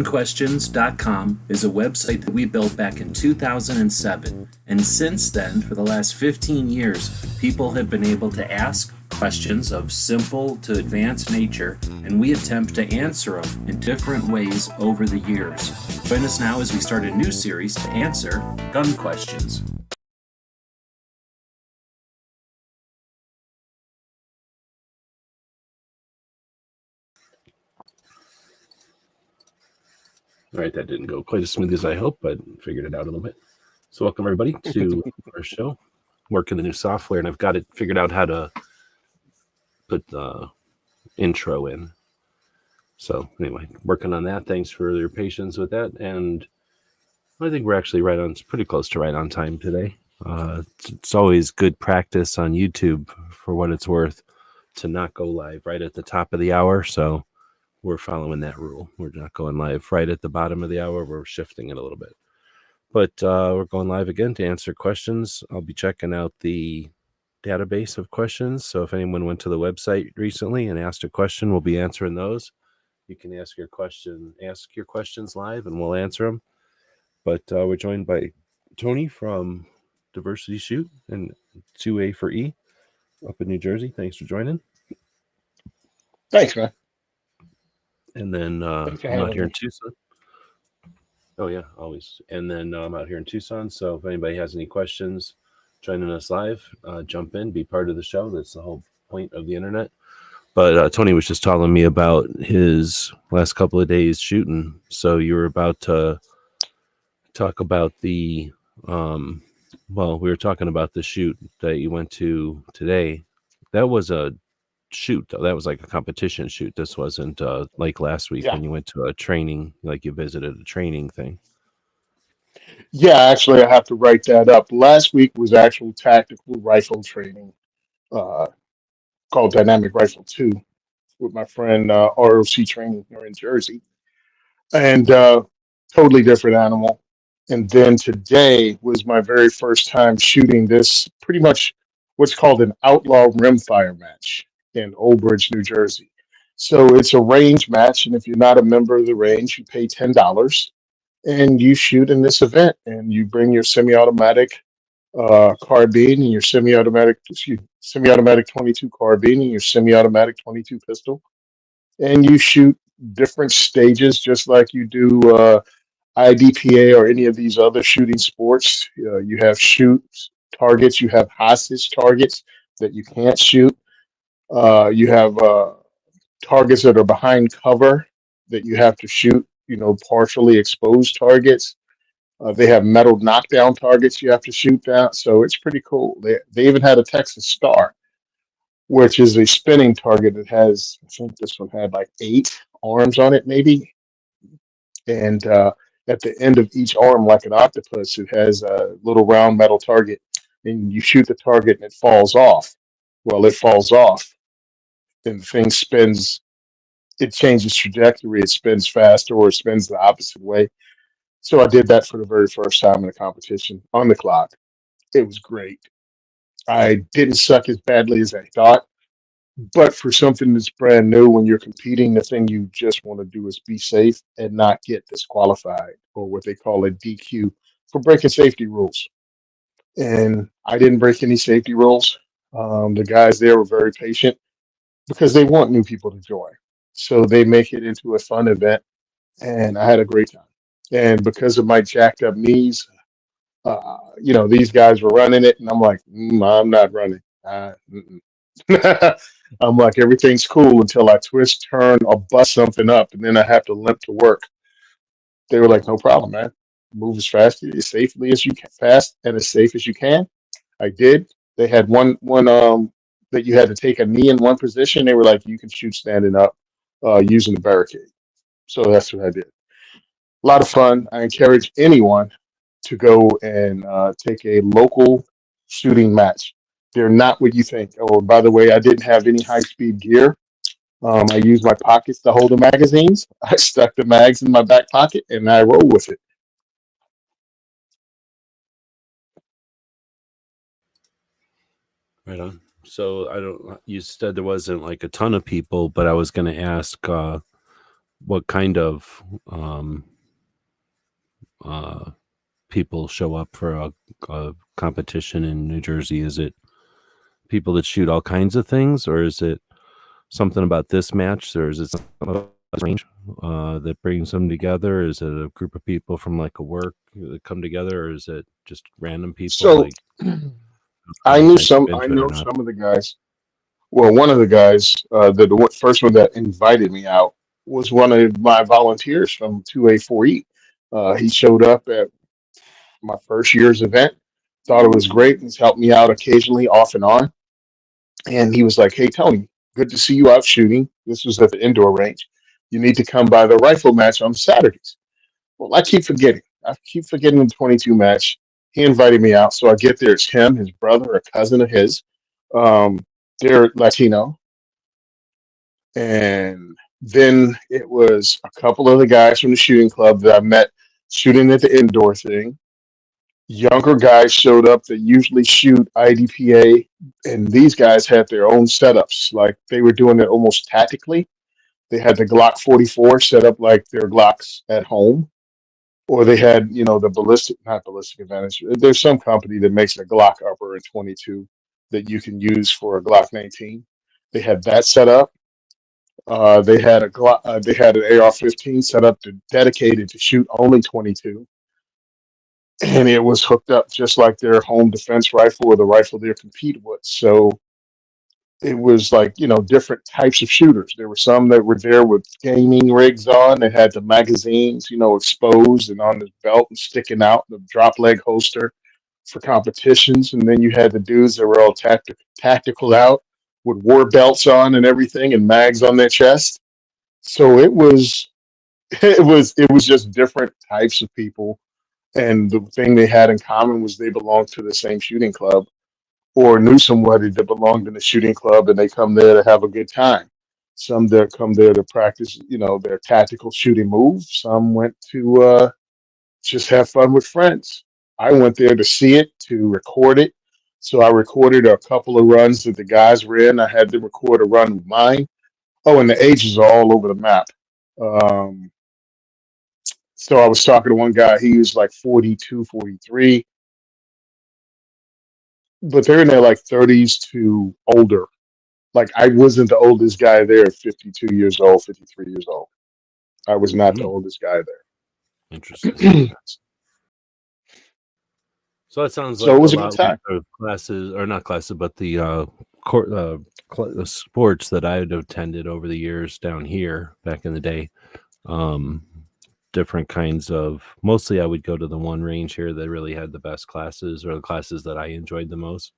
Questions.com is a website that we built back in 2007, and since then, for the last 15 years, people have been able to ask questions of simple to advanced nature, and we attempt to answer them in different ways over the years. Join us now as we start a new series to answer gun questions. All right, that didn't go quite as smooth as I hoped, but figured it out a little bit. So welcome everybody to our show. Working the new software, and I've got it figured out how to put the intro in. So anyway, working on that. Thanks for your patience with that. And I think we're actually pretty close to right on time today. It's always good practice on YouTube, for what it's worth, to not go live right at the top of the hour. So we're following that rule. We're not going live right at the bottom of the hour. We're shifting it a little bit. But we're going live again to answer questions. I'll be checking out the database of questions. So if anyone went to the website recently and asked a question, we'll be answering those. You can ask your questions live, and we'll answer them. But we're joined by Tony from Diversity Shoot and 2A for E up in New Jersey. Thanks for joining. Thanks, man. And then Thanks for I'm out having here me. in Tucson. Oh, yeah, always. And then I'm out here in Tucson. So if anybody has any questions joining us live, jump in, be part of the show. That's the whole point of the internet. But Tony was just telling me about his last couple of days shooting. So you were about to talk about we were talking about the shoot that you went to today. That was a shoot, though. That was like a competition shoot. This wasn't like last week when you went to a training, like you visited a training thing. Yeah, actually, I have to write that up. Last week was actual tactical rifle training, uh, called Dynamic Rifle 2, with my friend ROC Training here in Jersey, and totally different animal. And then today was my very first time shooting this, pretty much what's called an outlaw rimfire match in Old Bridge, New Jersey. So it's a range match, and if you're not a member of the range, you pay $10 and you shoot in this event, and you bring your semi-automatic carbine and your semi-automatic 22 carbine and your semi-automatic 22 pistol, and you shoot different stages just like you do IDPA or any of these other shooting sports. You have shoot targets, you have hostage targets that you can't shoot. You have targets that are behind cover that you have to shoot, partially exposed targets. They have metal knockdown targets you have to shoot down. So it's pretty cool. They even had a Texas Star, which is a spinning target that has, I think this one had like 8 arms on it, maybe. And at the end of each arm, like an octopus, it has a little round metal target. And you shoot the target and it falls off. Well, it falls off and the thing spins. It changes trajectory. It spins faster or it spins the opposite way. So I did that for the very first time in a competition on the clock. It was great. I didn't suck as badly as I thought, but for something that's brand new, when you're competing, the thing you just want to do is be safe and not get disqualified, or what they call a DQ, for breaking safety rules. And I didn't break any safety rules. The guys there were very patient because they want new people to join. So they make it into a fun event, and I had a great time. And because of my jacked up knees, these guys were running it, and I'm like, I'm not running. I'm like, everything's cool until I twist, turn, or bust something up, and then I have to limp to work. They were like, no problem, man. Move as fast, as safely as you can, fast and as safe as you can. I did. They had one that you had to take a knee in one position. They were like, you can shoot standing up using the barricade. So that's what I did. A lot of fun. I encourage anyone to go and take a local shooting match. They're not what you think. Oh, by the way, I didn't have any high speed gear. I used my pockets to hold the magazines. I stuck the mags in my back pocket and I roll with it. Right on. So you said there wasn't like a ton of people, but I was going to ask, what kind of people show up for a competition in New Jersey? Is it people that shoot all kinds of things, or is it something about this match, or is it something about this range that brings them together? Is it a group of people from like a work that come together, or is it just random people? So Like, how I much knew I some. I into it or know not? some of the guys. Well, one of the guys, first one that invited me out was one of my volunteers from 2A4E. He showed up at my first year's event, thought it was great, and he's helped me out occasionally off and on. And he was like, "Hey, Tony, good to see you out shooting." This was at the indoor range. "You need to come by the rifle match on Saturdays." Well, I keep forgetting. I keep forgetting the 22 match. He invited me out. So I get there. It's him, his brother, a cousin of his. Um, they're Latino. And then it was a couple of the guys from the shooting club that I met shooting at the indoor thing. Younger guys showed up that usually shoot IDPA, and these guys had their own setups. Like they were doing it almost tactically. They had the Glock 44 set up like their Glocks at home, or they had, the not ballistic advantage. There's some company that makes a Glock upper in 22 that you can use for a Glock 19. They had that set up. They had an AR-15 set up dedicated to shoot only 22, and it was hooked up just like their home defense rifle or the rifle they're competing with. So it was like, different types of shooters. There were some that were there with gaming rigs on that had the magazines, exposed and on the belt and sticking out, the drop leg holster for competitions. And then you had the dudes that were all tactical out with war belts on and everything and mags on their chest. So it was it was just different types of people. And the thing they had in common was they belonged to the same shooting club or knew somebody that belonged in the shooting club, and they come there to have a good time. Some that come there to practice, their tactical shooting moves. Some went to just have fun with friends. I went there to see it, to record it. So I recorded a couple of runs that the guys were in. I had to record a run of mine. Oh, and the ages are all over the map. Um, so I was talking to one guy. He was like 42, 43, but they're in their like 30s to older. Like I wasn't the oldest guy there at 52 years old, 53 years old. I was not the Hmm, oldest guy interesting. there. So it sounds So it like a was a good lot like time. the classes, or not classes, but the the sports that I'd attended over the years down here back in the day. Um, Different kinds of. Mostly, I would go to the one range here that really had the best classes, or the classes that I enjoyed the most.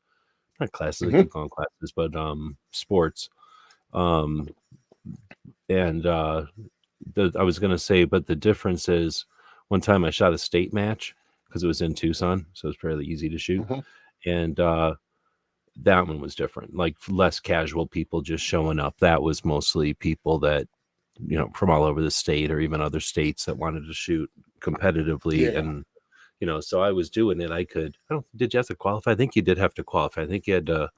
Not classes, I Hmm. keep calling classes, but sports. Um, and I was gonna say, but the difference is, one time I shot a state match because it was in Tucson, so it's fairly easy to shoot, Hmm. and that one was different, like less casual people just showing up. That was mostly people that, from all over the state or even other states that wanted to shoot competitively. Yeah. And, so I was doing it. I don't, did you have to qualify? I think you did have to qualify. I think you had to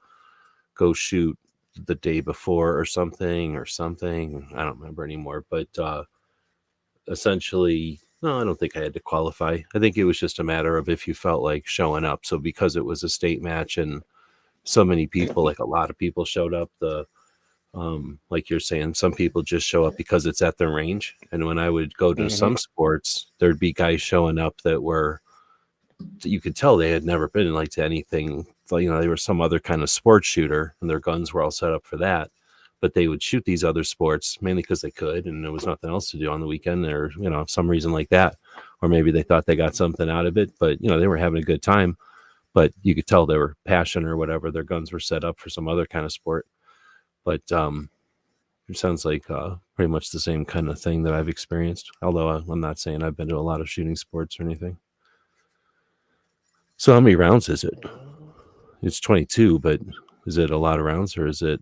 go shoot the day before or something. I don't remember anymore, but essentially, no, I don't think I had to qualify. I think it was just a matter of if you felt like showing up. So because it was a state match and so many people, like a lot of people showed up, like you're saying, some people just show up because it's at their range. And when I would go to Hmm. some sports, there'd be guys showing up that were, you could tell they had never been like to anything, like, they were some other kind of sports shooter and their guns were all set up for that, but they would shoot these other sports mainly because they could and there was nothing else to do on the weekend, or some reason like that, or maybe they thought they got something out of it, but they were having a good time. But you could tell they were passionate or whatever. Their guns were set up for some other kind of sport. But it sounds like pretty much the same kind of thing that I've experienced. Although I'm not saying I've been to a lot of shooting sports or anything. So how many rounds is it? It's 22, but is it a lot of rounds or is it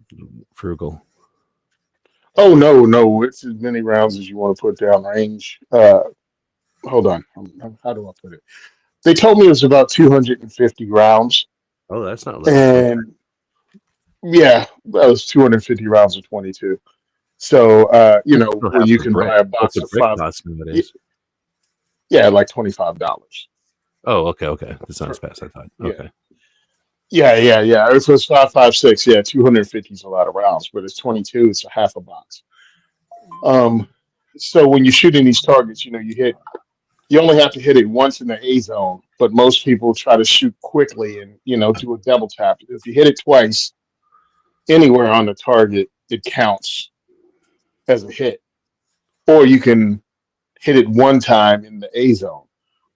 frugal? Oh no, no, it's as many rounds as you want to put down range. Hold on. How do I put it? They told me it was about 250 rounds, Oh, that's not little. Okay. and yeah, that was 250 rounds of 22. So, Still when half you a can brick. buy a What's box a of brick five, cost y- nowadays? yeah, like $25. Oh, okay. That's not as For, fast as I thought. yeah, Okay. yeah. If it was 5.56, yeah, 250 is a lot of rounds, but it's 22, it's a half a box. Um, so when you're shooting these targets, you only have to hit it once in the A zone, but most people try to shoot quickly and do a double tap. If you hit it twice anywhere on the target, it counts as a hit. Or you can hit it one time in the A zone,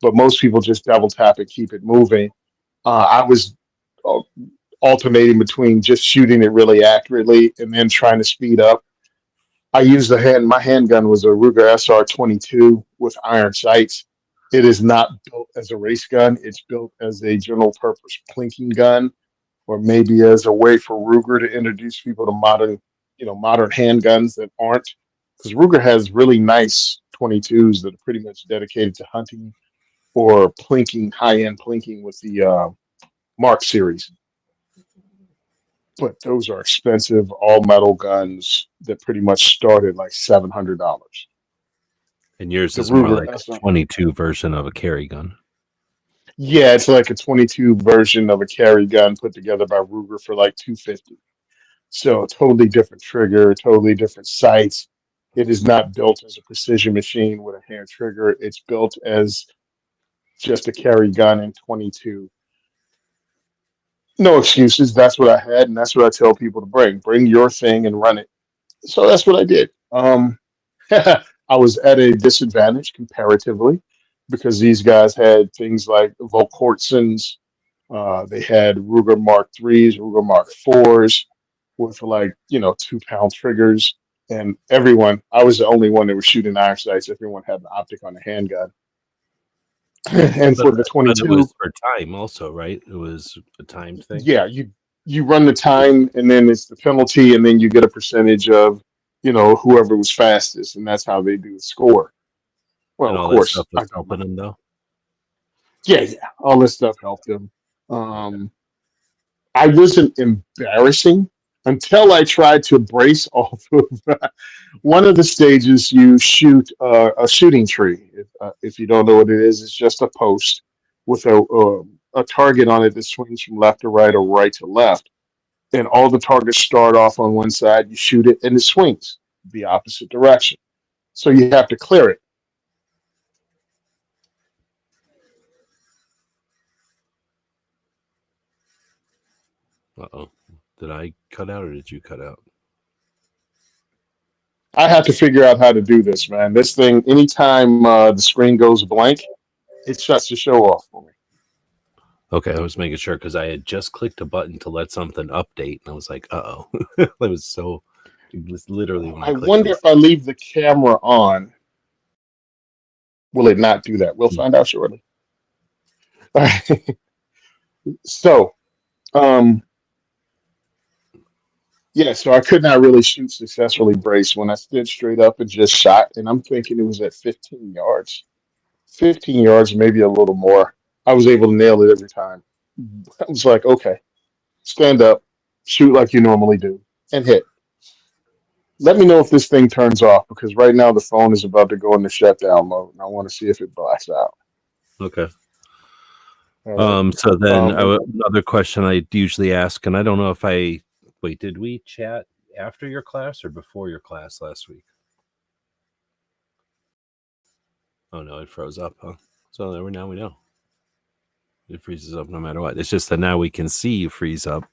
but most people just double tap and keep it moving. I was uh, alternating between just shooting it really accurately and then trying to speed up. I used my handgun was a Ruger SR 22 with iron sights. It is not built as a race gun. It's built as a general purpose plinking gun, or maybe as a way for Ruger to introduce people to modern handguns that aren't. Because Ruger has really nice 22s that are pretty much dedicated to hunting or plinking, high end plinking with the Mark series. But those are expensive, all metal guns that pretty much start at like $700. And yours The is more Ruger like a SR. 22 version of a carry gun. Yeah, it's like a 22 version of a carry gun put together by Ruger for like 250. So totally different trigger, totally different sights. It is not built as a precision machine with a hand trigger. It's built as just a carry gun in 22. No excuses. That's what I had, and that's what I tell people to bring. Bring your thing and run it. So that's what I did. I was at a disadvantage comparatively because these guys had things like Volkortsons. They had Ruger Mark threes, Ruger Mark fours with like 2 pound triggers, and everyone. I was the only one that was shooting iron sights. Everyone had an optic on the handgun, and But for the but it 22, was for time also, right? It was a timed thing. yeah, you run the time, and then it's the penalty, and then you get a percentage of whoever was fastest, and that's how they do the score. Well, And of all that stuff course, was I got helping mine. him though. Yeah, all this stuff helped him. Okay. I wasn't embarrassing until I tried to brace off of one of the stages. You shoot a shooting tree. If you don't know what it is, it's just a post with a target on it that swings from left to right or right to left, and all the targets start off on one side. You shoot it, and it swings the opposite direction. So you have to clear it. Uh-oh. Did I cut out or did you cut out? I have to figure out how to do this, man. This thing, anytime the screen goes blank, it shuts the show off for me. Okay, I was making sure because I had just clicked a button to let something update, and I was like, "Uh oh!" It was literally when I I clicked the wonder if button. I leave the camera on, will it not do that? We'll find out shortly. All right. So, um, yeah, so I could not really shoot successfully brace when I stood straight up and just shot, and I'm thinking it was at 15 yards. 15 yards, maybe a little more. I was able to nail it every time. I was like, okay, stand up, shoot like you normally do, and hit. Let me know if this thing turns off because right now the phone is about to go into shutdown mode, and I want to see if it blacks out. Okay. All right. So then Um, another question I usually ask, and I don't know if wait, did we chat after your class or before your class last week? Oh no, it froze up, huh? So now we know. It freezes up no matter what. It's just that now we can see you freeze up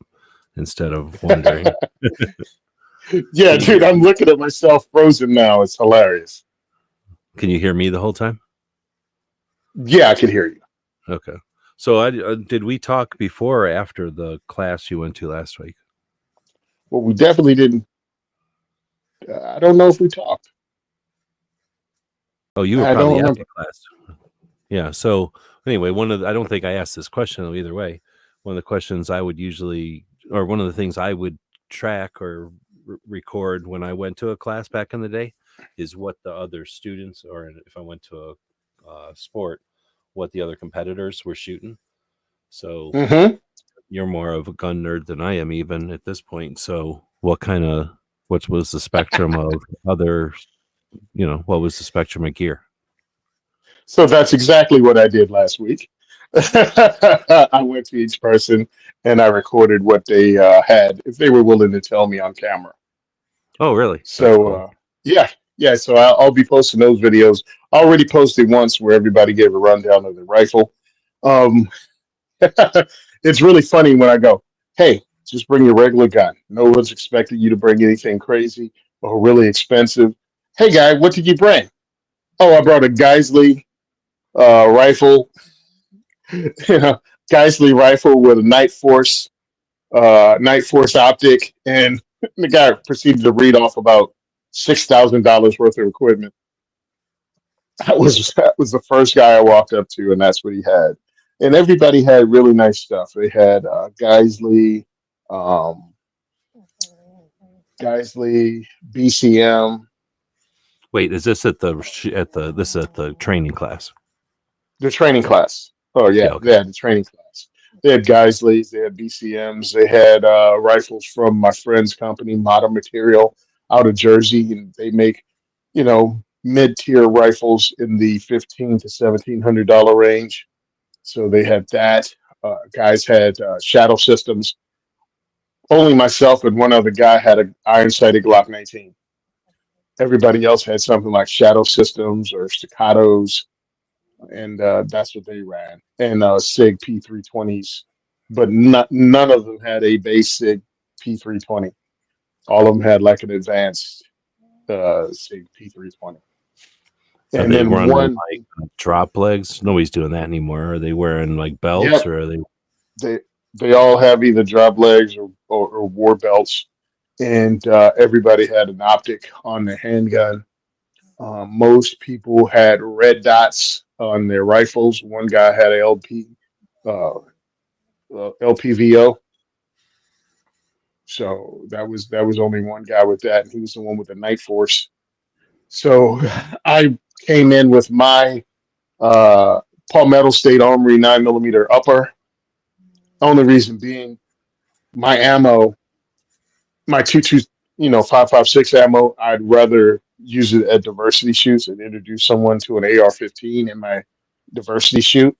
instead of wondering. yeah, Can you dude, hear I'm me? looking at myself frozen now. It's hilarious. Can you hear me the whole time? Yeah, I can hear you. Okay. So did we talk before or after the class you went to last week? Well, we definitely didn't. I don't know if we talked. Oh, you were I don't probably at the remember. class. Yeah. So anyway, I don't think I asked this question though, either way. One of the questions I would usually, or one of the things I would track or record when I went to a class back in the day is what the other students, or if I went to a sport, what the other competitors were shooting. So Hmm. you're more of a gun nerd than I am even at this point. So what kind of What was the spectrum of other, what was the spectrum of gear? So that's exactly what I did last week. I went to each person and I recorded what they had, if they were willing to tell me on camera. Oh, really? That's So cool. yeah, yeah. So I'll be posting those videos. I already posted once where everybody gave a rundown of the rifle. Um, it's really funny when I go, "Hey, just bring your regular gun. No one's expecting you to bring anything crazy or really expensive." Hey, guy, what did you bring? Oh, I brought a Geisley rifle, you know, Geisley rifle with a Night Force optic, and the guy proceeded to read off about $6,000 worth of equipment. That was the first guy I walked up to, and that's what he had. And everybody had really nice stuff. They had um, Geisley, BCM, Wait, is this at the training class? the training class. Oh Yeah. yeah, Okay. they had the training class. They had Geisleys, they had BCMs, they had rifles from my friend's company, Modern Material, out of Jersey, and they make, mid-tier rifles in the $1,500 to $1,700 range. So they had that. Guys had shadow systems. Only myself and one other guy had an iron sighted Glock 19. Everybody else had something like shadow systems or staccatos, and that's what they ran. And Sig P320s, but none of them had a basic P320. All of them had like an advanced Sig P320. Are And they then running one, like drop legs? Nobody's doing that anymore. Are they wearing like belts, yeah, or are they? they they all have either drop legs or war belts, and everybody had an optic on their handgun. Most people had red dots on their rifles. One guy had a uh, LPVO, so that was only one guy with that, and he was the one with the Night Force. So I came in with my uh, Palmetto State Armory 9mm upper. Only reason being my ammo, my 5.56 ammo. I'd rather use it at diversity shoots and introduce someone to an AR-15 in my diversity shoot.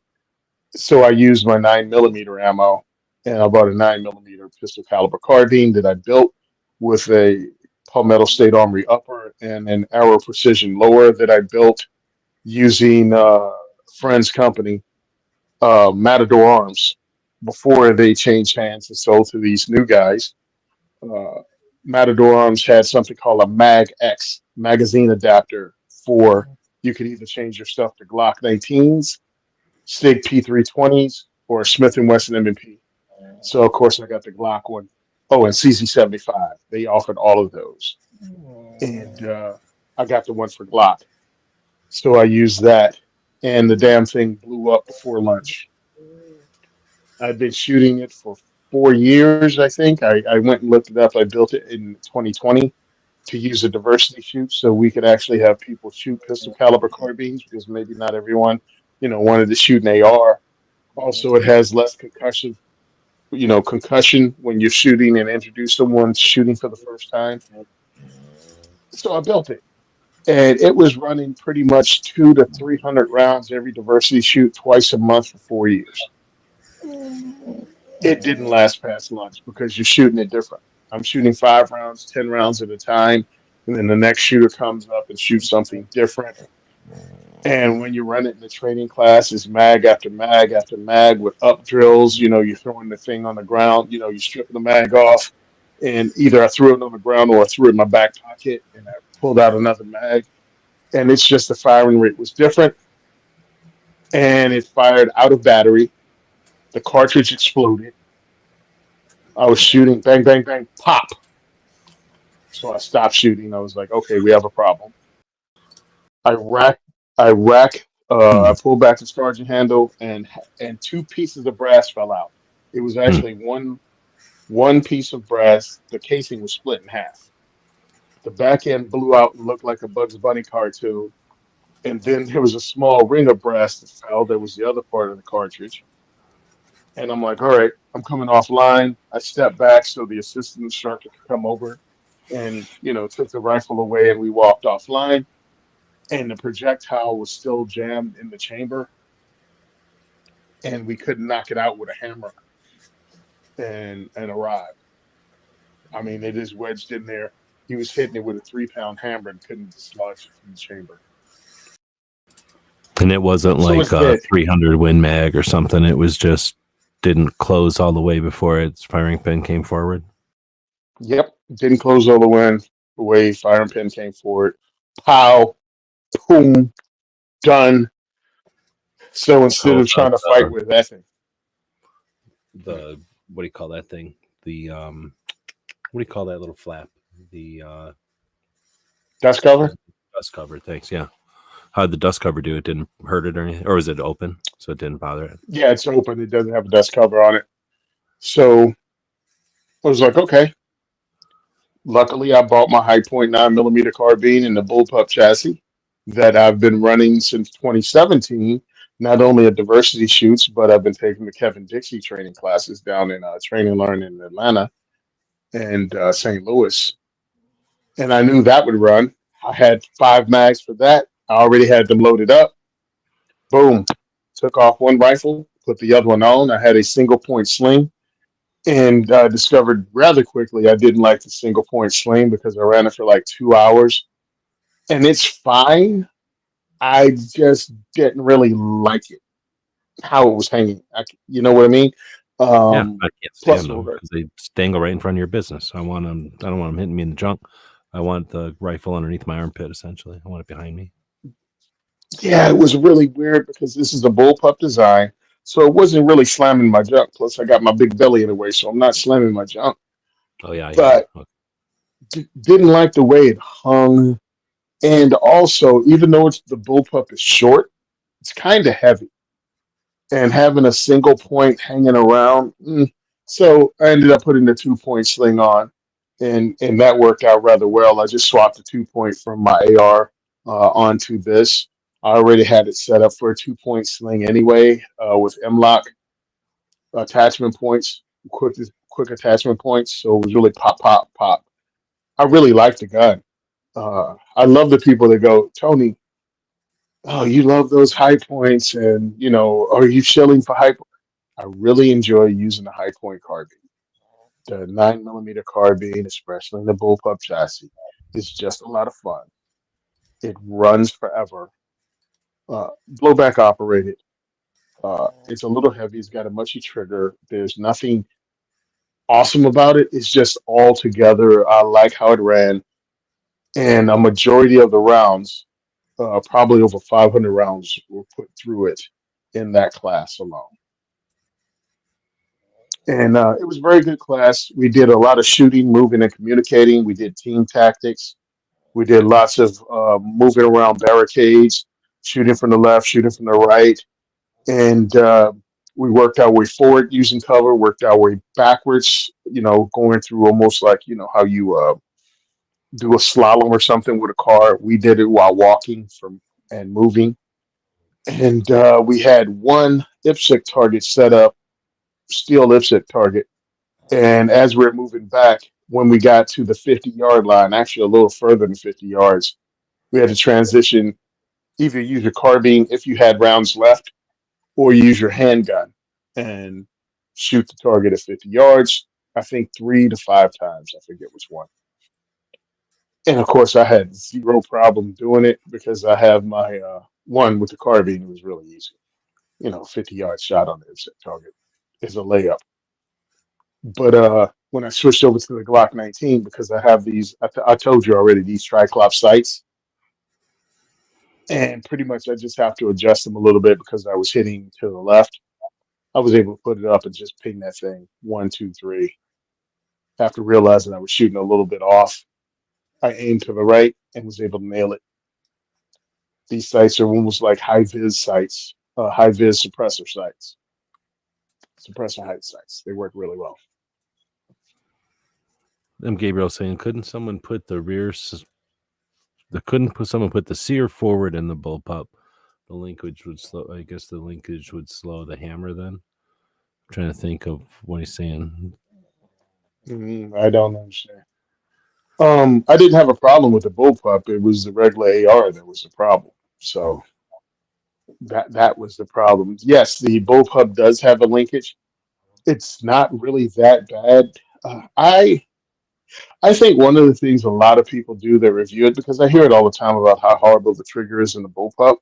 So I used my 9mm ammo, and I bought a 9mm pistol caliber carbine that I built with a Palmetto State Armory upper and an Arrow Precision lower that I built using a friend's company, Matador Arms, before they changed hands and sold to these new guys. uh, Matador Arms had something called a Mag X magazine adapter for you could either change your stuff to Glock 19s, Sig P320s, or Smith and Wesson M&P. So of course I got the Glock one. Oh, and CZ75. They offered all of those, and I got the one for Glock. So I used that, and the damn thing blew up before lunch. I've been shooting it for 4 years, I think. I went and looked it up. I built it in 2020 to use a diversity shoot so we could actually have people shoot pistol caliber carbines because maybe not everyone, wanted to shoot an AR. Also, it has less concussion when you're shooting and introduce someone shooting for the first time. So I built it. And it was running pretty much 200 to 300 rounds every diversity shoot twice a month for 4 years. It didn't last past lunch because you're shooting it different. I'm shooting 5 rounds, 10 rounds at a time, and then the next shooter comes up and shoots something different. And when you run it in the training class, it's mag after mag after mag with up drills. You're throwing the thing on the ground. You're stripping the mag off, and either I threw it on the ground or I threw it in my back pocket and I pulled out another mag. And it's just the firing rate was different, and it fired out of battery. The cartridge exploded. I was shooting, bang, bang, bang, pop. So I stopped shooting. I was like, okay, we have a problem. I rack, I rack, I Hmm. pulled back the charging handle, and two pieces of brass fell out. It was Hmm. actually one piece of brass. The casing was split in half. The back end blew out and looked like a Bugs Bunny cartoon. And then there was a small ring of brass that fell. That was the other part of the cartridge. And I'm like, all right, I'm coming offline. I stepped back so the assistant instructor could come over. and took the rifle away, and we walked offline. And the projectile was still jammed in the chamber, and we couldn't knock it out with a hammer and a rod. I mean, it is wedged in there. He was hitting it with a 3-pound hammer and couldn't dislodge it from the chamber. And it wasn't So like it's a dead. 300 Win Mag or something. It was just didn't close all the way before its firing pin came forward. Yep, didn't close all the way. Firing pin came forward. Pow, boom, done. So instead Oh, of trying to fight with that thing, the what do you call that thing? The what do you call that little flap? The dust cover. dust cover. Thanks. Yeah. How did the dust cover do? It didn't hurt it or anything, or was it open so it didn't bother it? Yeah, it's open. It doesn't have a dust cover on it. So I was like, okay. Luckily, I bought my high point 9mm carbine in the bullpup chassis that I've been running since 2017. Not only at diversity shoots, but I've been taking the Kevin Dixie training classes down in Train and Learn in Atlanta and St. Louis. And I knew that would run. I had 5 mags for that. I already had them loaded up. Boom. Took off one rifle, put the other one on. I had a single point sling and discovered rather quickly I didn't like the single point sling because I ran it for like 2 hours. And it's fine. I just didn't really like it, how it was hanging. You know what I mean? Yeah, I can't Plus, stand them because they dangle right in front of your business. I want them. I don't want them hitting me in the junk. I want the rifle underneath my armpit. Essentially, I want it behind me. yeah, it was really weird because this is a bullpup design. So it wasn't really slamming my junk. Plus, I got my big belly in the way, so I'm not slamming my junk. Oh yeah, I hear you. But Okay. didn't like the way it hung. And also, even though the bullpup is short, it's kind of heavy. And having a single point hanging around. So I ended up putting the 2 point sling on, and that worked out rather well. I just swapped the 2 point from my AR onto this. I already had it set up for a 2 point sling anyway, with M-lock attachment points, quick attachment points. So it was really pop, pop, pop. I really like the gun. I love the people that go, Tony, oh, you love those high points, and are you shilling for high? I really enjoy using the high point carbine. The 9mm carbine, especially in the bullpup chassis, is just a lot of fun. It runs forever. Blowback operated. It's a little heavy. It's got a mushy trigger. There's nothing awesome about it. It's just all together. I like how it ran, and a majority of the rounds, probably over 500 rounds, were put through it in that class alone. And it was a very good class. We did a lot of shooting, moving, and communicating. We did team tactics. We did lots of moving around barricades, shooting from the left, shooting from the right. And we worked our way forward using cover, worked our way backwards, going through almost like, how you do a slalom or something with a car. We did it while walking from and moving. And we had one IPSC target set up, steel IPSC target. And as we're moving back, when we got to the 50-yard line, actually a little further than 50 yards, we had to transition, either use your carbine if you had rounds left, or use your handgun and shoot the target at 50 yards. I think 3 to 5 times. I forget which one. And of course, I had zero problem doing it because I have my one with the carbine. It was really easy. 50-yard shot on the target is a layup. But when I switched over to the Glock 19, because I have these, I told you already, these Triclops sights, and pretty much I just have to adjust them a little bit because I was hitting to the left. I was able to put it up and just ping that thing 1, 2, 3. After realizing I was shooting a little bit off, I aimed to the right and was able to nail it. These sights are almost like high vis sights, high vis suppressor sights, suppressor height sights. They work really well. I'm Gabriel saying, couldn't someone put the someone put the sear forward in the bullpup? The linkage would slow. I guess the linkage would slow the hammer. Then I'm trying to think of what he's saying. I don't understand. I didn't have a problem with the bullpup. It was the regular AR that was the problem. So that was the problem. Yes, the bullpup does have a linkage. It's not really that bad. I think one of the things a lot of people do that review it, because I hear it all the time about how horrible the trigger is in the bullpup.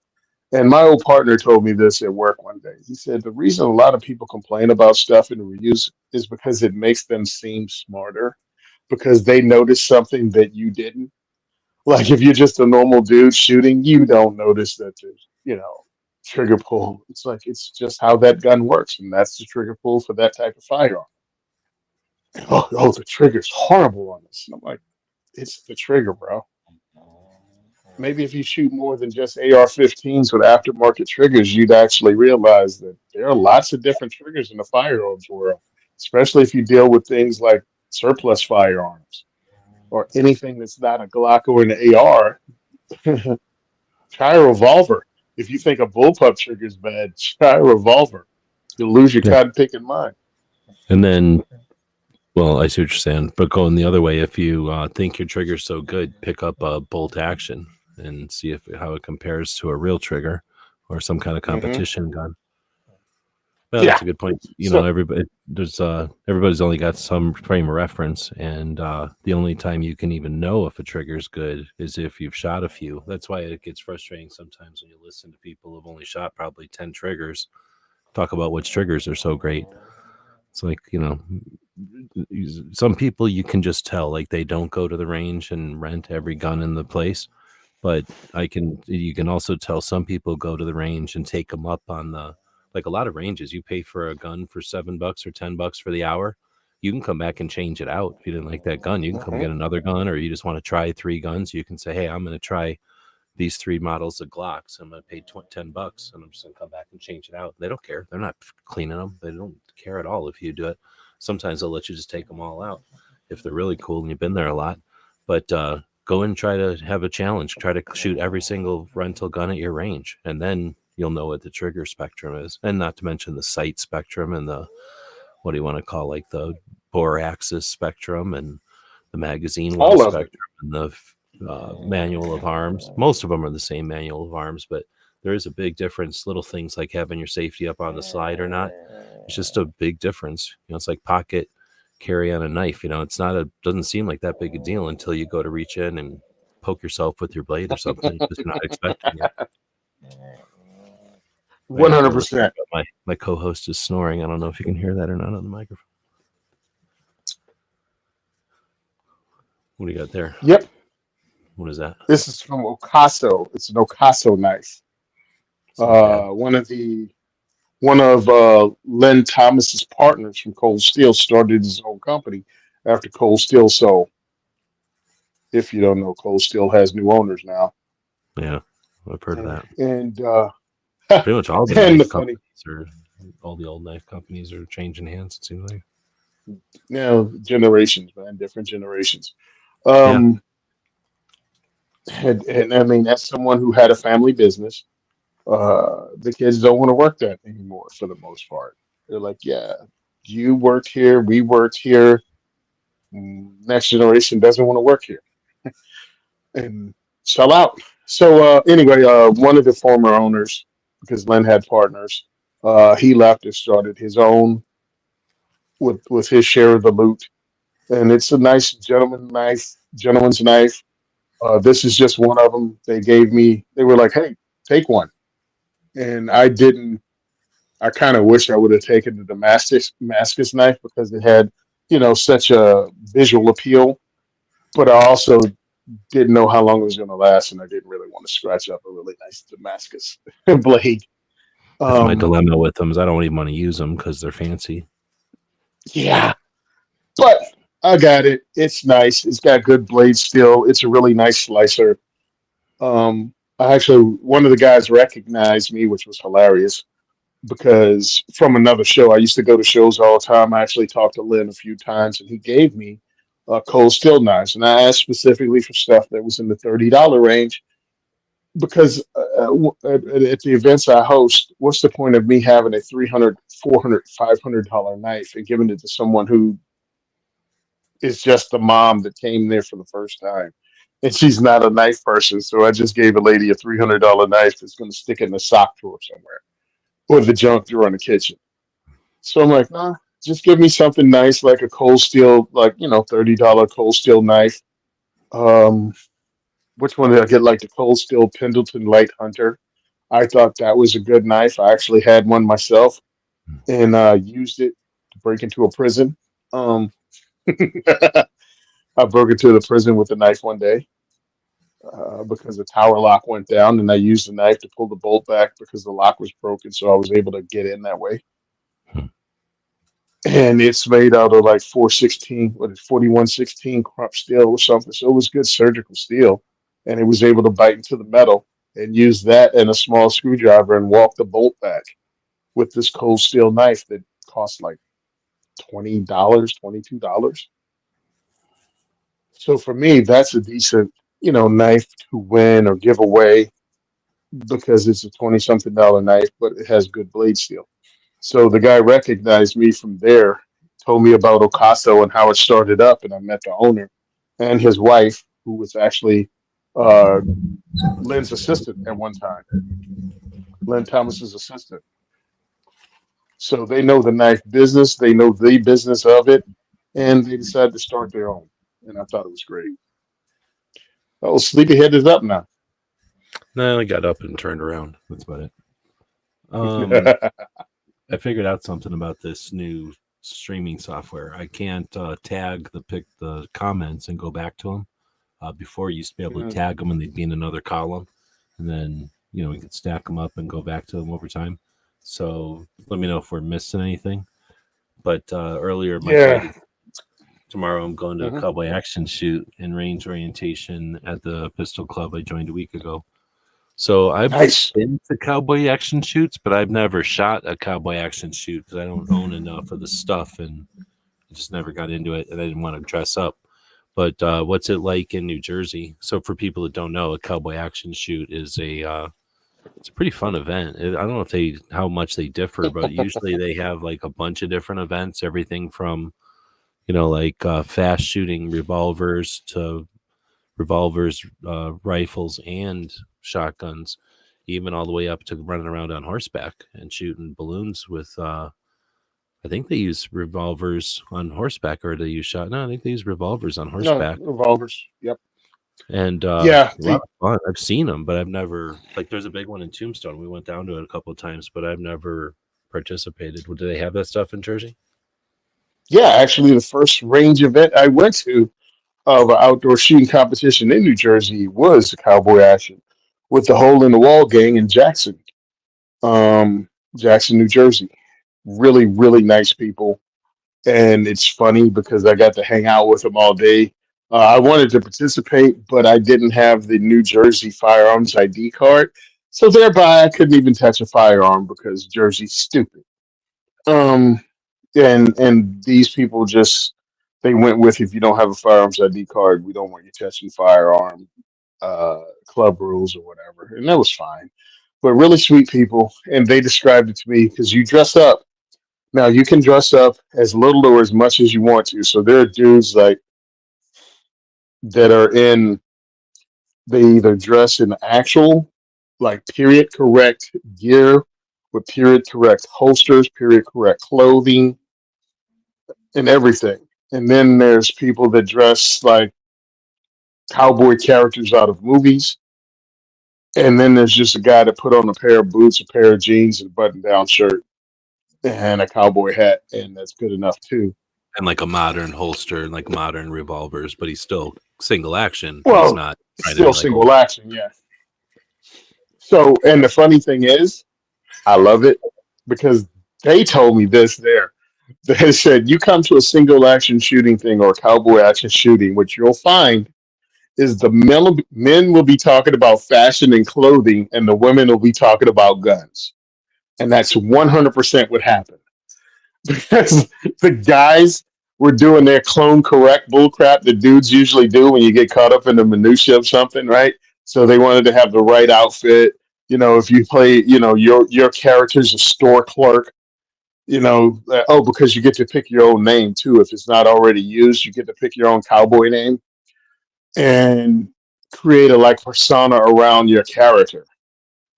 And my old partner told me this at work one day. He said the reason a lot of people complain about stuff in reviews is because it makes them seem smarter because they noticed something that you didn't. Like if you're just a normal dude shooting, you don't notice that there's, trigger pull. It's like it's just how that gun works, and that's the trigger pull for that type of firearm. Oh, the trigger's horrible on this. And I'm like, it's the trigger, bro. Maybe if you shoot more than just AR-15s with aftermarket triggers, you'd actually realize that there are lots of different triggers in the firearms world, especially if you deal with things like surplus firearms or anything that's not a Glock or an AR. Try a revolver. If you think a bullpup trigger is bad, try a revolver. You'll lose your Yeah. cotton picking mind. And then, well, I see what you're saying, but going the other way, if you think your trigger's so good, pick up a bolt action and see how it compares to a real trigger or some kind of Hmm. competition gun. Well, Yeah. that's a good point. So, Everybody's only got some frame of reference, and the only time you can even know if a trigger's good is if you've shot a few. That's why it gets frustrating sometimes when you listen to people who've only shot probably 10 triggers talk about which triggers are so great. It's like, some people you can just tell, like they don't go to the range and rent every gun in the place. But you can also tell some people go to the range and take them up on like a lot of ranges. You pay for a gun for $7 or $10 for the hour. You can come back and change it out. If you didn't like that gun, you can come mhm. get another gun, or you just want to try 3 guns. You can say, hey, I'm going to try these 3 models of Glocks. I'm going to pay $10 and I'm just going to come back and change it out. They don't care. They're not cleaning them. They don't care at all if you do it. Sometimes they'll let you just take them all out if they're really cool and you've been there a lot. But go and try to have a challenge. Try to shoot every single rental gun at your range, and then you'll know what the trigger spectrum is. And not to mention the sight spectrum and the, what do you want to call, like the bore axis spectrum and the magazine well All of it. spectrum and the manual of arms. Most of them are the same manual of arms, but there is a big difference. Little things like having your safety up on the slide or not. It's just a big difference. It's like pocket carry on a knife. Doesn't seem like that big a deal until you go to reach in and poke yourself with your blade or something because you're not expecting it. I One got hundred going on. percent. My co-host is snoring. I don't know if you can hear that or not on the microphone. What do you got there? Yep. What is that? This is from Ocaso. It's an Ocaso knife. It's not bad. One of Len Thomas's partners from Cold Steel started his own company after Cold Steel sold. If you don't know, Cold Steel has new owners now, Yeah, I've heard of that. and Pretty much all the and the knife funny companies all the old knife companies are changing hands. It seems like. generations, man, different generations. Yeah, Um, and I mean, that's someone who had a family business. The kids don't want to work that anymore for the most part. They're like, yeah, you worked here, we worked here. Next generation doesn't want to work here and sell out. So anyway, one of the former owners, because Len had partners, he left and started his own with his share of the loot. And it's a nice gentleman's knife. This is just one of them. They gave me. They were like, "Hey, take one," and I didn't. I kind of wish I would have taken the Damascus knife because it had, such a visual appeal. But I also didn't know how long it was going to last, and I didn't really want to scratch up a really nice Damascus blade. that's my Um, dilemma with them. Is I don't even want to use them because they're fancy. yeah, but I got it. It's nice. It's got good blade steel. It's a really nice slicer. I actually, one of the guys recognized me, which was hilarious because from another show, I used to go to shows all the time. I actually talked to Lynn a few times, and he gave me cold steel knives, and I asked specifically for stuff that was in the $30 range because at the events I host, what's the point of me having a $300, $400, $500 knife and giving it to someone who It's just the mom that came there for the first time. And she's not a knife person, so I just gave a lady a $300 knife that's going to stick in the sock drawer somewhere or the junk drawer in the kitchen. So I'm like, nah, just give me something nice like a cold steel, like, $30 cold steel knife. Um, which one did I get? Like the cold steel Pendleton Light Hunter. I thought that was a good knife. I actually had one myself and used it to break into a prison. Um, I broke into the prison with a knife one day because the tower lock went down, and I used the knife to pull the bolt back because the lock was broken, so I was able to get in that way. And it's made out of like 416, what is 4116 crop steel or something. So it was good surgical steel, and it was able to bite into the metal and use that and a small screwdriver and walk the bolt back with this cold steel knife that cost like $20, $22. So for me, that's a decent, knife to win or give away because it's a 20 something dollar knife, but it has good blade steel. So the guy recognized me from there, told me about Ocaso and how it started up, and I met the owner and his wife, who was actually uh, Lynn's assistant at one time, Lynn Thomas's assistant. So they know the knife business, they know the business of it, and they decided to start their own. And I thought it was great. Oh, Sleepyhead is up now. No, I got up and turned around. That's about it. Um, I figured out something about this new streaming software. I can't tag the comments and go back to them. Before, you used to be able to tag them and they'd be in another column, and then we could stack them up and go back to them over time. So let me know if we're missing anything. But earlier, my Yeah. tomorrow I'm going to a Cowboy action shoot in range orientation at the Pistol Club I joined a week ago. So I've Nice. been to Cowboy action shoots, but I've never shot a Cowboy action shoot because I don't own enough of the stuff, and I just never got into it, and I didn't want to dress up. But what's it like in New Jersey? So for people that don't know, a Cowboy action shoot is it's a pretty fun event. I don't know how much they differ, but usually they have like a bunch of different events, everything from like fast shooting revolvers to rifles, and shotguns, even all the way up to running around on horseback and shooting balloons with. I think they use revolvers on horseback, or they use shot. No, I think they use revolvers on No, horseback, revolvers. Yep. and Yeah. a lot of fun. I've seen them, but I've never there's a big one in Tombstone. We went down to it a couple of times, but I've never participated. Do they have that stuff in Jersey? Yeah, actually, the first range event I went to of an outdoor shooting competition in New Jersey was the Cowboy Action with the Hole in the Wall gang in Jackson, Jackson, New Jersey. Really, really nice people. And it's funny because I got to hang out with them all day. I wanted to participate, but I didn't have the New Jersey firearms ID card. So thereby, I couldn't even touch a firearm because Jersey's stupid. Um, and these people just they went with if you don't have a firearms ID card, we don't want you touching firearm club rules or whatever, and that was fine. But really sweet people, and they described it to me because you dress up. Now you can dress up as little or as much as you want to. So there are dudes like that are in they either dress in actual like period correct gear with period correct holsters, period correct clothing, and everything. And then there's people that dress like cowboy characters out of movies. And then there's just a guy that put on a pair of boots, a pair of jeans, and a button down shirt and a cowboy hat. And that's good enough too. And like a modern holster and like modern revolvers, but he's still single action. He's Well, not it's trying to be still like single action, yeah. So, and the funny thing is, I love it because they told me this there. They said, you come to a single action shooting thing or cowboy action shooting, what you'll find is the men will be talking about fashion and clothing, and the women will be talking about guns. And that's 100% what happened. Because the guys were doing their clone correct bullcrap that dudes usually do when you get caught up in the minutia of something, right? So they wanted to have the right outfit. If you play, your character's a store clerk, because you get to pick your own name too. If it's not already used, you get to pick your own cowboy name and create a like persona around your character.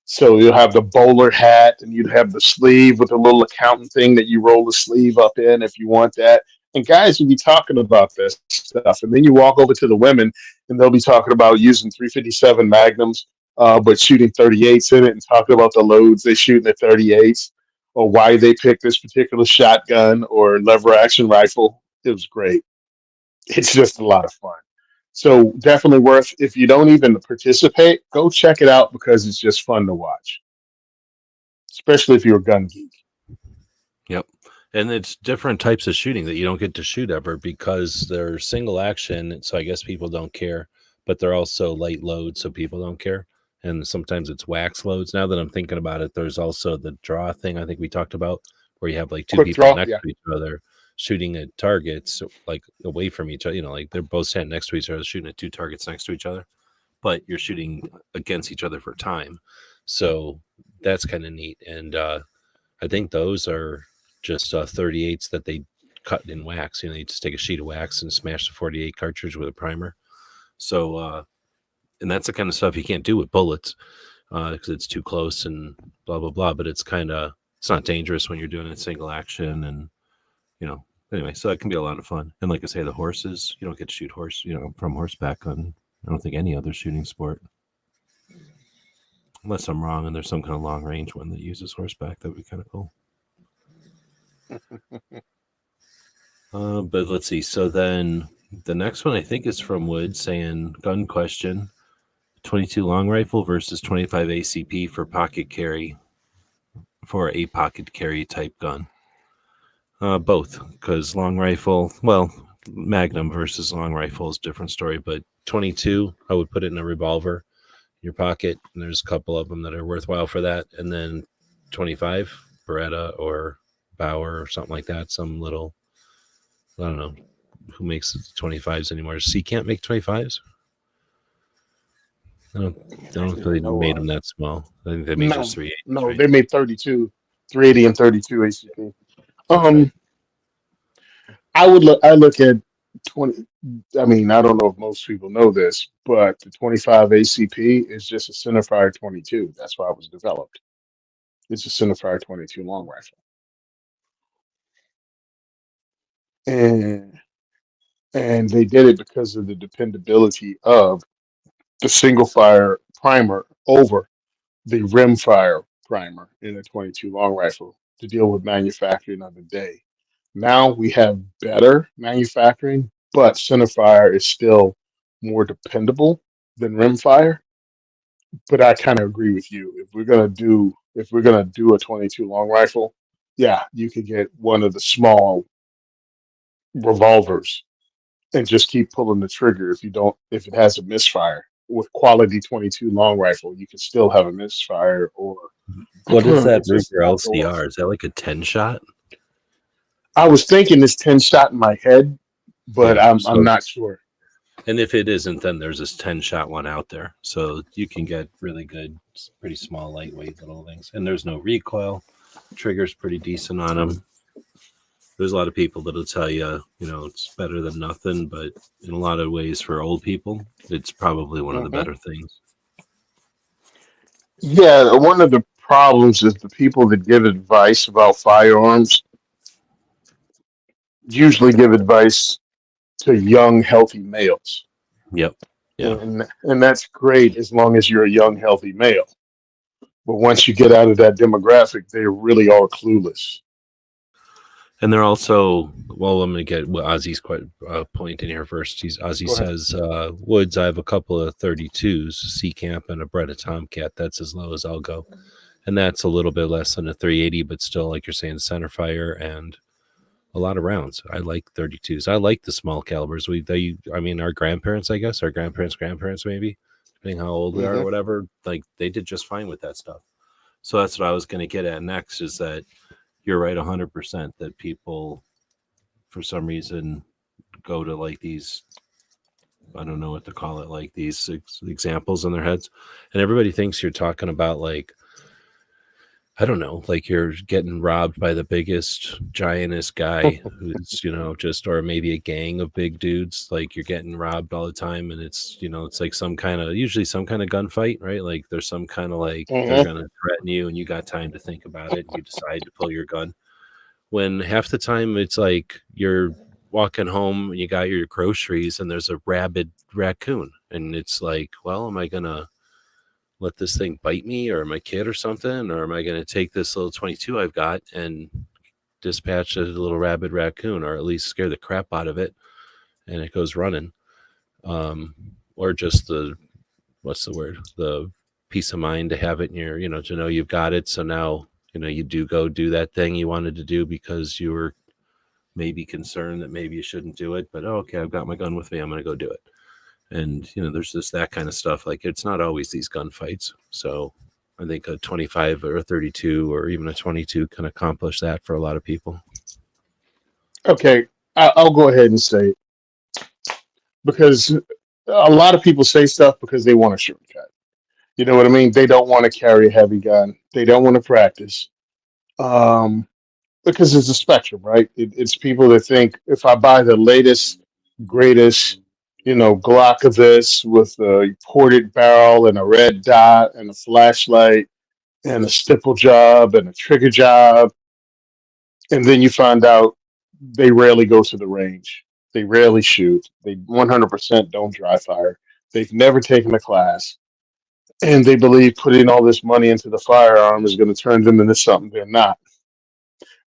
So you'll have the bowler hat, and you'd have the sleeve with a little accountant thing that you roll the sleeve up in if you want that. And guys will be talking about this stuff, and then you walk over to the women, and they'll be talking about using 357 magnums, but shooting 38s in it, and talking about the loads they shoot in the 38s, or why they picked this particular shotgun or lever action rifle. It was great. It's just a lot of fun. So definitely worth, if you don't even participate, go check it out because it's just fun to watch, especially if you're a gun geek. Yep. And it's different types of shooting that you don't get to shoot ever because they're single action. So I guess people don't care, but they're also light loads. So people don't care. And sometimes it's wax loads. Now that I'm thinking about it, there's also the draw thing I think we talked about where you have like two Quick people draw, next yeah. to each other shooting at targets like away from each other, like they're both standing next to each other, shooting at two targets next to each other, but you're shooting against each other for time. So that's kind of neat. And I think those are just 38s that they cut in wax. You just take a sheet of wax and smash the 48 cartridge with a primer. So, and that's the kind of stuff you can't do with bullets because it's too close and blah, blah, blah. But it's not dangerous when you're doing it single action. And, anyway, so it can be a lot of fun. And like I say, the horses, you don't get to shoot from horseback on, I don't think, any other shooting sport. Unless I'm wrong and there's some kind of long range one that uses horseback. That would be kind of cool. But let's see. So then the next one I think is from Wood saying gun question 22 long rifle versus 25 ACP for pocket carry for a pocket carry type gun. Both, because long rifle, well, Magnum versus long rifle is a different story, but 22, I would put it in a revolver in your pocket, and there's a couple of them that are worthwhile for that. And then 25, Beretta or Bauer or something like that, some little, I don't know who makes 25s anymore. C can't make 25s. I don't think they made them that small. I think they made just 380s. No, right? they made 32, 380 and 32 ACP. Right. I look at 20. I mean, I don't know if most people know this, but the 25 ACP is just a centerfire 22. That's why it was developed. It's a centerfire 22 long rifle, and they did it because of the dependability of the single fire primer over the rimfire primer in a 22 long rifle to deal with manufacturing of the day. Now we have better manufacturing, but centerfire is still more dependable than rimfire. But I kind of agree with you. If we're gonna do a 22 long rifle, yeah, you could get one of the small revolvers and just keep pulling the trigger. If it has a misfire with quality 22 long rifle, you can still have a misfire or What is that it just Ruger won't go off. LCR? Is that like a 10 shot? I was thinking it's 10 shot in my head, but Yeah. I'm not sure. And if it isn't, then there's this 10 shot one out there. So you can get really good, pretty small, lightweight little things. And there's no recoil. Trigger's pretty decent on them. There's a lot of people that'll tell you, it's better than nothing. But in a lot of ways for old people, it's probably one of the better things. Yeah, one of the problems is the people that give advice about firearms usually give advice to young, healthy males. Yep. Yeah. And that's great as long as you're a young, healthy male. But once you get out of that demographic, they really are clueless. And they're also, well, I'm going to get Ozzy's point in here first. Ozzy Go ahead. says, Woods, I have a couple of 32s, C Camp and a Beretta Tomcat. That's as low as I'll go. And that's a little bit less than a 380, but still, like you're saying, centerfire and a lot of rounds. I like 32s. I like the small calibers. Our grandparents, I guess, our grandparents, maybe, depending how old we are or whatever, like they did just fine with that stuff. So that's what I was going to get at next is that you're right 100% that people, for some reason, go to like these, I don't know what to call it, like these examples in their heads. And everybody thinks you're talking about like, I don't know, like you're getting robbed by the biggest, giantest guy who's, just, or maybe a gang of big dudes. Like you're getting robbed all the time. And it's, it's like usually some kind of gunfight, right? Like there's some kind of like they're Hmm. going to threaten you and you got time to think about it. And you decide to pull your gun. When half the time it's like you're walking home and you got your groceries and there's a rabid raccoon. And it's like, well, am I going to let this thing bite me or my kid or something? Or am I going to take this little 22 I've got and dispatch a little rabid raccoon, or at least scare the crap out of it and it goes running? Or just what's the word? The peace of mind to have it in your, to know you've got it. So now, you do go do that thing you wanted to do because you were maybe concerned that maybe you shouldn't do it, but okay, I've got my gun with me. I'm going to go do it. And, there's just that kind of stuff. Like it's not always these gunfights. So I think a 25 or a 32 or even a 22 can accomplish that for a lot of people. Okay, I'll go ahead and say it, because a lot of people say stuff because they want a shortcut. You know what I mean? They don't want to carry a heavy gun. They don't want to practice. Um, because it's a spectrum, right? It's people that think if I buy the latest, greatest, Glock of this with a ported barrel and a red dot and a flashlight and a stipple job and a trigger job, and then you find out they rarely go to the range. They rarely shoot. They 100% don't dry fire. They've never taken a class. And they believe putting all this money into the firearm is going to turn them into something they're not.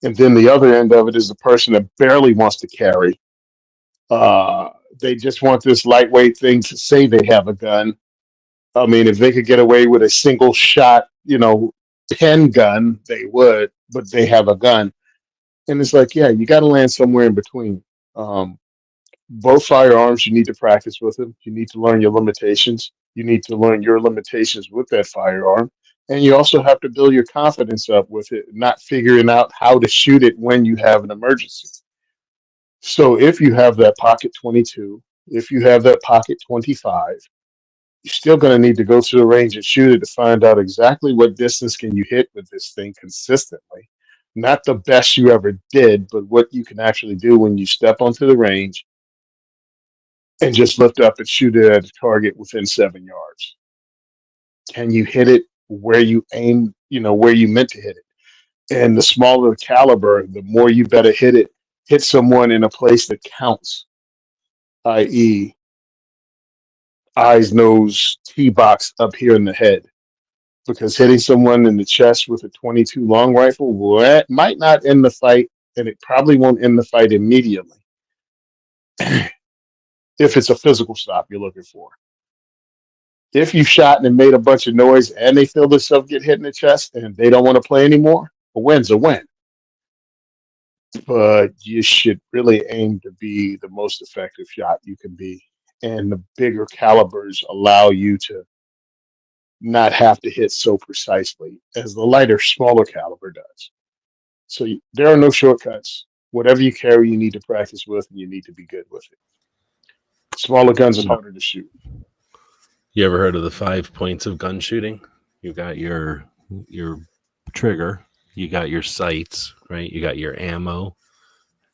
And then the other end of it is the person that barely wants to carry. Uh, they just want this lightweight thing to say they have a gun. I mean, if they could get away with a single shot, pen gun, they would, but they have a gun. And it's like, yeah, you got to land somewhere in between. Um, both firearms, you need to practice with them. You need to learn your limitations. You need to learn your limitations with that firearm. And you also have to build your confidence up with it, not figuring out how to shoot it when you have an emergency. So if you have that pocket 22, if you have that pocket 25, you're still going to need to go to the range and shoot it to find out exactly what distance can you hit with this thing consistently. Not the best you ever did, but what you can actually do when you step onto the range and just lift up and shoot it at a target within 7 yards. Can you hit it where you aim, where you meant to hit it? And the smaller the caliber, the more you better hit someone in a place that counts, i.e., eyes, nose, T box up here in the head. Because hitting someone in the chest with a 22 long rifle, well, that might not end the fight, and it probably won't end the fight immediately if it's a physical stop you're looking for. If you shot and it made a bunch of noise and they feel themselves get hit in the chest and they don't want to play anymore, a win's a win. But you should really aim to be the most effective shot you can be. And the bigger calibers allow you to not have to hit so precisely as the lighter, smaller caliber does. So there are no shortcuts. Whatever you carry, you need to practice with and you need to be good with it. Smaller guns is harder to shoot. You ever heard of the 5 points of gun shooting? You got your trigger, you got your sights, right? You got your ammo,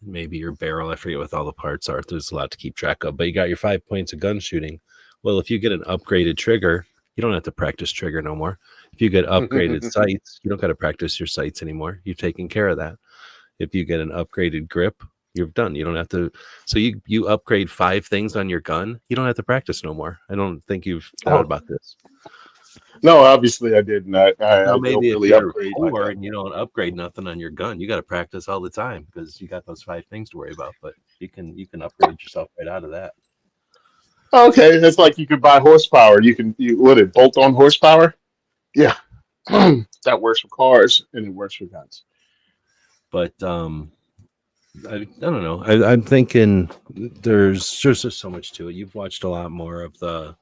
maybe your barrel. I forget what all the parts are. There's a lot to keep track of, but you got your 5 points of gun shooting. Well, if you get an upgraded trigger, you don't have to practice trigger no more. If you get upgraded sights, you don't got to practice your sights anymore. You've taken care of that. If you get an upgraded grip, you're done. You don't have to. So you upgrade 5 things on your gun. You don't have to practice no more. I don't think you've thought about this. No, obviously I didn't. I don't Maybe if really you're upgrade my poor gun. and you don't upgrade nothing on your gun, you got to practice all the time because you got those 5 things to worry about. But you can upgrade yourself right out of that. Okay, that's like you could buy horsepower. What it bolt on horsepower? Yeah, that works for cars and it works for guns. But I don't know. I'm thinking there's just so much to it. You've watched a lot more of the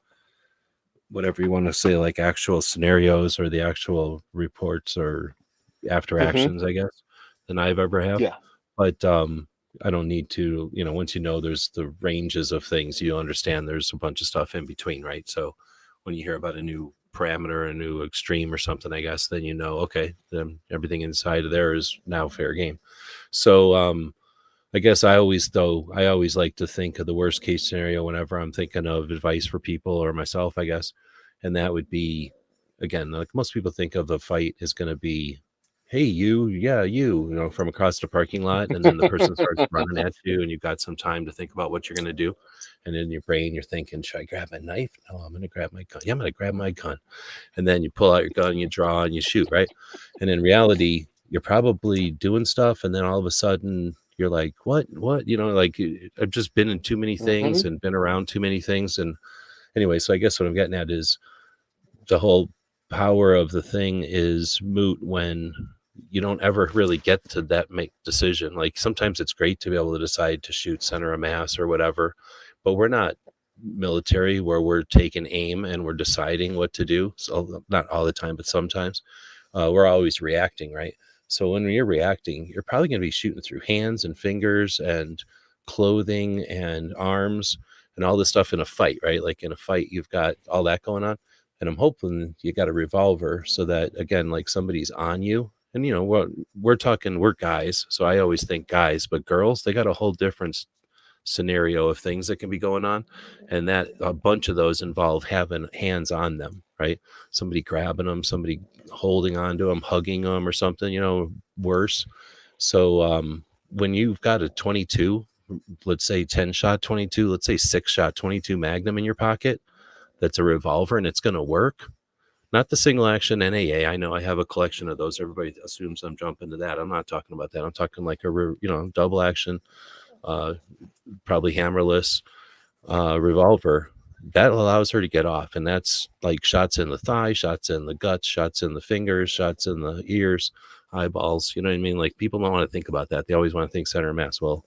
whatever you want to say, like actual scenarios or the actual reports or after actions, I guess, than I've ever have. Yeah. But I don't need to, once there's the ranges of things, you understand there's a bunch of stuff in between, right? So when you hear about a new parameter, a new extreme or something, I guess, then okay, then everything inside of there is now fair game. So I guess I always like to think of the worst case scenario whenever I'm thinking of advice for people or myself, I guess. And that would be, again, like most people think of a fight is going to be, hey, you, from across the parking lot. And then the person starts running at you and you've got some time to think about what you're going to do. And in your brain, you're thinking, should I grab my knife? No, I'm going to grab my gun. Yeah, I'm going to grab my gun. And then you pull out your gun, you draw and you shoot, right? And in reality, you're probably doing stuff. And then all of a sudden you're like, what, like I've just been in too many things and been around too many things. And anyway, so I guess what I'm getting at is the whole power of the thing is moot when you don't ever really get to that make decision. Like sometimes it's great to be able to decide to shoot center of mass or whatever, but we're not military where we're taking aim and we're deciding what to do. So not all the time, but sometimes we're always reacting, right? So when you're reacting, you're probably going to be shooting through hands and fingers and clothing and arms and all this stuff in a fight, right? Like in a fight, you've got all that going on. And I'm hoping you got a revolver so that, again, like somebody's on you. And, we're guys. So I always think guys, but girls, they got a whole different scenario of things that can be going on. And that a bunch of those involve having hands on them, right? Somebody grabbing them, somebody holding on to them, hugging them or something, worse. So when you've got a 22, let's say 10 shot 22, let's say 6 shot 22 Magnum in your pocket, that's a revolver and it's going to work. Not the single action NAA. I know I have a collection of those. Everybody assumes I'm jumping to that. I'm not talking about that. I'm talking like a, double action, probably hammerless revolver that allows her to get off. And that's like shots in the thigh, shots in the guts, shots in the fingers, shots in the ears, eyeballs. You know what I mean? Like people don't want to think about that. They always want to think center mass. Well,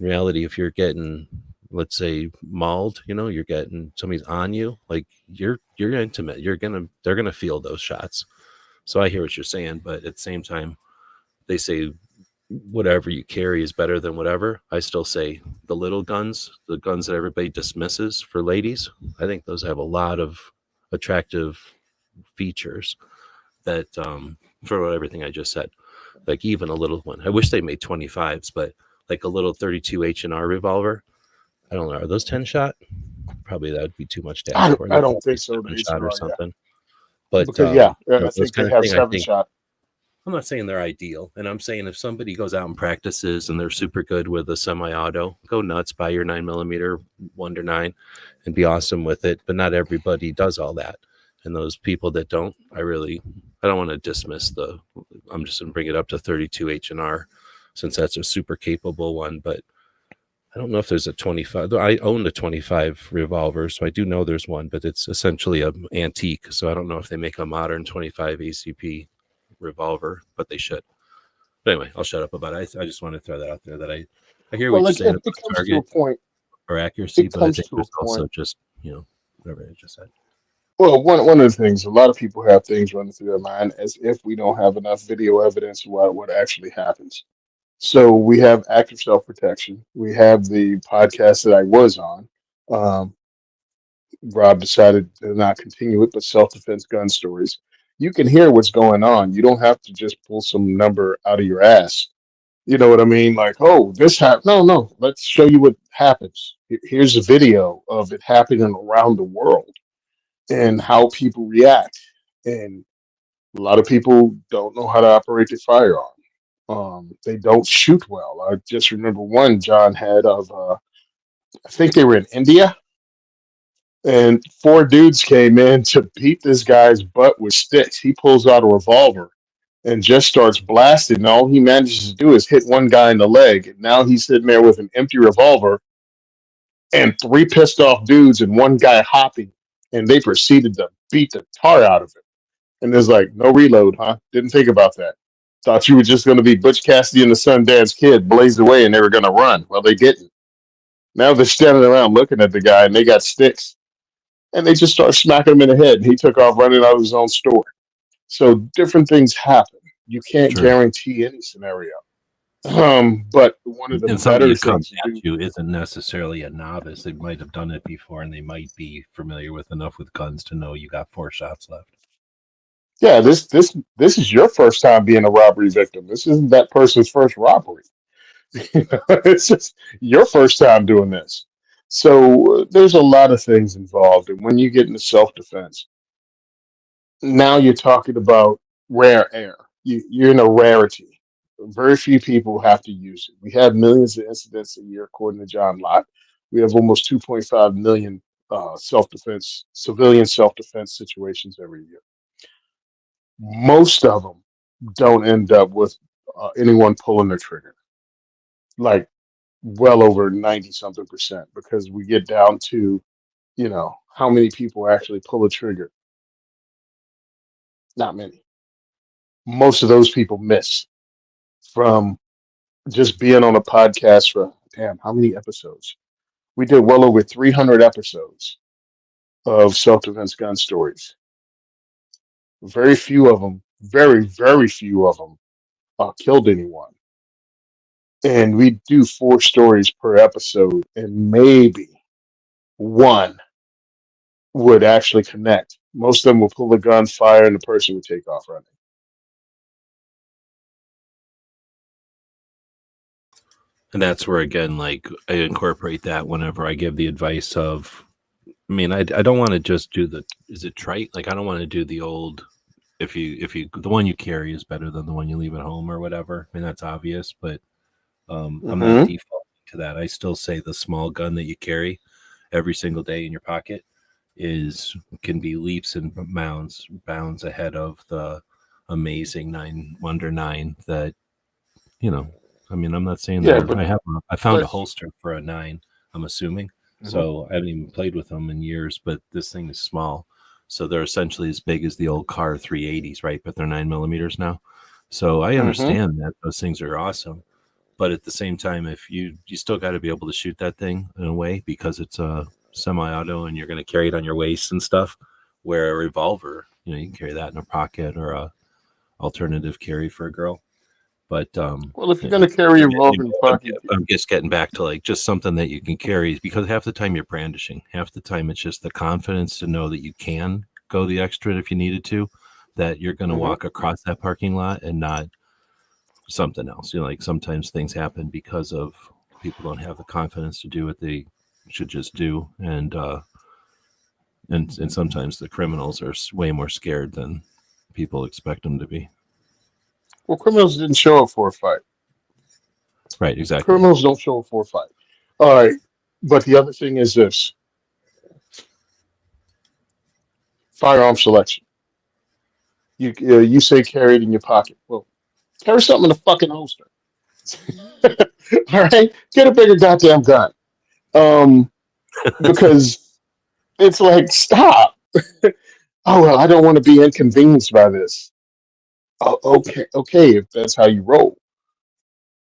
in reality, if you're getting, let's say, mauled, you're getting somebody's on you, like you're intimate, they're gonna feel those shots. So I hear what you're saying, but at the same time, they say whatever you carry is better than whatever. I still say the little guns, the guns that everybody dismisses for ladies, I think those have a lot of attractive features that for everything I just said. Like even a little one, I wish they made 25s, but like a little 32 H&R revolver, I don't know, are those 10 shot? Probably that would be too much to ask for. I don't think so. 7 shot or something. But because I think they have 7 shot. I'm not saying they're ideal, and I'm saying if somebody goes out and practices and they're super good with a semi-auto, go nuts, buy your 9mm 1-9 and be awesome with it. But not everybody does all that, and those people that don't, I don't want to dismiss I'm just going to bring it up to 32 H&R since that's a super capable one. But I don't know if there's a 25. I own a 25 revolver, so I do know there's one, but it's essentially an antique. So I don't know if they make a modern 25 ACP revolver, but they should. But anyway, I'll shut up about it. I just want to throw that out there that I hear what you're saying about target or accuracy, but I think there's also just, whatever I just said. Well, one of the things, a lot of people have things running through their mind as if we don't have enough video evidence of what actually happens. So we have active self-protection. We have the podcast that I was on. Rob decided to not continue it, but self-defense gun stories. You can hear what's going on. You don't have to just pull some number out of your ass. You know what I mean? Like, oh, this happened. No. Let's show you what happens. Here's a video of it happening around the world and how people react. And a lot of people don't know how to operate the firearm. They don't shoot well. I just remember one John had of, I think they were in India, and 4 dudes came in to beat this guy's butt with sticks. He pulls out a revolver and just starts blasting. And all he manages to do is hit one guy in the leg. And now he's sitting there with an empty revolver and 3 pissed off dudes and one guy hopping. And they proceeded to beat the tar out of him. And there's like, no reload, huh? Didn't think about that. Thought you were just going to be Butch Cassidy and the Sundance Kid, blazed away, and they were going to run. Well, they didn't. Now they're standing around looking at the guy, and they got sticks. And they just start smacking him in the head, and he took off running out of his own store. So different things happen. You can't guarantee any scenario. But one of the And somebody better that comes things to do. at you isn't necessarily a novice. They might have done it before, and they might be familiar with enough with guns to know you got 4 shots left. Yeah, this is your first time being a robbery victim. This isn't that person's first robbery. It's just your first time doing this. So there's a lot of things involved, and when you get into self-defense, now you're talking about rare air. You're in a rarity. Very few people have to use it. We have millions of incidents a year, according to John Lott. We have almost 2.5 million self-defense, civilian self-defense situations every year. Most of them don't end up with anyone pulling the trigger, like well over 90 something percent, because we get down to, how many people actually pull a trigger? Not many. Most of those people miss from just being on a podcast for, damn, how many episodes? We did well over 300 episodes of self defense gun stories. Very few of them, very, very few of them killed anyone. And we do 4 stories per episode, and maybe one would actually connect. Most of them will pull the gun, fire, and the person would take off running. And that's where, again, like, I incorporate that whenever I give the advice of, I mean, I don't want to just do the, is it trite? Like, I don't want to do the old, the one you carry is better than the one you leave at home or whatever. I mean, that's obvious, but I'm not Mm-hmm. defaulting to that. I still say the small gun that you carry every single day in your pocket can be leaps and bounds ahead of the amazing 9 that, I mean, I'm not saying Yeah, but I found a let's. holster for a 9, I'm assuming. Mhm. So I haven't even played with them in years, but this thing is small. So they're essentially as big as the old car 380s, right? But they're 9 millimeters now. So I Mhm. understand that those things are awesome. But at the same time, if you still got to be able to shoot that thing in a way, because it's a semi-auto and you're going to carry it on your waist and stuff, where a revolver, you can carry that in a pocket or a alternative carry for a girl. But Well, if you're going to carry a revolver in your I'm, pocket, I'm just getting back to like just something that you can carry, because half the time you're brandishing, half the time it's just the confidence to know that you can go the extra if you needed to, that you're going to mhm. walk across that parking lot and not something else. Like sometimes things happen because of people don't have the confidence to do what they should just do, and sometimes the criminals are way more scared than people expect them to be. Well, criminals didn't show up for a fight. Right? Exactly. Criminals don't show up for a fight. All right, but the other thing is this: firearm selection. You say carry it in your pocket. Well, carry something in a fucking holster. All right, get a bigger goddamn gun. Um, because it's like, stop. Oh well, I don't want to be inconvenienced by this. Oh, okay, okay, if that's how you roll.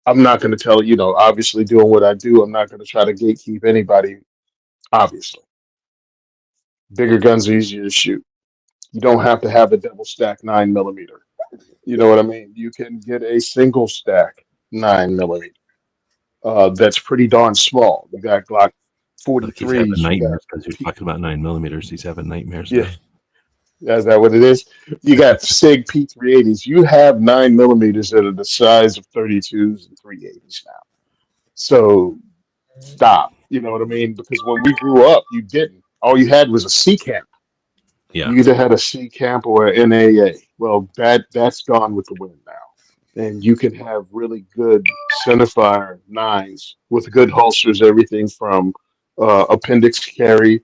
I'm not going to tell obviously doing what I do. I'm not going to try to gatekeep anybody. Obviously, bigger guns are easier to shoot. You don't have to have a double stack 9 millimeter. You know what I mean? You can get a single stack 9 millimeter. That's pretty darn small. You got Glock Like he's having 43s. You got nightmares because you're talking about 9 millimeters. He's having nightmares yeah. now. Is that what it is? You got Sig P380s. You have 9 millimeters that are the size of 32s and 380s now. So stop. You know what I mean? Because when we grew up, you didn't. All you had was a C camp. Yeah. You either had a C camp or an NAA. Well, that's gone with the wind now. And you can have really good centerfire nines with good holsters, everything from appendix carry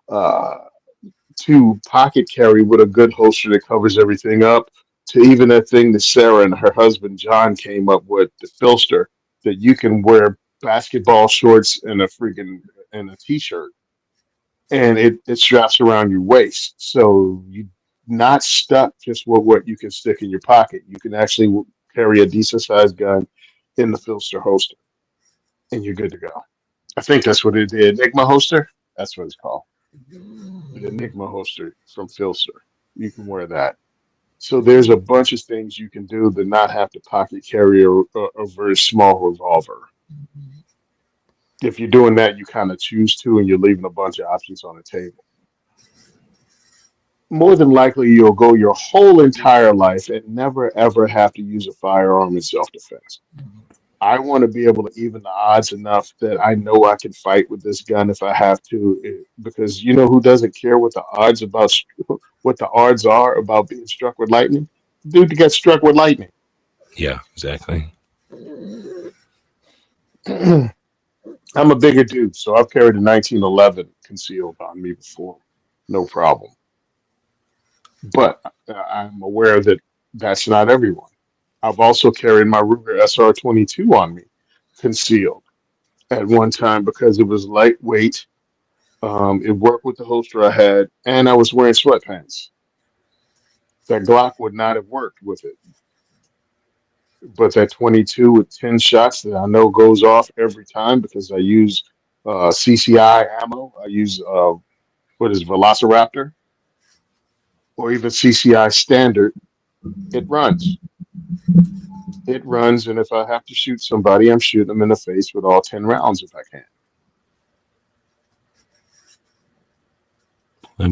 uh, to pocket carry with a good holster that covers everything up, to even that thing that Sarah and her husband John came up with, the filster, that you can wear basketball shorts and a t-shirt, and it straps around your waist, so you not stuck just with what you can stick in your pocket. You can actually carry a decent sized gun in the filster holster, and you're good to go. I think that's what it is. Enigma holster. That's what it's called. The Enigma holster from Filster. You can wear that. So there's a bunch of things you can do to not have to pocket carry a very small revolver. If you're doing that, you kind of choose to, and you're leaving a bunch of options on the table. More than likely, you'll go your whole entire life and never ever have to use a firearm in self-defense. I want to be able to even the odds enough that I know I can fight with this gun if I have to, because you know who doesn't care what the odds about what the odds are about being struck with lightning? The dude that gets struck with lightning. Yeah, exactly. I'm a bigger dude, so I've carried a 1911 concealed on me before, no problem. But I'm aware that that's not everyone. I've also carried my Ruger SR-22 on me, concealed at one time because it was lightweight. It worked with the holster I had, and I was wearing sweatpants. That Glock would not have worked with it, but that 22 with 10 shots that I know goes off every time because I use CCI ammo. I use what is Velociraptor or even CCI standard. It runs. It runs, and if I have to shoot somebody, I'm shooting them in the face with all 10 rounds if I can.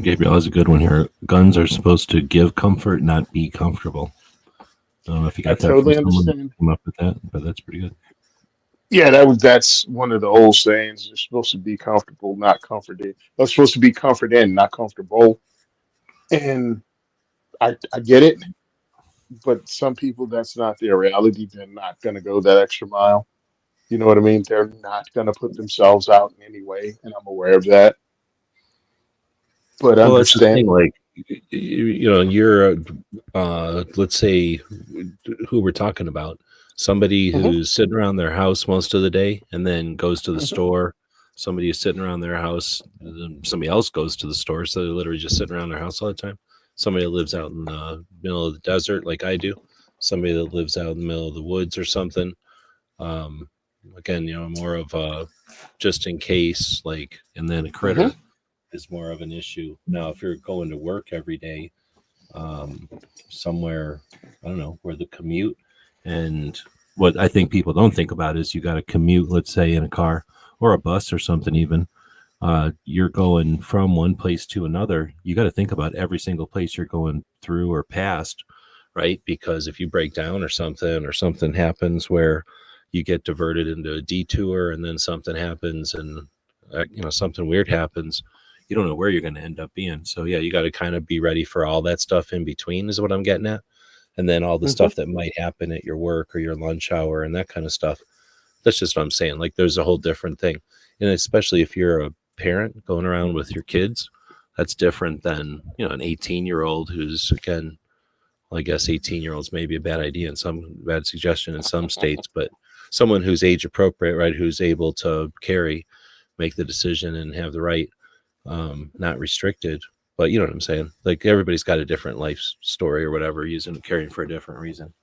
Gabriel has a good one here. Guns are supposed to give comfort, not be comfortable. I don't know if you I got that from totally someone who understand. came up with that, but that's pretty good. Yeah, that's one of the old sayings. You're supposed to be comfortable, not comforted. You're supposed to be comforted, not comfortable. And I get it, but some people that's not their reality. They're not going to go that extra mile. You know what I mean? They're not going to put themselves out in any way, and I'm aware of that. But Well, that's the thing. understand. Like, you're, let's say, who we're talking about. Somebody Hmm. who's sitting around their house most of the day and then goes to the Hmm. store. Somebody who's sitting around their house. Then somebody else goes to the store. So they're literally just sitting around their house all the time. Somebody that lives out in the middle of the desert, like I do. Somebody that lives out in the middle of the woods or something. Um, Again, more of a just in case, like, and then a Hmm. critter is more of an issue. Now, if you're going to work every day, um, somewhere, I don't know, where the commute and what I think people don't think about is you got to commute, let's say, in a car or a bus or something, even. You're going from one place to another. You got to think about every single place you're going through or past, right? Because if you break down or something happens where you get diverted into a detour and then something happens and something weird happens, you don't know where you're going to end up being. So yeah, you got to kind of be ready for all that stuff in between is what I'm getting at. And then all the Hmm. stuff that might happen at your work or your lunch hour and that kind of stuff. That's just what I'm saying. Like there's a whole different thing. And especially if you're a parent going around with your kids, that's different than, an 18-year-old who's, again, well, I guess 18-year-olds may be a bad idea and some bad suggestion in some states, but someone who's age appropriate, right, who's able to carry, make the decision and have the right, not restricted. But you know what I'm saying? Like everybody's got a different life story or whatever, using carrying for a different reason.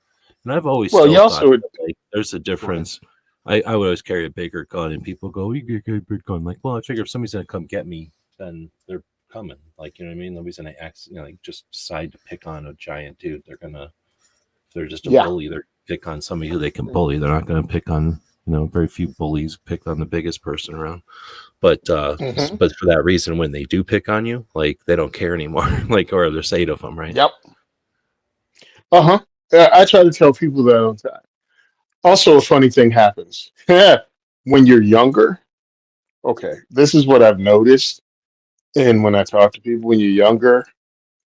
And I've always Well, still you thought also that, like, there's a go ahead. difference. I would always carry a bigger gun, and people go, "You carry a big gun." Like, well, I figure if somebody's gonna come get me, then they're coming. Like, you know what I mean? Nobody's gonna like just decide to pick on a giant dude. If they're just a Yeah. bully, they're pick on somebody who they can bully. They're not gonna pick on, very few bullies pick on the biggest person around. But Hmm. but for that reason, when they do pick on you, like they don't care anymore. Like, or there's 8 of them, right? Yep. Uh huh. I try to tell people that all the time. Also, a funny thing happens when you're younger. Okay, this is what I've noticed. And when I talk to people, when you're younger,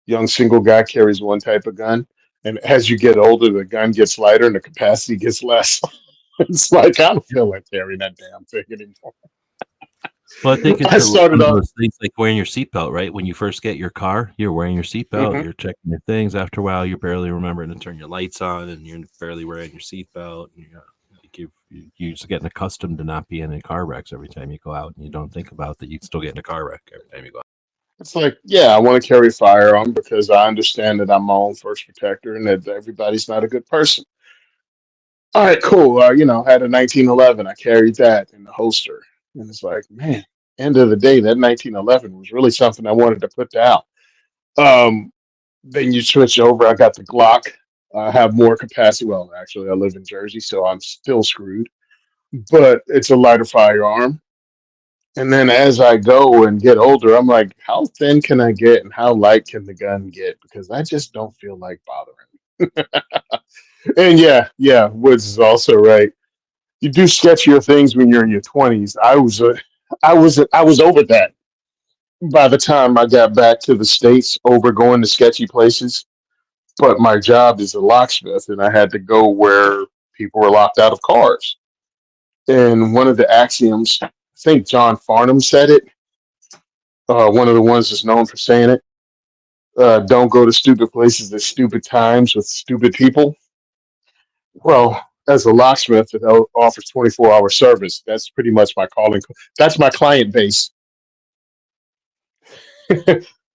young single guy carries one type of gun. And as you get older, the gun gets lighter and the capacity gets less. It's like, I don't feel like carrying that damn thing anymore. Well, I think I it's started one of off. those things like wearing your seatbelt, right? When you first get your car, you're wearing your seatbelt, Hmm. you're checking your things. After a while, you're barely remembering to turn your lights on, and you're barely wearing your seatbelt. And you're just getting accustomed to not being in car wrecks every time you go out, and you don't think about that you can still get in a car wreck every time you go out. It's like, yeah, I want to carry a firearm because I understand that I'm my own first protector and that everybody's not a good person. All right, cool. Had a 1911. I carried that in the holster. And it's like, man, end of the day, that 1911 was really something I wanted to put down. Um, Then you switch over. I got the Glock. I have more capacity. Well, actually, I live in Jersey, so I'm still screwed. But it's a lighter firearm. And then as I go and get older, I'm like, how thin can I get and how light can the gun get? Because I just don't feel like bothering. And yeah, Woods is also right. You do sketchier things when you're in your 20s. I was over that by the time I got back to the States, over going to sketchy places. But my job is a locksmith, and I had to go where people were locked out of cars. And one of the axioms, I think John Farnham said it, one of the ones that's known for saying it, don't go to stupid places at stupid times with stupid people. Well, as a locksmith that offers 24-hour service, that's pretty much my calling. That's my client base.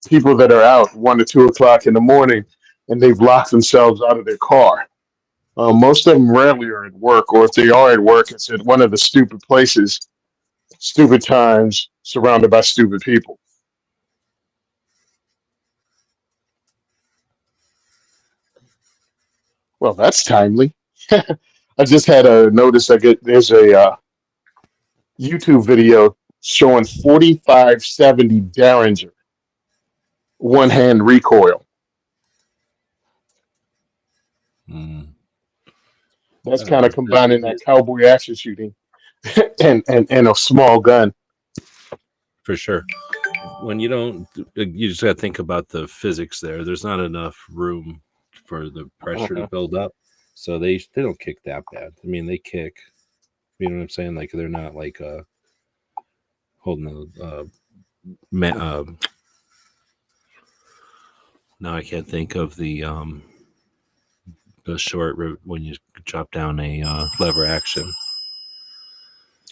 People that are out 1 to 2 o'clock in the morning and they've locked themselves out of their car. Most of them rarely are at work, or if they are at work, it's at one of the stupid places, stupid times, surrounded by stupid people. Well, that's timely. I just had a notice. There's a YouTube video showing 4570 Derringer one hand recoil. Mm. That's I don't kind know. of combining that cowboy action shooting and a small gun. For sure. When you don't, you just got to think about the physics there. There's not enough room for the pressure to Mhm. build up, so they don't kick that bad. I mean, they kick. You know what I'm saying? Like they're not like holding a now I can't think of the short when you chop down a lever action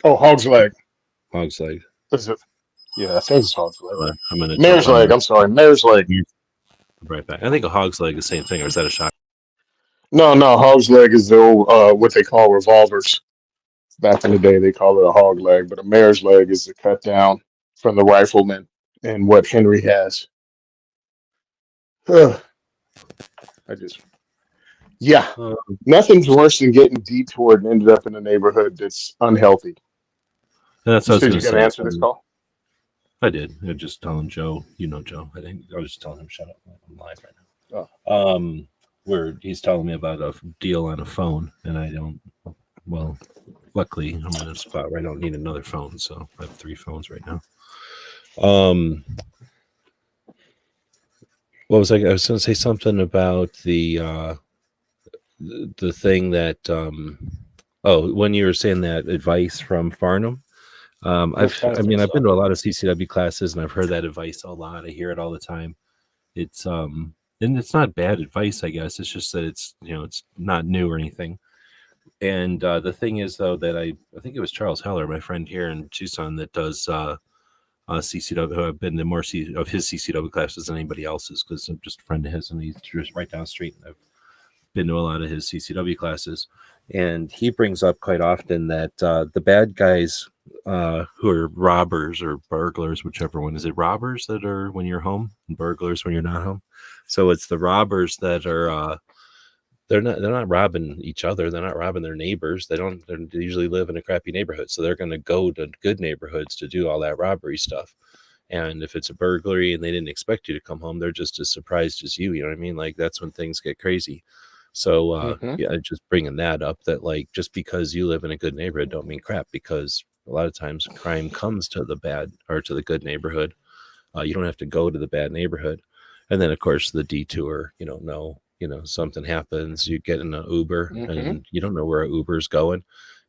Oh, hog's leg. hog's leg. Is it? Yeah, I think it's hog's leg. I'm gonna jump Mare's on leg. I'm sorry, mare's leg. right back. I think a hog's leg is the same thing, or is that a shot? No, hog's leg is the old, what they call revolvers. Back in the day, they call it a hog leg, but a mare's leg is the cut down from the rifleman and what Henry has. Ugh, I just, yeah, Um, nothing's worse than getting detoured and ended up in a neighborhood that's unhealthy. that's You what I was said gonna you got to say. answer this call? I did. I was just telling Joe. You know Joe. I think I was just telling him shut up. I'm live right Oh, now. Where he's telling me about a deal on a phone, and I don't. Well, luckily I'm in a spot where I don't need another phone, so I have 3 phones right now. What was I was going to say something about the thing that when you were saying that advice from Farnham. what kind of I've been stuff? to a lot of CCW classes and I've heard that advice a lot. I hear it all the time. It's and it's not bad advice, I guess. It's just that it's it's not new or anything. And the thing is though that I think it was Charles Heller, my friend here in Tucson, that does CCW. Who I've been to more of his CCW classes than anybody else's because I'm just a friend of his and he's just right down the street. And I've been to a lot of his CCW classes, and he brings up quite often that the bad guys who are robbers or burglars, whichever one is it, robbers that are when you're home and burglars when you're not home. So it's the robbers that are they're not robbing each other. They're not robbing their neighbors. They usually live in a crappy neighborhood, so they're going to go to good neighborhoods to do all that robbery stuff. And if it's a burglary and they didn't expect you to come home, they're just as surprised as you. You know what I mean? Like that's when things get crazy. So Hmm. yeah, just bringing that up that like just because you live in a good neighborhood don't mean crap, because a lot of times crime comes to the bad or to the good neighborhood. You don't have to go to the bad neighborhood. And then of course the detour, something happens, you get in an Uber Hmm. and you don't know where an Uber's going.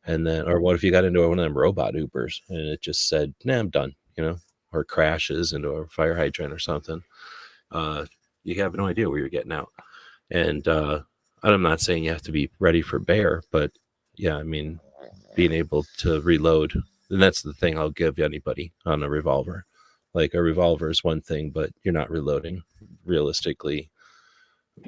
And then, or what if you got into one of them robot Ubers and it just said, nah, I'm done, or crashes into a fire hydrant or something. Uh, you have no idea where you're getting out. And I'm not saying you have to be ready for bear, but yeah, I mean, being able to reload, and that's the thing I'll give anybody on a revolver. Like a revolver is one thing, but you're not reloading realistically.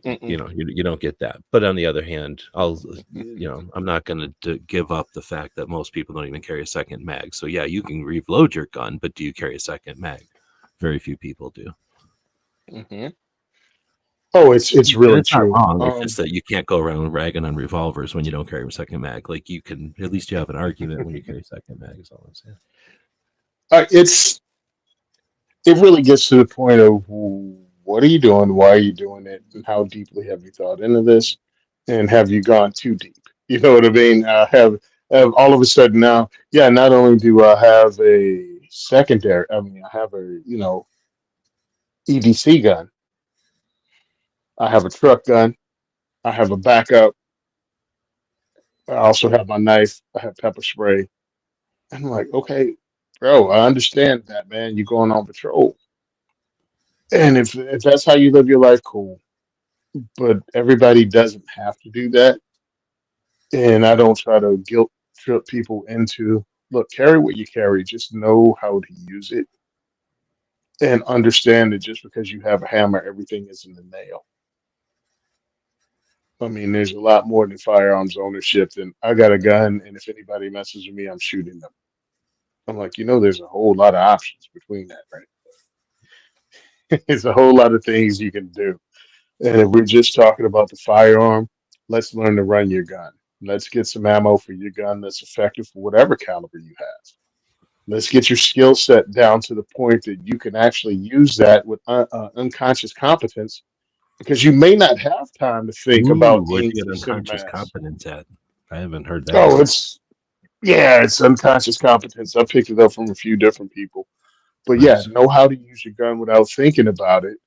Mm-mm. You don't get that. But on the other hand, I'm not going to give up the fact that most people don't even carry a second mag. So yeah, you can reload your gun, but do you carry a second mag? Very few people do. Hmm. Oh, it's And really it's not true. wrong. It's just that you can't go around ragging on revolvers when you don't carry a second mag. Like you can, at least you have an argument when you carry second mag. Is all I'm saying. It's it really gets to the point of what are you doing? Why are you doing it? And how deeply have you thought into this? And have you gone too deep? You know what I mean? Have all of a sudden now, yeah, not only do I have a secondary, I mean, I have a, EDC gun, I have a truck gun, I have a backup, I also have my knife, I have pepper spray. I'm like, okay, bro, I understand that, man. You're going on patrol. And if that's how you live your life, cool. But everybody doesn't have to do that. And I don't try to guilt trip people into look, carry what you carry, just know how to use it and understand that just because you have a hammer, everything isn't a nail. I mean, there's a lot more than firearms ownership than I got a gun, and if anybody messes with me, I'm shooting them. I'm like, there's a whole lot of options between that, right? It's a whole lot of things you can do. And if we're just talking about the firearm, let's learn to run your gun. Let's get some ammo for your gun that's effective for whatever caliber you have. Let's get your skill set down to the point that you can actually use that with unconscious competence because you may not have time to think Ooh, about where'd aim you get for center unconscious mass. competence at? I haven't heard that Oh, one. it's unconscious competence. I picked it up from a few different people. But yeah, Nice. know how to use your gun without thinking about it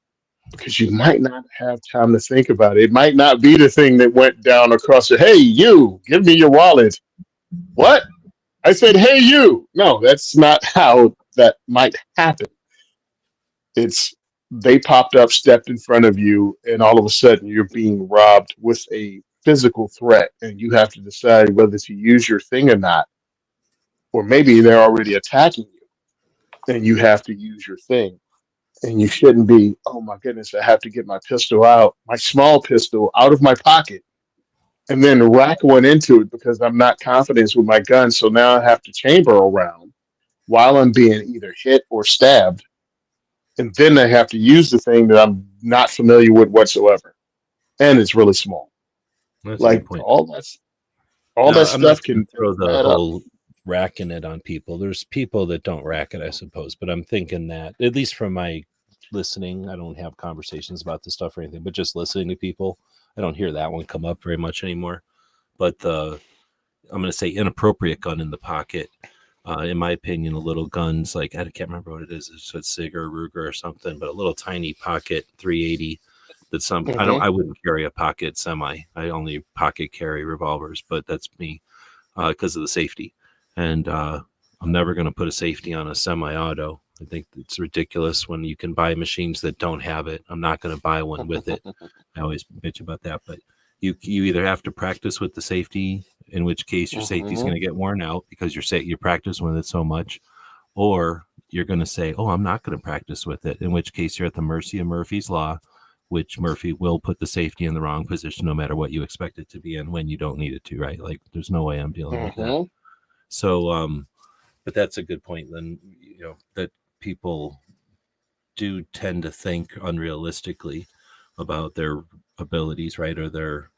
because you might not have time to think about it. It might not be the thing that went down across the, hey, you, give me your wallet. What? I said, hey, you. No, that's not how that might happen. It's they popped up, stepped in front of you, and all of a sudden you're being robbed with a physical threat, and you have to decide whether to use your thing or not. Or maybe they're already attacking you, and you have to use your thing. And you shouldn't be, oh my goodness, I have to get my pistol out, my small pistol out of my pocket, and then rack one into it because I'm not confident with my gun. So now I have to chamber around while I'm being either hit or stabbed. And then I have to use the thing that I'm not familiar with whatsoever. And it's really small. That's a good Like point. all Now, that I'm not stuff going can to throw the add up. whole racking it on people. There's people that don't rack it, I suppose, but I'm thinking that, at least from my listening, I don't have conversations about this stuff or anything, but just listening to people, I don't hear that one come up very much anymore. But I'm going to say inappropriate gun in the pocket. In my opinion, the little guns, like I can't remember what it is. It's Sig or Ruger or something, but a little tiny pocket 380 that Hmm. I wouldn't carry a pocket semi. I only pocket carry revolvers, but that's me because of the safety. And I'm never going to put a safety on a semi-auto. I think it's ridiculous when you can buy machines that don't have it. I'm not going to buy one with it. I always bitch about that, but you either have to practice with the safety, in which case your safety is Hmm. going to get worn out because you practice with it so much, or you're going to say, "Oh, I'm not going to practice with it," in which case you're at the mercy of Murphy's law, which Murphy will put the safety in the wrong position no matter what you expect it to be in when you don't need it to, right? Like there's no way I'm dealing with that. Hmm. So, but that's a good point. Then that people do tend to think unrealistically about their abilities, right, or their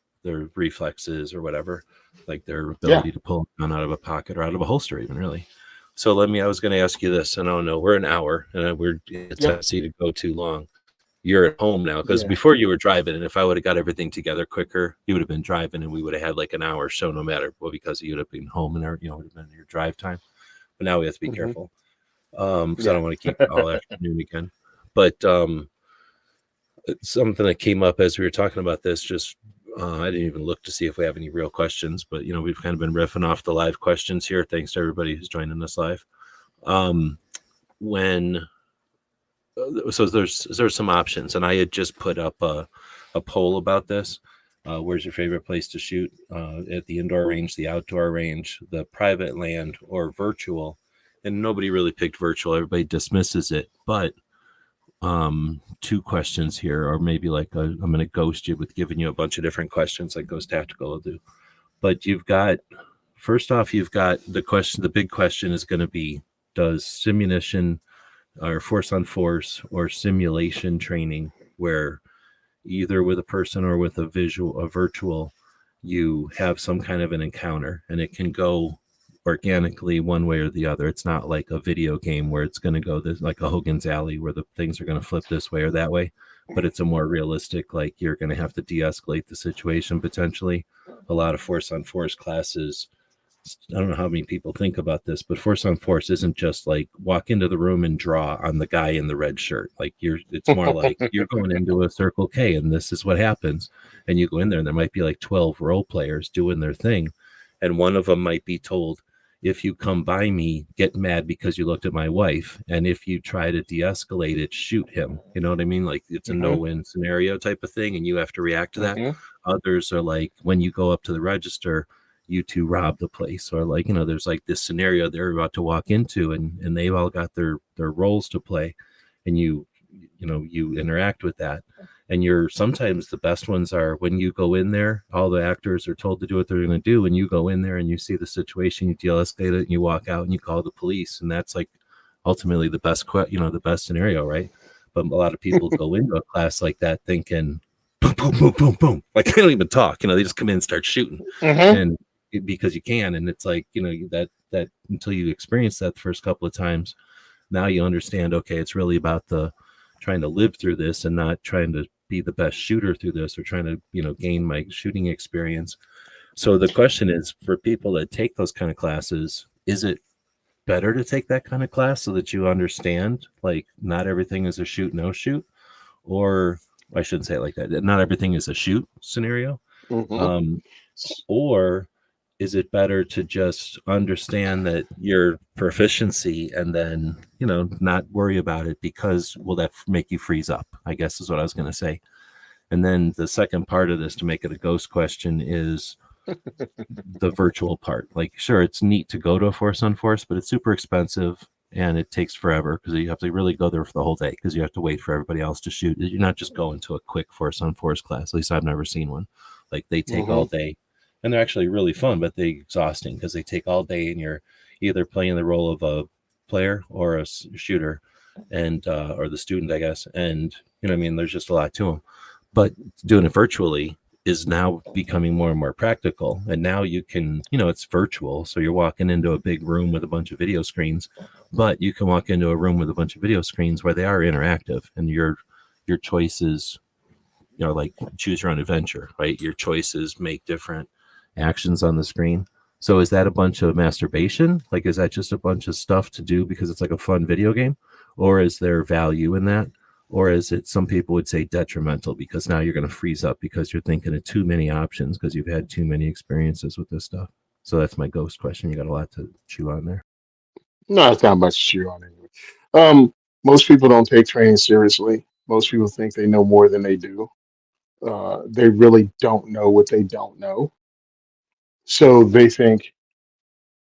reflexes or whatever, like their Yeah. ability to pull a gun out of a pocket or out of a holster, even really. So I was going to ask you this, and I don't know, we're an hour, and we're it's Yep. tendency to go too long. You're at home now because Yeah. before you were driving, and if I would have got everything together quicker, you would have been driving, and we would have had like an hour show no matter what because you would have been home and would have been your drive time. But now we have to be Hmm. careful because I Yeah. don't want to keep it all afternoon again. But it's something that came up as we were talking about this. Just I didn't even look to see if we have any real questions, but we've kind of been riffing off the live questions here. Thanks to everybody who's joining us live. When so there's some options, and I had just put up a poll about this. Where's your favorite place to shoot? At the indoor range, the outdoor range, the private land, or virtual? And nobody really picked virtual. Everybody dismisses it. But two questions here, or maybe I'm going to ghost you with giving you a bunch of different questions like Ghost Tactical will do. But first off, you've got the big question is going to be, does simunition or force on force or simulation training, where either with a person or with a virtual, you have some kind of an encounter, and it can go organically one way or the other. It's not like a video game where it's going to go this, like a Hogan's Alley, where the things are going to flip this way or that way. But it's a more realistic, like you're going to have to de-escalate the situation potentially. A lot of force on force classes, I don't know how many people think about this, but force on force isn't just like walk into the room and draw on the guy in the red shirt. Like it's more like you're going into a Circle K and this is what happens. And you go in there and there might be like 12 role players doing their thing. And one of them might be told, if you come by me, get mad because you looked at my wife. And if you try to de-escalate it, shoot him. You know what I mean? Like it's a no-win scenario type of thing. And you have to react to that. Others are like, when you go up to the register, you two rob the place, or like, there's like this scenario they're about to walk into, and they've all got their roles to play, and you interact with that. And sometimes the best ones are when you go in there, all the actors are told to do what they're going to do, and you go in there and you see the situation, you de-escalate it, and you walk out and you call the police, and that's like ultimately the best the best scenario, right? But a lot of people go into a class like that thinking boom boom boom boom boom, like they don't even talk, they just come in and start shooting. And because you can, and it's like that until you experience that the first couple of times, now you understand, okay, it's really about the trying to live through this and not trying to be the best shooter through this, or trying to gain my shooting experience. So the question is, for people that take those kind of classes, is it better to take that kind of class so that you understand like not everything is a shoot no shoot, or I shouldn't say it like that, not everything is a shoot scenario, or is it better to just understand that your proficiency and then, not worry about it, because will that make you freeze up, I guess is what I was going to say. And then the second part of this, to make it a ghost question, is the virtual part. Like, sure, it's neat to go to a force on force, but it's super expensive and it takes forever because you have to really go there for the whole day because you have to wait for everybody else to shoot. You're not just going to a quick force on force class. At least I've never seen one. Like they take all day, and they're actually really fun, but they're exhausting because they take all day, and you're either playing the role of a player or a shooter, and or the student, I guess. And there's just a lot to them. But doing it virtually is now becoming more and more practical. And now you can, it's virtual. So you're walking into a big room with a bunch of video screens, but you can walk into a room with a bunch of video screens where they are interactive, and your choices, like choose your own adventure, right? Your choices make different actions on the screen. So is that a bunch of masturbation? Like, is that just a bunch of stuff to do because it's like a fun video game? Or is there value in that? Or is it, some people would say, detrimental, because now you're going to freeze up because you're thinking of too many options because you've had too many experiences with this stuff? So that's my ghost question. You got a lot to chew on there. No, it's not much to chew on anyway. Most people don't take training seriously. Most people think they know more than they do. They really don't know what they don't know. So they think,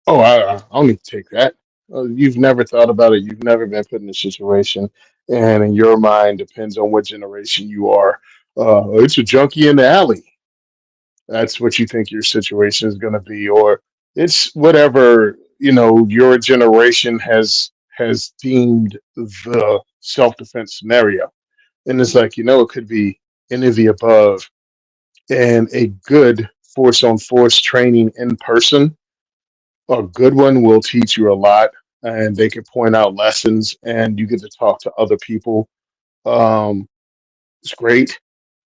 oh, I don't need to take that. You've never thought about it. You've never been put in a situation. And in your mind, depends on what generation you are. It's a junkie in the alley. That's what you think your situation is going to be, or it's whatever your generation has deemed the self-defense scenario. And it's like, it could be any of the above. And a good force on force training in person, a good one, will teach you a lot, and they can point out lessons, and you get to talk to other people. um, it's great.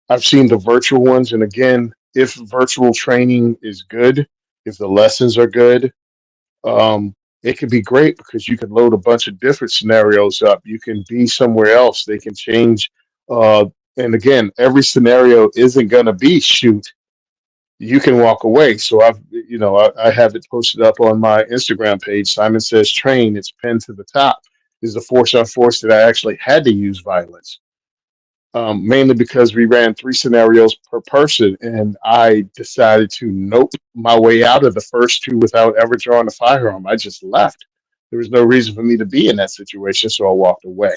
I've seen the virtual ones, and again, if virtual training is good, if the lessons are good, it can be great because you can load a bunch of different scenarios up. You can be somewhere else. They can change. Uh, and again, every scenario isn't going to be shoot. You can walk away. So I have it posted up on my Instagram page. Simon Says Train. It's pinned to the top. Is the force on force that I actually had to use violence, mainly because we ran 3 scenarios per person, and I decided to nope my way out of the first 2 without ever drawing a firearm. I just left. There was no reason for me to be in that situation, so I walked away.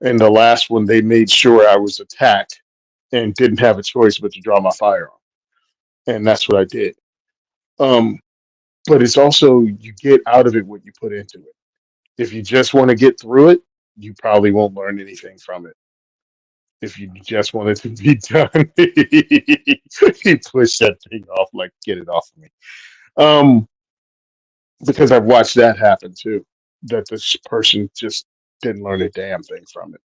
And the last one, they made sure I was attacked and didn't have a choice but to draw my firearm, and that's what I did. Um, but it's also, you get out of it what you put into it. If you just want to get through it, you probably won't learn anything from it. If you just want it to be done, he pushed that thing off like, get it off of me. Um, because I've watched that happen too. That this person just didn't learn a damn thing from it.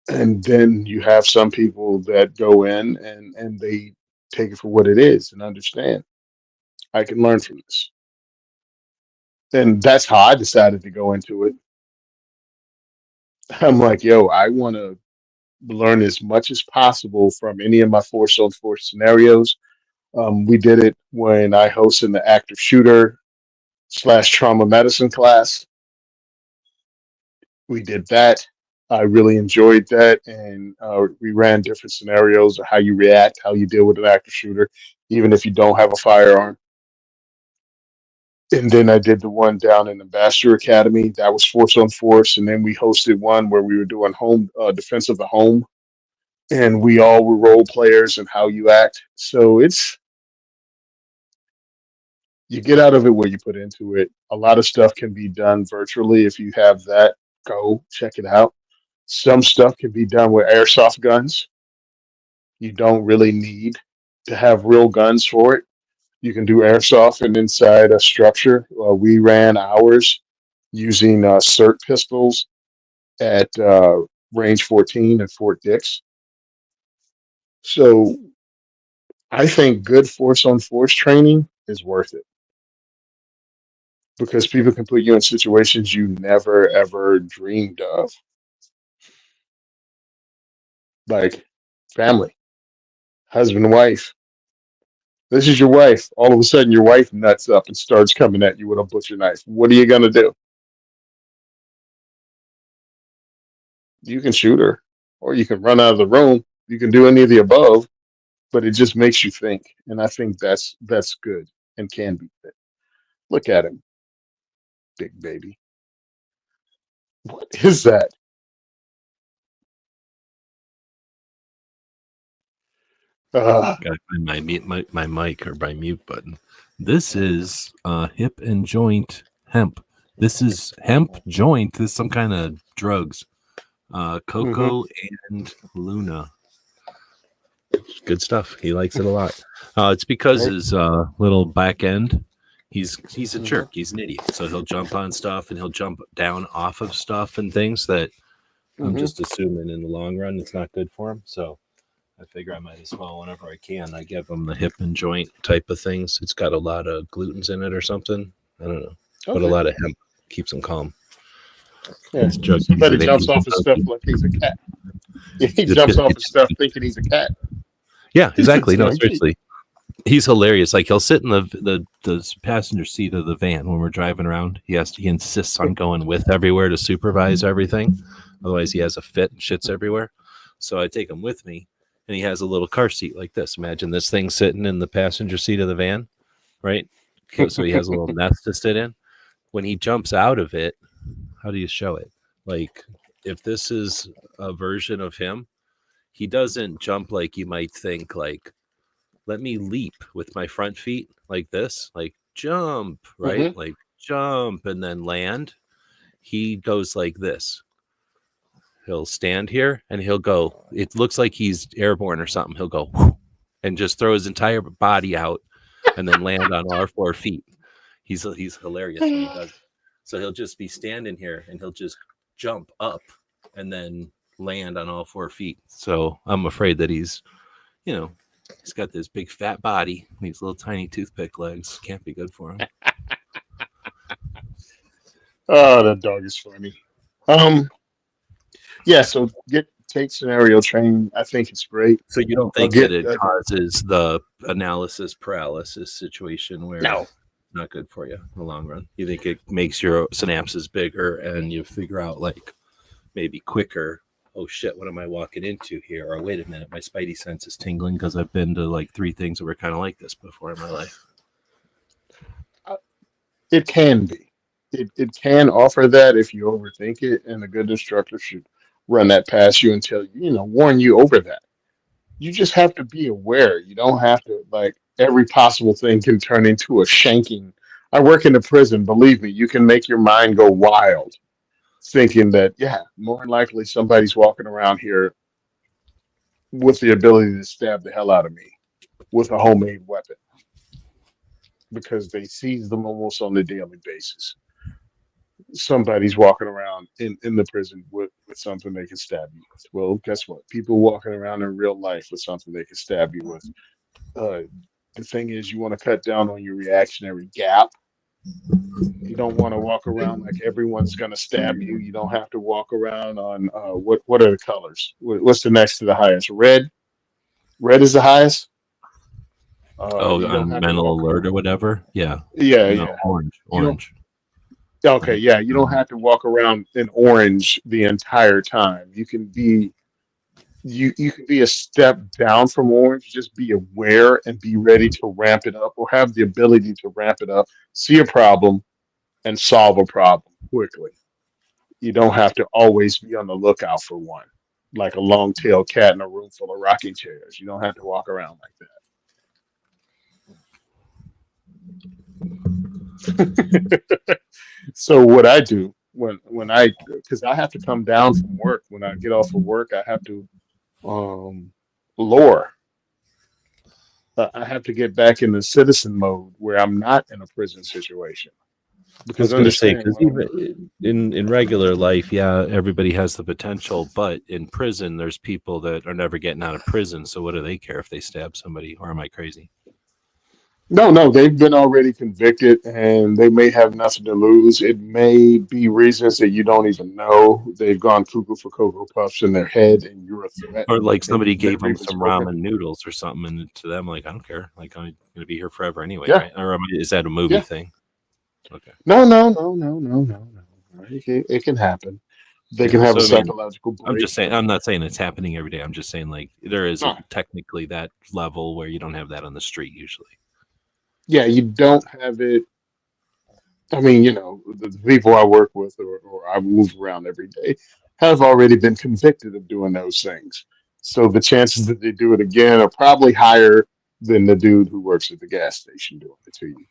And then you have some people that go in and they take it for what it is and understand I can learn from this. And that's how I decided to go into it. I'm like, yo, I want to learn as much as possible from any of my force on force scenarios. We did it when I hosted the active shooter slash trauma medicine class. We did that. I really enjoyed that, and we ran different scenarios of how you react, how you deal with an active shooter, even if you don't have a firearm. And then I did the one down in Ambassador Academy. That was force on force, and then we hosted one where we were doing home defense of the home, and we all were role players and how you act. So it's you get out of it what you put into it. A lot of stuff can be done virtually. If you have that, go check it out. Some stuff can be done with airsoft guns. You don't really need to have real guns for it. You can do airsoft and inside a structure. We ran ours using SIRT pistols at range 14 at Fort Dix. So I think good force on force training is worth it because people can put you in situations you never ever dreamed of, like family, husband, wife. This is your wife. All of a sudden, your wife nuts up and starts coming at you with a butcher knife. What are you gonna do? You can shoot her, or you can run out of the room. You can do any of the above, but it just makes you think, and I think that's good and can be good. Look at him, big baby. What is that? Uh, Gotta find my mic or my mute button. This is hip and joint hemp. This is hemp joint. This is some kind of drugs. mhm, Coco and Luna. Good stuff. He likes it a lot. It's because right. his little back end. He's a Mhm, jerk. He's an idiot. So he'll jump on stuff and he'll jump down off of stuff and things that I'm mhm. just assuming in the long run it's not good for him. So I figure I might as well, whenever I can, I give him the hip and joint type of things. It's got a lot of glutens in it or something. I don't know, but a Okay. lot of hemp keeps him calm. Yeah. It's drug Somebody using. jumps off his stuff like he's a cat. He jumps off his stuff thinking he's a cat. Yeah, He's a exactly. No, junkie. seriously, he's hilarious. Like he'll sit in the passenger seat of the van when we're driving around. He insists on going with everywhere to supervise everything. Otherwise, he has a fit and shits everywhere. So I take him with me, and he has a little car seat like this. Imagine this thing sitting in the passenger seat of the van, right? So he has a little nest to sit in. When he jumps out of it, how do you show it? Like if this is a version of him, he doesn't jump like you might think, like let me leap with my front feet like this, like jump, right? Hmm. Like jump and then land. He goes like this. He'll stand here and he'll go. It looks like he's airborne or something. He'll go whoo, and just throw his entire body out and then land on all 4 feet. He's hilarious when he does it. So he'll just be standing here and he'll just jump up and then land on all 4 feet. So I'm afraid that he's got this big fat body, these little tiny toothpick legs. Can't be good for him. Oh, that dog is funny. Um, yeah. So get take scenario training. I think it's great. So you don't I'll think that get it causes the analysis paralysis situation where no. it's not good for you in the long run? You think it makes your synapses bigger and you figure out like maybe quicker, oh shit, what am I walking into here? Or wait a minute, my spidey sense is tingling because I've been to like 3 things that were kind of like this before in my life. It can be. It can offer that if you overthink it, and a good instructor should run that past you and tell you, warn you over that. You just have to be aware. You don't have to like every possible thing can turn into a shanking. I work in a prison. Believe me, you can make your mind go wild. thinking that, yeah, more than likely somebody's walking around here with the ability to stab the hell out of me with a homemade weapon because they seize them almost on a daily basis. Somebody's walking around in the prison with something they can stab you with. Well, guess what? People walking around in real life with something they can stab you with. Uh, the thing is, you want to cut down on your reactionary gap. You don't want to walk around like everyone's going to stab you. You don't have to walk around on what are the colors? What's the next to the highest? Red. Red is the highest. Oh, You don't on have to mental walk. alert or whatever. Yeah. Yeah, No, yeah. orange. You don't. Orange. Okay, Right. yeah. You don't have to walk around in orange the entire time. You can be a step down from orange. Just be aware and be ready to ramp it up, or have the ability to ramp it up. See a problem and solve a problem quickly. You don't have to always be on the lookout for one, like a long-tailed cat in a room full of rocking chairs. You don't have to walk around like that. So what I do when I because I have to come down from work when I get off of work, I have to um lore. I have to get back in the citizen mode where I'm not in a prison situation. I Because was going to say, understand because when I'm even in regular life, yeah, everybody has the potential, but in prison, there's people that are never getting out of prison. So what do they care if they stab somebody? Or am I crazy? no, no, they've been already convicted and they may have nothing to lose. It may be reasons that you don't even know. They've gone cuckoo for Cocoa Puffs in their head and you're a threat Or like and somebody you've gave never them even some spoken. ramen noodles or something, and to them, like, I don't care. Like, I'm going to be here forever anyway, Yeah, right? Or is that a movie yeah. thing? Okay. No, no, no, no, no, no, no. It can happen. They can Yeah. have a So, I mean, psychological I'm break. just saying, I'm not saying it's happening every day. I'm just saying, like, there is No. technically that level where you don't have that on the street usually. Yeah, you don't have it. I mean, the people I work with or I move around every day have already been convicted of doing those things. So the chances that they do it again are probably higher than the dude who works at the gas station doing it to you.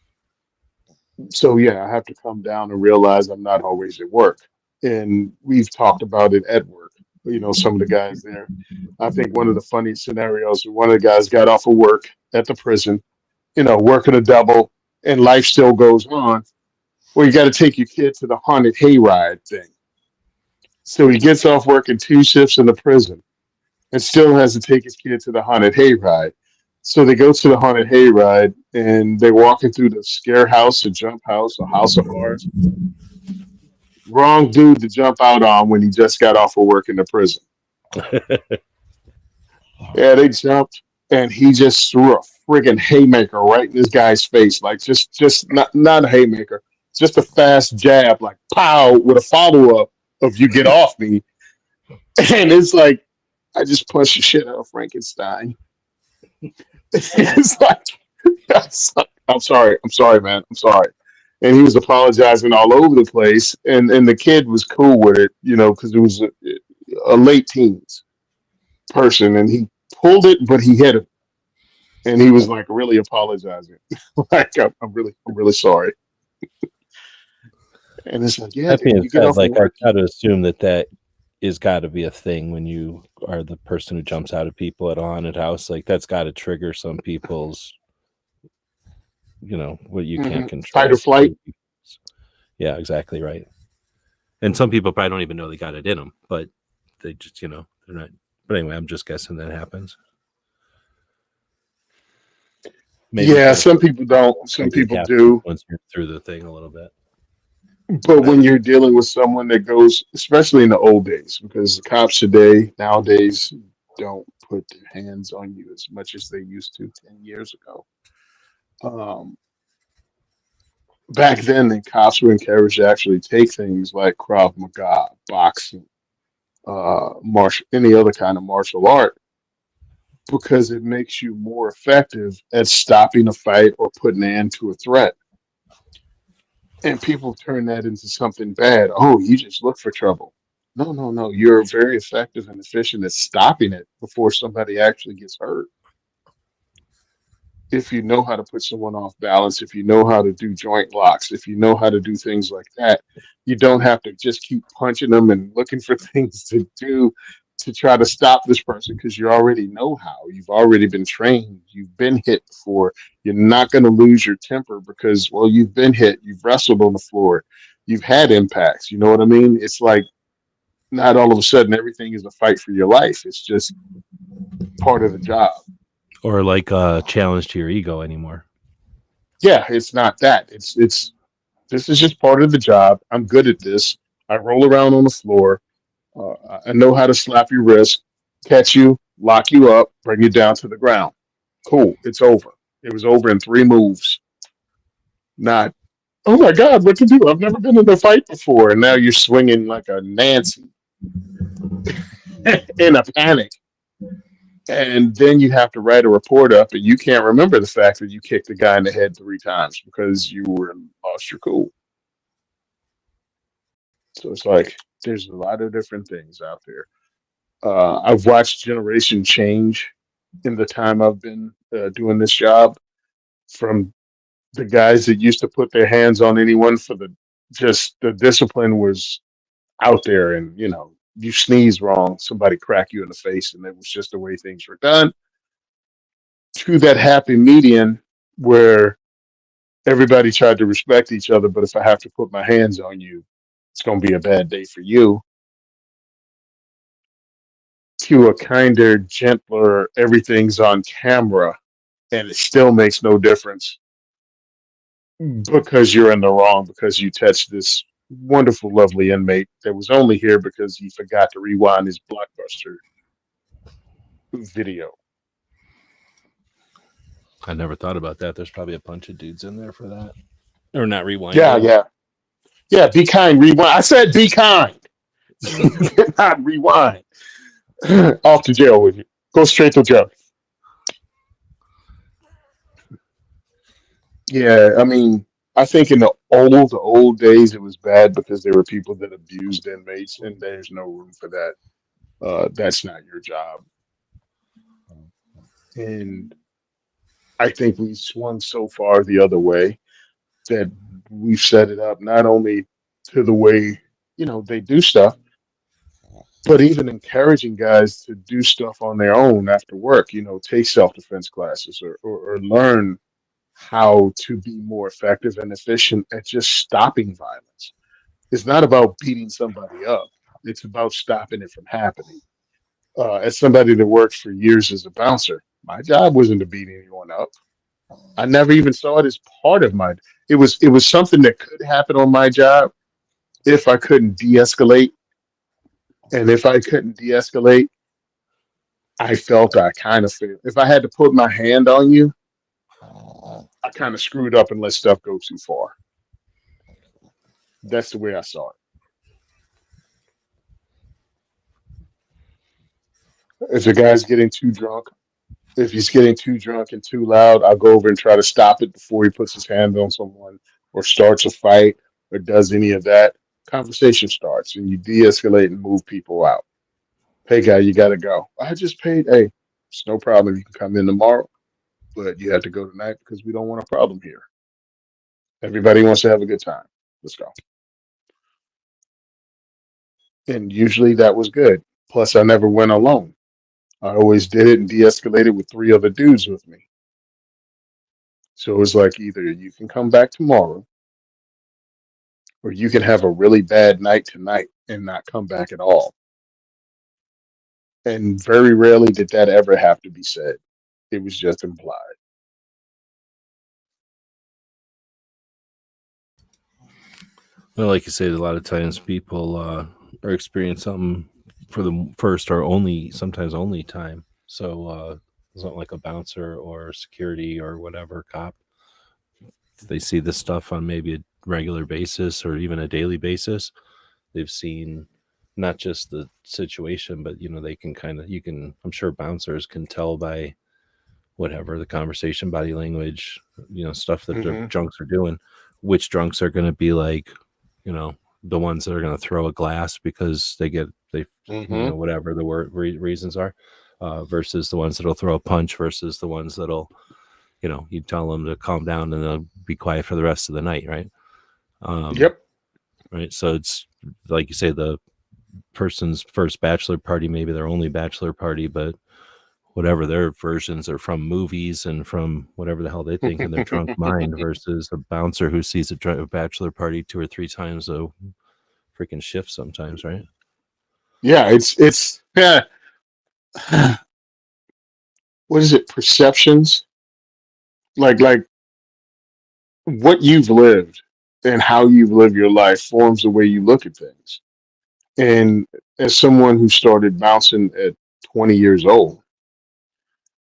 So yeah, I have to come down and realize I'm not always at work. And we've talked about it at work. Some of the guys there. I think one of the funny scenarios, one of the guys got off of work at the prison, working a double, and life still goes on. Well, you got to take your kid to the haunted hayride thing. So he gets off working two shifts in the prison and still has to take his kid to the haunted hayride. So they go to the haunted hayride and they're walking through the scare house, a jump house, a house of horrors. Wrong dude to jump out on when he just got off of work in the prison. Yeah, they jumped and he just threw a friggin' haymaker right in this guy's face. Like just not a haymaker, just a fast jab, like pow, with a follow up of you get off me. And it's like I just punched the shit out of Frankenstein. It's like I'm sorry, man. I'm sorry. And he was apologizing all over the place, and the kid was cool with it, because it was a late teens person, and he pulled it, but he hit him, and he was like really apologizing, like I'm really sorry. And it's like, yeah, That dude, being you get said, off of like, I work. got to assume that is got to be a thing when you are the person who jumps out at people at a haunted house. Like, that's got to trigger some people's, what you can't Fight or control. flight. Yeah, exactly right. And some people probably don't even know they got it in them, but they just, they're not. But anyway, I'm just guessing that happens. Maybe Yeah, for some people don't. Some maybe it people happens do. once you're through the thing a little bit. But when you're dealing with someone that goes, especially in the old days, because the cops nowadays don't put their hands on you as much as they used to 10 years ago. Um, Back then, the cops were encouraged to actually take things like Krav Maga, boxing, any other kind of martial art, because it makes you more effective at stopping a fight or putting an end to a threat. And people turn that into something bad. Oh, you just look for trouble. No, no, no. You're very effective and efficient at stopping it before somebody actually gets hurt. if you know how to put someone off balance, if you know how to do joint locks, if you know how to do things like that, you don't have to just keep punching them and looking for things to do to try to stop this person because you already know how. You've already been trained. You've been hit before. You're not going to lose your temper because, well, you've been hit. You've wrestled on the floor. You've had impacts. You know what I mean? It's like not all of a sudden everything is a fight for your life. It's just part of the job. Or like a challenge to your ego anymore. Yeah, it's not that. It's this is just part of the job. I'm good at this. I roll around on the floor. I know how to slap your wrist, catch you, lock you up, bring you down to the ground. Cool. It's over. It was over in 3 moves. Not, oh my God, what to do? I've never been in a fight before. And now you're swinging like a Nancy in a panic. And then you have to write a report up, and you can't remember the fact that you kicked the guy in the head 3 times because you were lost your cool. So it's like there's a lot of different things out there. I've watched generation change in the time I've been doing this job from the guys that used to put their hands on anyone for the just the discipline was out there, and you sneeze wrong, somebody crack you in the face, and it was just the way things were done. To that happy median where everybody tried to respect each other, but if I have to put my hands on you, it's going to be a bad day for you. To a kinder, gentler, everything's on camera, and it still makes no difference because you're in the wrong because you touched this wonderful, lovely inmate that was only here because he forgot to rewind his Blockbuster video. I never thought about that. There's probably a bunch of dudes in there for that. Or not rewinding. Yeah. Be kind. Rewind. I said be kind. Not rewind. Off to jail with you. Go straight to jail. Yeah, I mean, I think in the old days it was bad because there were people that abused inmates, and there's no room for that. That's not your job. And I think we swung so far the other way that we've set it up not only to the way they do stuff, but even encouraging guys to do stuff on their own after work. Take self-defense classes or learn how to be more effective and efficient at just stopping violence. It's not about beating somebody up. It's about stopping it from happening. As somebody that worked for years as a bouncer, my job wasn't to beat anyone up. I never even saw it as part of my. It was something that could happen on my job if I couldn't de-escalate, and if I couldn't de-escalate, I felt I kind of failed. If I had to put my hand on you, I kind of screwed up and let stuff go too far. That's the way I saw it. If a guy's getting too drunk, if he's getting too drunk and too loud, I'll go over and try to stop it before he puts his hand on someone or starts a fight or does any of that. Conversation starts and you de-escalate and move people out. Hey, guy, you got to go. I just paid. Hey, it's no problem. You can come in tomorrow, but you have to go tonight because we don't want a problem here. Everybody wants to have a good time. Let's go. And usually that was good. Plus, I never went alone. I always did it and de-escalated with 3 other dudes with me. So it was like either you can come back tomorrow or you can have a really bad night tonight and not come back at all. And very rarely did that ever have to be said. It was just implied. Well, like you said, a lot of times people are experiencing something for the first or sometimes only time. So it's not like a bouncer or security or whatever cop. They see this stuff on maybe a regular basis or even a daily basis. They've seen not just the situation, but they can I'm sure bouncers can tell by whatever the conversation, body language, stuff that the drunks are doing, which drunks are going to be like, the ones that are going to throw a glass because whatever the reasons are, versus the ones that'll throw a punch, versus the ones that'll you tell them to calm down and they'll be quiet for the rest of the night, right? Yep. Right. So it's like you say, the person's first bachelor party, maybe their only bachelor party, but whatever, their versions are from movies and from whatever the hell they think in their drunk mind versus a bouncer who sees a bachelor party 2 or 3 times a freaking shift sometimes, right? Yeah, it's yeah. What is it? Perceptions, like what you've lived and how you've lived your life forms the way you look at things. And as someone who started bouncing at 20 years old,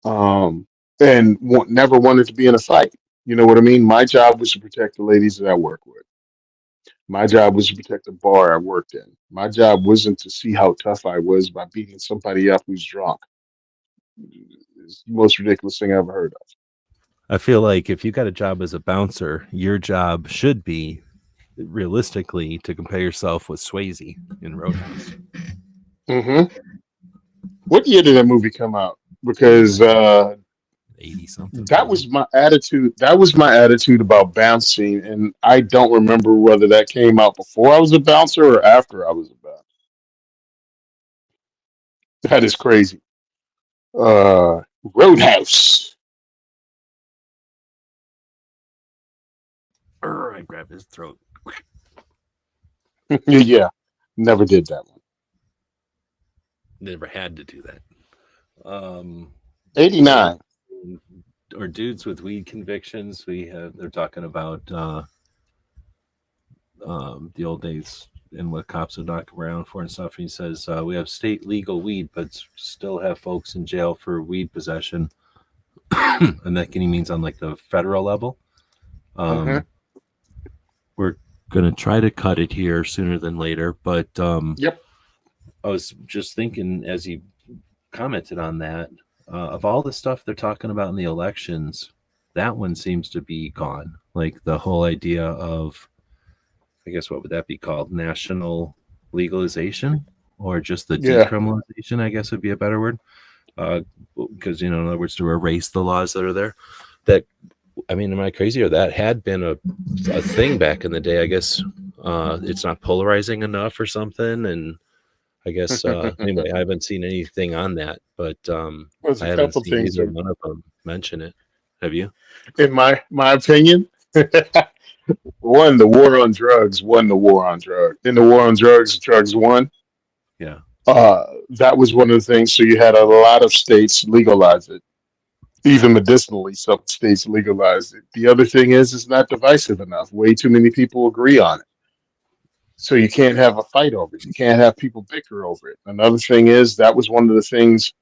and never wanted to be in a fight, you know what I mean? My job was to protect the ladies that I work with. My job was to protect the bar I worked in. My job wasn't to see how tough I was by beating somebody up who's drunk. It's the most ridiculous thing I ever heard of. I feel like if you got a job as a bouncer, your job should be realistically to compare yourself with Swayze in Roadhouse. Hmm. What year did that movie come out? Because 80 something. that was my attitude. That was my attitude about bouncing, and I don't remember whether that came out before I was a bouncer or after I was a bouncer. That is crazy. Roadhouse. I grabbed his throat. Yeah, never did that one. Never had to do that. So 89. or dudes with weed convictions. They're talking about the old days and what cops would knock around for and stuff. And he says we have state legal weed, but still have folks in jail for weed possession, and that he means on like the federal level. Mhm. We're gonna try to cut it here sooner than later, but Yep. I was just thinking as he commented on that, of all the stuff they're talking about in the elections, that one seems to be gone. Like the whole idea of, I guess, what would that be called? National legalization or just the Yeah. decriminalization, I guess would be a better word. Because, in other words, to erase the laws that are there. That, I mean, am I crazy? Or that had been a thing back in the day. I guess it's not polarizing enough or something. And I guess anyway, I haven't seen anything on that, but There's I a haven't couple seen things either one of them mention it. Have you? in my opinion. One, the war on drugs won the war on drugs. In the war on drugs, drugs won. Yeah. That was one of the things. So you had a lot of states legalize it, even medicinally. Some states legalized it. The other thing is, it's not divisive enough. Way too many people agree on it. So you can't have a fight over it. You can't have people bicker over it. Another thing is, that was one of the things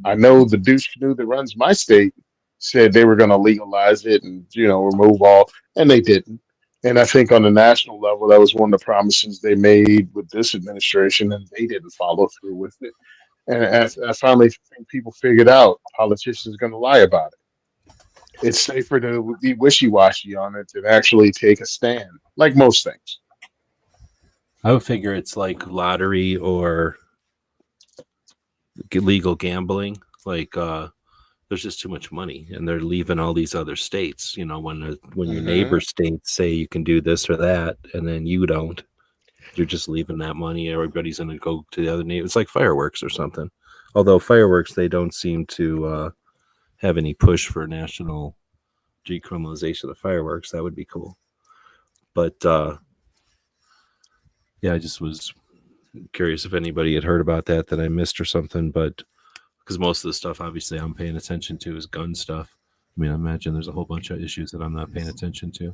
I know the douche canoe that runs my state said they were going to legalize it and remove all, and they didn't. And I think on the national level, that was one of the promises they made with this administration, and they didn't follow through with it. And I finally think people figured out politicians are going to lie about it. It's safer to be wishy-washy on it than actually take a stand, like most things. I would figure it's like lottery or legal gambling. Like there's just too much money, and they're leaving all these other states. When your Hmm. neighbor states say you can do this or that, and then you don't, you're just leaving that money. Everybody's going to go to the other neighbor. It's like fireworks or something. Although fireworks, they don't seem to have any push for national decriminalization of fireworks. That would be cool. But yeah, I just was curious if anybody had heard about that I missed or something. But because most of the stuff, obviously, I'm paying attention to is gun stuff. I mean, I imagine there's a whole bunch of issues that I'm not paying attention to.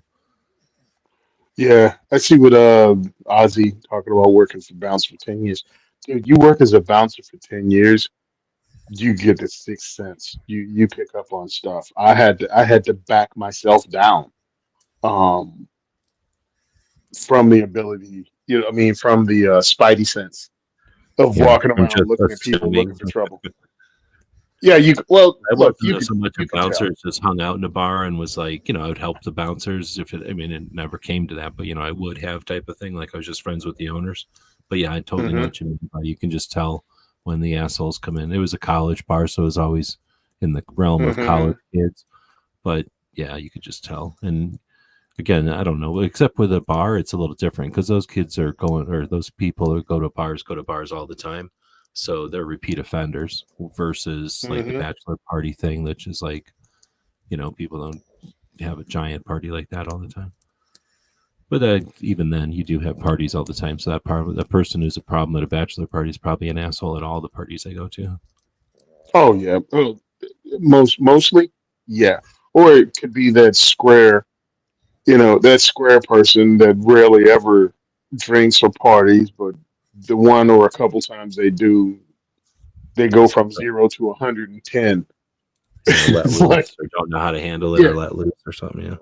Yeah, I see what Ozzy talking about working for Bounce for 10 years. Dude, you work as a bouncer for 10 years, you get the sixth sense. You pick up on stuff. I had to back myself down um from the ability, I mean, from the spidey sense of Yeah, walking I'm around just looking at people looking assuming. for trouble. Yeah, well, I look, wasn't so much a you could bouncer; tell. it's just hung out in a bar and was like, I would help the bouncers if it. I mean, it never came to that, but I would have type of thing. Like I was just friends with the owners. But yeah, I totally know Hmm. what you mean. You can just tell when the assholes come in. It was a college bar, so it was always in the realm of Hmm. college kids. but yeah, you could just tell. And again, I don't know, except with a bar, it's a little different because those kids are going, or those people who go to bars all the time. So they're repeat offenders versus like the Hmm. bachelor party thing, which is like, people don't have a giant party like that all the time. But even then, you do have parties all the time. So that person who's a problem at a bachelor party is probably an asshole at all the parties they go to. Oh yeah, mostly, yeah. Or it could be that square, that square person that rarely ever drinks or parties, but the one or a couple times they do, they go from 0 to 110. Let It's like, loose or don't know how to handle it yeah, or let loose or something. Yeah.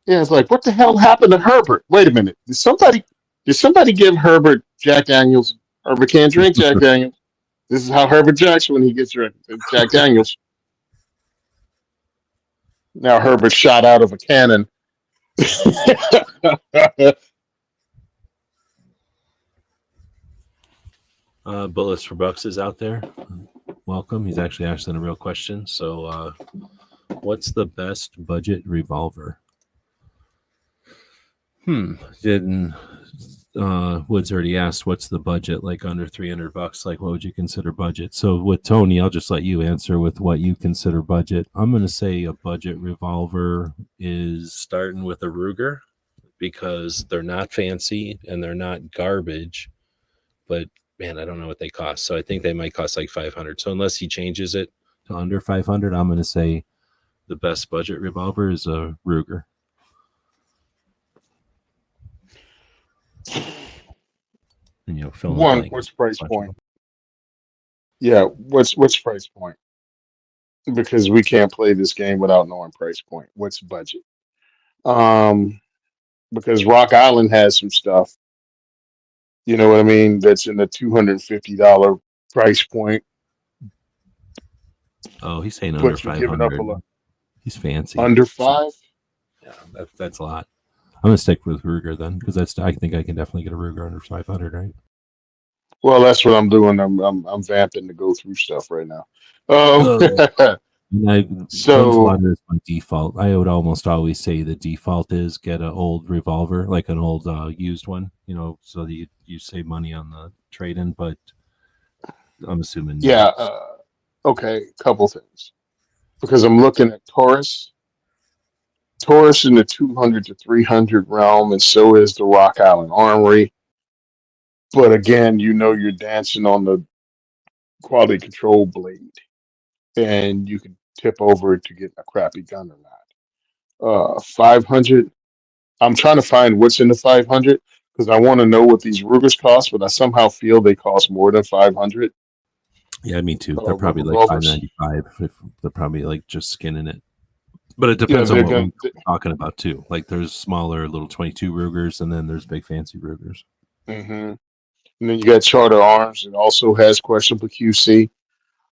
yeah. It's like, what the hell happened to Herbert? Wait a minute. Did somebody give Herbert Jack Daniels? Herbert can't drink Jack Daniels. This is how Herbert Jackson when he gets drunk. Jack Daniels. Now Herbert shot out of a cannon. Bullets for Bucks is out there. Welcome. He's actually asking a real question. So, what's the best budget revolver? Didn't Woods already asked what's the budget, like under $300? Like, what would you consider budget? So with Tony, I'll just let you answer with what you consider budget. I'm going to say a budget revolver is starting with a Ruger because they're not fancy and they're not garbage, but man, I don't know what they cost. So I think they might cost like 500. So unless he changes it to under 500, I'm going to say the best budget revolver is a Ruger. And fill in the One, blank. what's price point? Yeah, what's price point? Because we can't play this game without knowing price point. What's budget? Um, because Rock Island has some stuff, you know what I mean, that's in the $250 price point, Oh, he's saying under but you're giving up 500. a lot He's fancy. under So, five. yeah, that's a lot. I'm gonna stick with Ruger then, because I think I can definitely get a Ruger under 500, right? Well, that's what I'm doing. I'm vamping to go through stuff right now. Oh, So Gunslinger is my default. I would almost always say the default is get an old revolver, like an old used one, so that you save money on the trade-in. But I'm assuming yeah, no. okay, couple things because I'm looking at Taurus in the 200 to 300 realm, and so is the Rock Island Armory. But again, you're dancing on the quality control blade, and you can tip over to get a crappy gun or not. 500. I'm trying to find what's in the 500 because I want to know what these Rugers cost, but I somehow feel they cost more than 500. Yeah, me too. They're probably like Revolvers. 595. If they're probably like just skinning it. But it Yeah, depends on they're what going. one we're talking about too. Like there's smaller little 22 Rugers, and then there's big fancy Rugers. Mm-hmm. And then you got Charter Arms, and also has questionable QC.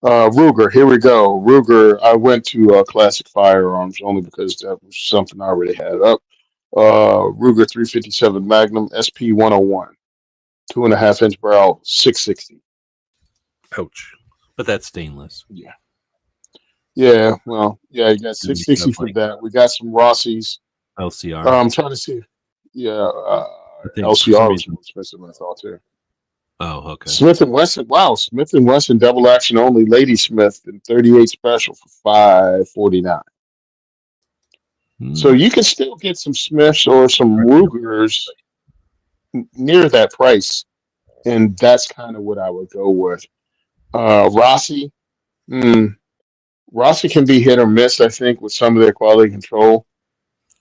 Ruger, here we go. Ruger, I went to Classic Firearms only because that was something I already had up. Ruger 357 Magnum SP 101, 2.5 inch barrel, 660. Ouch. But that's stainless. Yeah. Yeah, well, yeah, you got And you get 660 up for like that. We got some Rossies. LCR. I'm trying to see. Yeah, I think for some LCR was reason. more expensive than I thought too. Oh, okay. Smith and Wesson. Wow, Smith and Wesson double action only, Lady Smith and 38 special for 549. So Hmm. you can still get some Smiths or some Rugers near that price, and that's kind of what I would go with. Rossi, mm, Rossi can be hit or miss, I think, with some of their quality control.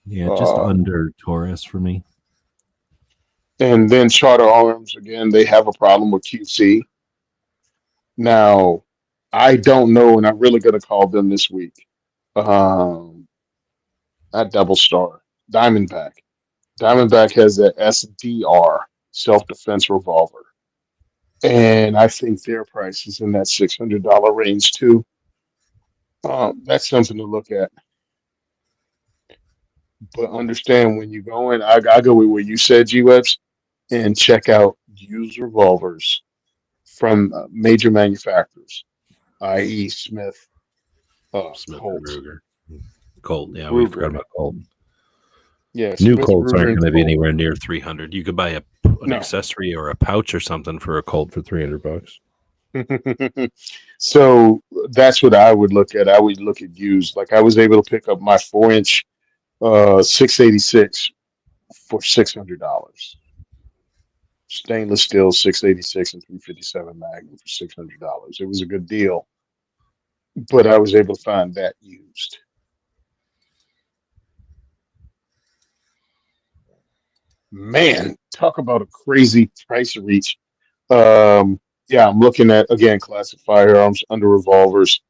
Yeah, just Uh, under Taurus for me. and then Charter Arms, again, they have a problem with QC. Now, I don't know, and I'm really going to call them this week. Um, not Double Star, Diamondback. Diamondback has the SDR, self defense revolver. And I think their price is in that $600 range too. That's something to look at. But understand when you go in, I go with what you said, G Webs, and check out used revolvers from major manufacturers, i.e., Smith, Smith and Colt. Ruger. Colt. Yeah, we forgot Ruger. about Colt. Yeah, New Smith, Colts Ruger, aren't and going to be Colt. anywhere near 300. You could buy an No. accessory or a pouch or something for a Colt for $300. So that's what I would look at. I would look at used. Like I was able to pick up my 4-inch 686 for $600. Stainless steel 686 and 357 Magnum for $600. It was a good deal, but I was able to find that used. Man, talk about a crazy price reach. Yeah, I'm looking at again classic firearms under revolvers,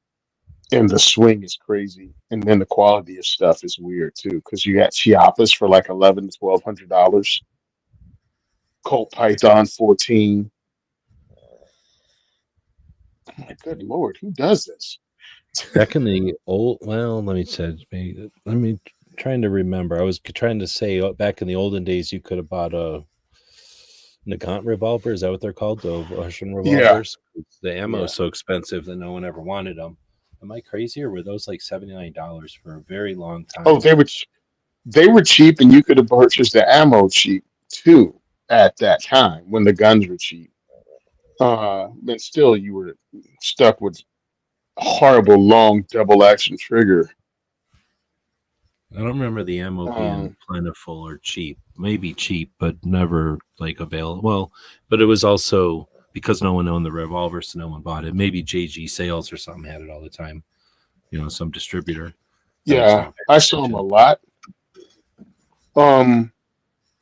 and the swing is crazy, and then the quality of stuff is weird too, because you got Chiapas for like $1,100 to $1,200, Colt Python 14. Oh my good lord, who does this? Back in the old, well, let me trying to remember. I was trying to say back in the olden days, you could have bought a Nagant revolver. Is that what they're called? The Russian Yeah, revolvers. The ammo yeah. is so expensive that no one ever wanted them. Am I crazy, or were those like $79 for a very long Oh, time? they were cheap, and you could have purchased the ammo cheap too at that time when the guns were cheap. But still, you were stuck with a horrible long double action trigger. I don't remember the ammo being Um, plentiful or cheap. Maybe cheap, but never like available. Well, but it was also because no one owned the revolver, so no one bought it. Maybe JG Sales or something had it all the time. Some distributor. I just yeah, never paid I saw them a attention. lot. Um,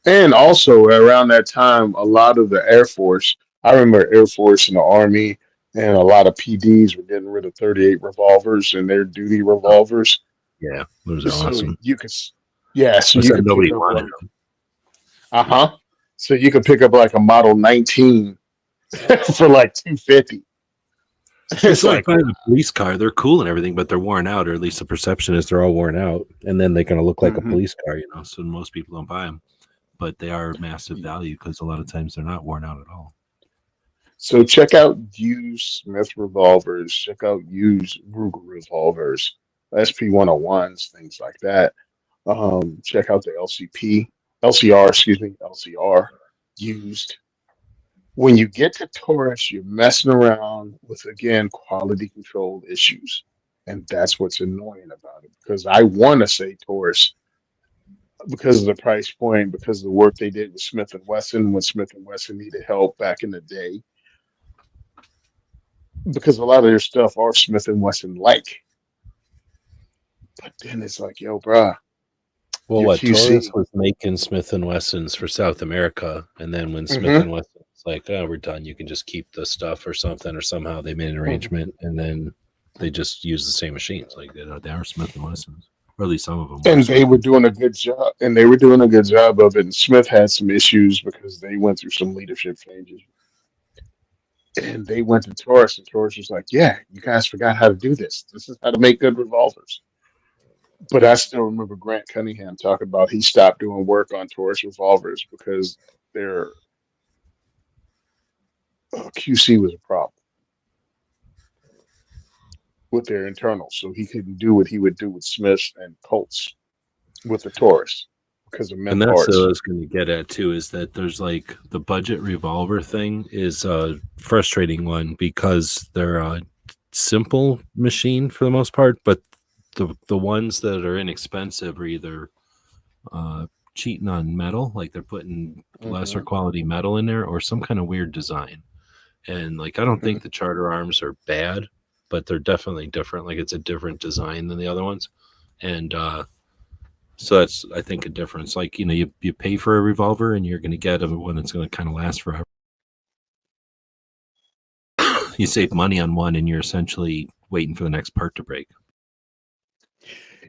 and also around that time, a lot of the Air Force. I remember Air Force and the Army, and a lot of PDs were getting rid of 38 revolvers and their duty Oh, revolvers. yeah, those are So awesome. you could, yeah, so I you said could pick nobody up wanted like, them. uh-huh. So you could pick up like a Model 19 for like 250. It's It's like like, buying a police car. They're cool and everything, but they're worn out, or at least the perception is they're all worn out. And then they're going to look like a mhm. police car, so most people don't buy them. But they are massive value because a lot of times they're not worn out at all. So check out used Smith revolvers. Check out used Ruger revolvers, SP-101s, things like that. Check out the LCR used. When you get to Taurus, you're messing around with again quality control issues, and that's what's annoying about it. Because I want to say Taurus because of the price point, because of the work they did with Smith and Wesson when Smith and Wesson needed help back in the day. Because a lot of their stuff are Smith and Wesson like, but then it's like, yo, bruh, Well, your what Taurus QC. was making Smith and Wessons for South America, and then when Smith Hmm. and Wesson was like, "Oh, we're done. You can just keep the stuff or something," or somehow they made an arrangement, and then they just used the same machines. Like they are Smith and Wessons, or at least some of them were And they Smith. were doing a good job, and they were doing a good job of it. And Smith had some issues because they went through some leadership changes, and they went to Taurus, and Taurus was like, "Yeah, you guys forgot how to do this. This is how to make good revolvers." But I still remember Grant Cunningham talking about he stopped doing work on Taurus revolvers because their QC was a problem with their internals, so he couldn't do what he would do with Smiths and Colts with the Taurus because of And mint that's what I parts. was going to get at too. Is that there's like the budget revolver thing is a frustrating one because they're a simple machine for the most part, but the ones that are inexpensive are either cheating on metal, like they're putting lesser Hmm. quality metal in there, or some kind of weird design. And like, I don't Hmm. think the Charter arms are bad, but they're definitely different. Like, it's a different design than the other ones, and so that's I think a difference. Like, you pay for a revolver, and you're going to get one that's going to kind of last forever. You save money on one, and you're essentially waiting for the next part to break.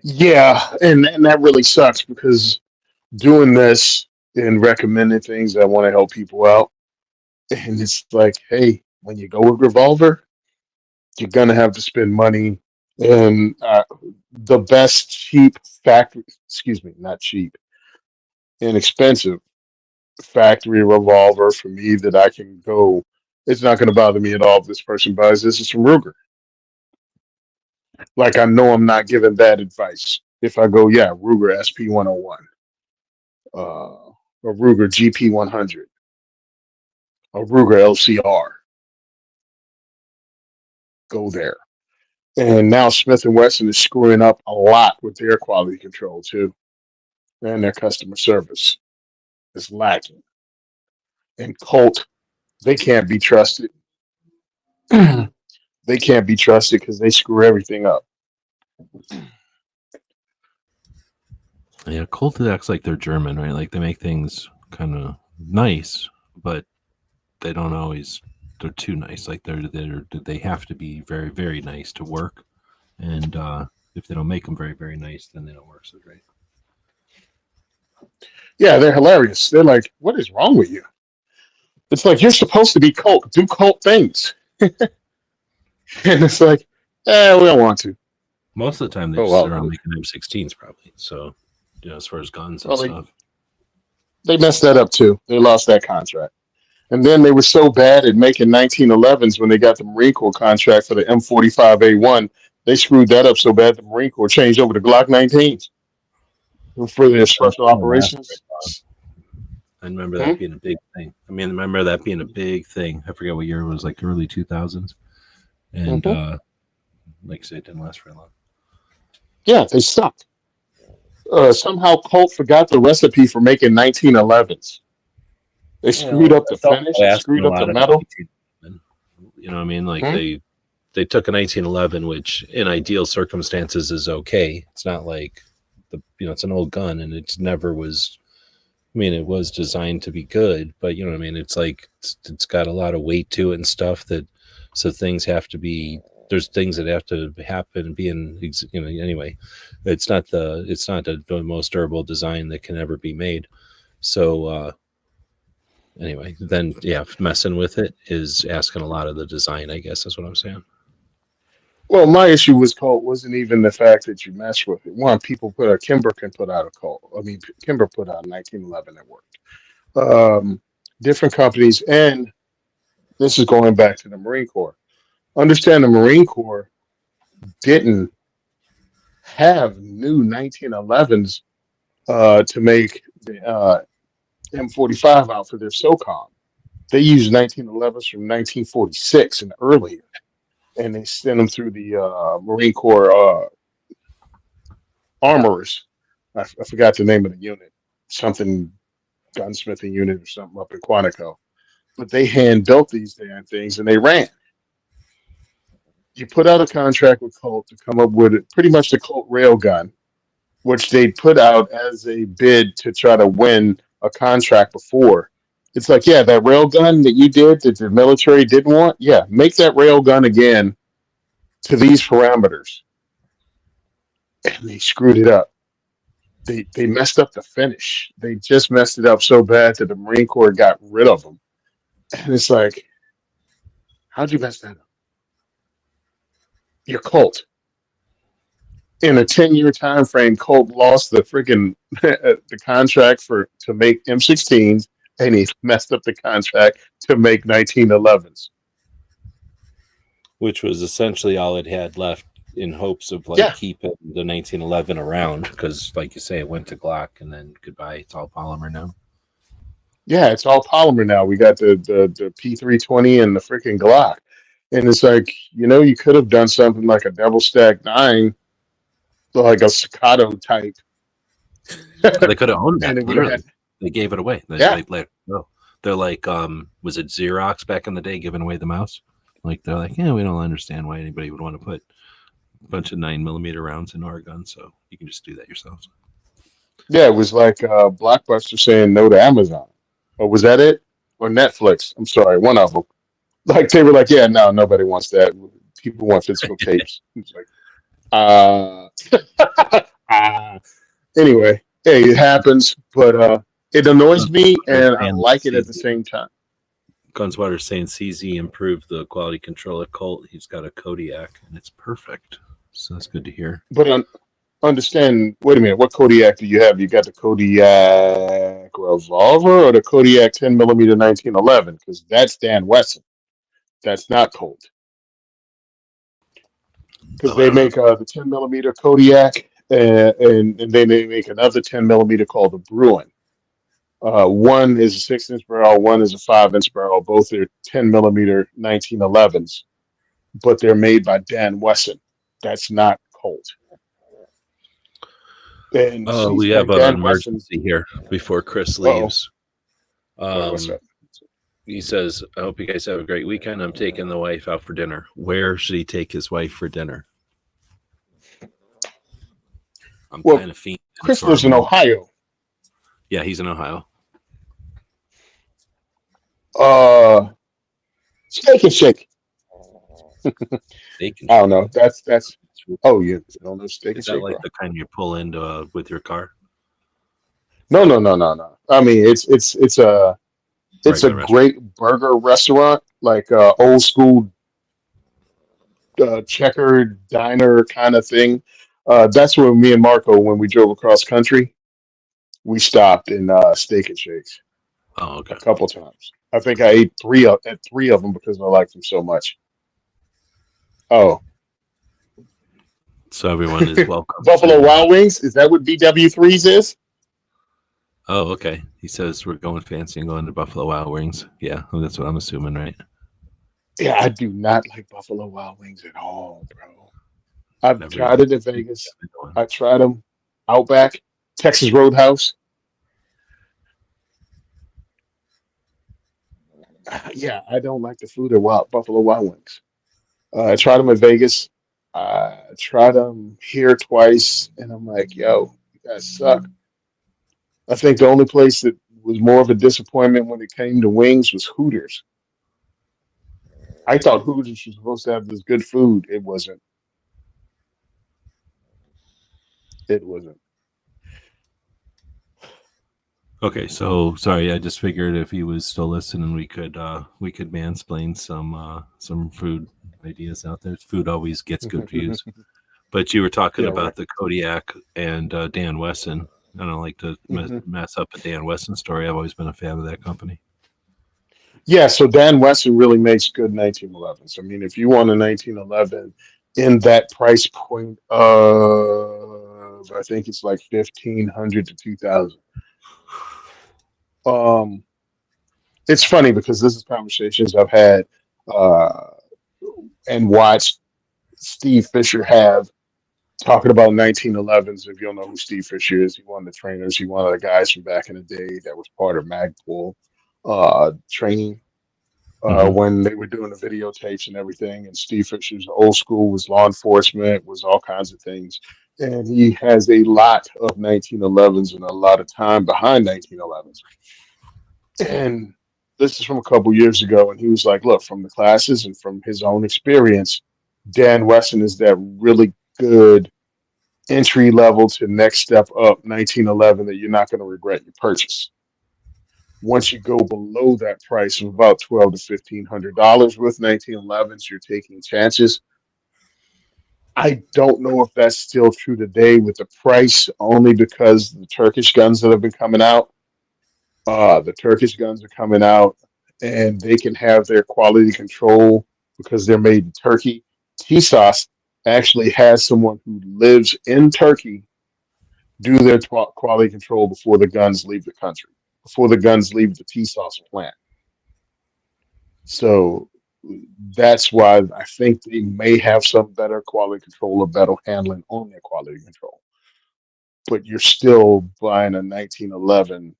Yeah, and that really sucks because doing this and recommending things I want to help people out, and it's like, hey, when you go with revolver, you're gonna have to spend money, and the best cheap factory, excuse me, not cheap, inexpensive factory revolver for me that I can go. It's not going to bother me at all if this person buys this. It's from Ruger. Like I know I'm not giving bad advice. If I go, yeah, Ruger SP-101, a Ruger GP-100, a Ruger LCR, go there. And now Smith and Wesson is screwing up a lot with their quality control too, and their customer service is lacking. And Colt, they can't be trusted. They can't be trusted because they screw everything up. Yeah, Colt acts like they're German, right? Like they make things kind of nice, but they don't always. They're too nice. Like they have to be very very nice to work, and if they don't make them very very nice, then they don't work so great. Yeah, they're hilarious. They're like, what is wrong with you? It's like you're supposed to be Colt, do Colt things, and it's like, we don't want to. Most of the time, they Oh just sit well, around making M16s, probably. So, as far as guns and well stuff. they messed that up too. They lost that contract. And then they were so bad at making 1911s when they got the Marine Corps contract for the M45A1. They screwed that up so bad the Marine Corps changed over to Glock 19s for their special operations. I remember that being a big thing. I mean, I remember that being a big thing. I forget what year it was, like early 2000s. And like I said, it didn't last very long. Yeah, they sucked. Somehow Colt forgot the recipe for making 1911s. They screwed up the finish. They screwed up the metal. You know what I mean? Like they took a 1911, which in ideal circumstances is okay. It's not like it's an old gun, and it never was. I mean, it was designed to be good, but you know what I mean? It's like it's got a lot of weight to it and stuff so things have to be. There's things that have to happen and be in. Anyway, it's not the most durable design that can ever be made. So. Anyway, then messing with it is asking a lot of the design, I guess is what I'm saying. Well, my issue with Colt wasn't even the fact that you mess with it. One, Kimber can put out a Colt. I mean, Kimber put out a 1911 that worked. Different companies, and this is going back to the Marine Corps. Understand the Marine Corps didn't have new 1911s to make the M45 out for their SOCOM. They used 1911s from 1946 and earlier, and they sent them through the Marine Corps armorers. I forgot the name of the unit, something gunsmithing unit or something up in Quantico. But they hand built these damn things and they ran. You put out a contract with Colt to come up with pretty much the Colt railgun, which they put out as a bid to try to win a contract before. It's like, yeah, that railgun that you did that the military didn't want, yeah, make that railgun again to these parameters. And they screwed it up. They messed up the finish. They just messed it up so bad that the Marine Corps got rid of them. And it's like, how'd you mess that up? Your Colt. In a 10-year time frame, Colt lost the freaking the contract to make M16s, and he messed up the contract to make 1911s. Which was essentially all it had left in hopes of keeping the 1911 around, because like you say, it went to Glock and then goodbye. It's all polymer now. Yeah, it's all polymer now. We got the P320 and the freaking Glock. And it's like, you could have done something like a double stack 9, like a staccato type. They could have owned that. Literally. They gave it away. They're like, was it Xerox back in the day giving away the mouse? Like they're like, we don't understand why anybody would want to put a bunch of 9mm rounds in our gun, so you can just do that yourselves. Yeah, it was like Blockbuster saying no to Amazon. Or was that it? Or Netflix? I'm sorry, one of them. Like they were like, yeah, no, nobody wants that. People want physical tapes. It's like, anyway, hey, it happens, but it annoys me and I like it at the same time. Gunswatter saying CZ improved the quality control at Colt. He's got a Kodiak and it's perfect. So that's good to hear. But understand, wait a minute, what Kodiak do you have? You got the Kodiak revolver or the Kodiak 10mm 1911? Because that's Dan Wesson. That's not Colt. Because they make the 10mm Kodiak and then they make another 10 millimeter called the Bruin. One is a 6-inch barrel, one is a 5-inch barrel. Both are 10 millimeter 1911s, but they're made by Dan Wesson. That's not Colt. And We like have an Dan Wesson. emergency here before Chris Uh-oh. leaves. What's up? He says, I hope you guys have a great weekend. I'm taking the wife out for dinner. Where should he take his wife for dinner? I'm Well, kind of fiending. Chris lives in Ohio. Yeah, he's in Ohio. Steak and Shake. Steak and I don't know. That's oh, you don't know Steak and Is that Shake, like bro? the kind you pull into with your car? No. I mean, it's a Regular restaurant. great burger restaurant, like old school checkered diner kind of thing. That's where me and Marco, when we drove across country, we stopped in Steak and Shakes Oh, okay. a couple times. I think I ate three of them because I liked them so much. Oh, So everyone is welcome. Buffalo Wild Wings. Is that what BW3s is? Oh, okay. He says we're going fancy and going to Buffalo Wild Wings. Yeah, that's what I'm assuming, right? Yeah, I do not like Buffalo Wild Wings at all, bro. I've Never tried even- it in Vegas. I tried them Outback, Texas Roadhouse. Yeah, I don't like the food at Buffalo Wild Wings. I tried them in Vegas. I tried them here twice, and I'm like, yo, you guys suck. I think the only place that was more of a disappointment when it came to wings was Hooters. I thought Hooters was supposed to have this good food. It wasn't. It wasn't. Okay, so sorry, I just figured if he was still listening, we could mansplain some food ideas out there. Food always gets good views. But you were talking Yeah, about right. the Kodiak and Dan Wesson. I don't like to Mhm. mess up a Dan Wesson story. I've always been a fan of that company. Yeah, so Dan Wesson really makes good 1911s. I mean, if you want a 1911 in that price point of, I think it's like 1,500 to 2,000. Um, it's funny because this is conversations I've had uh, and watched Steve Fisher have talking about 1911s. If you don't know who Steve Fisher is, he one of the trainers. He one of the guys from back in the day that was part of Magpul training Mhm. when they were doing the videotapes and everything. And Steve Fisher's old school was law enforcement, was all kinds of things. And he has a lot of 1911s and a lot of time behind 1911s. And this is from a couple years ago. And he was like, look, from the classes and from his own experience, Dan Wesson is that really good entry level to next step up 1911 that you're not going to regret your purchase. Once you go below that price of about $1,200 to $1,500 with 1911s, you're taking chances. I don't know if that's still true today with the price, only because the Turkish guns that have been coming out, the Turkish guns are coming out, and they can have their quality control because they're made in Turkey. TSOS actually has someone who lives in Turkey do their quality control before the guns leave the country, before the guns leave the TSOS plant. So that's why I think they may have some better quality control or better handling on their quality control. But you're still buying a 1911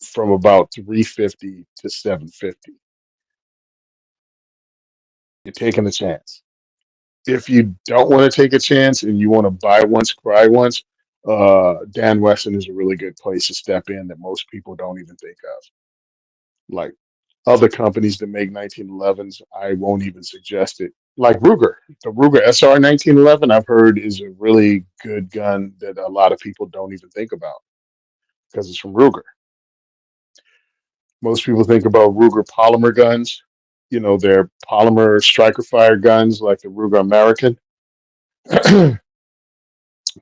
from about 350 to 750. You're taking a chance. If you don't want to take a chance and you want to buy once, cry once, Dan Weston is a really good place to step in that most people don't even think of. Like other companies that make 1911s, I won't even suggest it. Like Ruger, the Ruger SR 1911, I've heard is a really good gun that a lot of people don't even think about because it's from Ruger. Most people think about Ruger polymer guns. You know, they're polymer striker fire guns like the Ruger American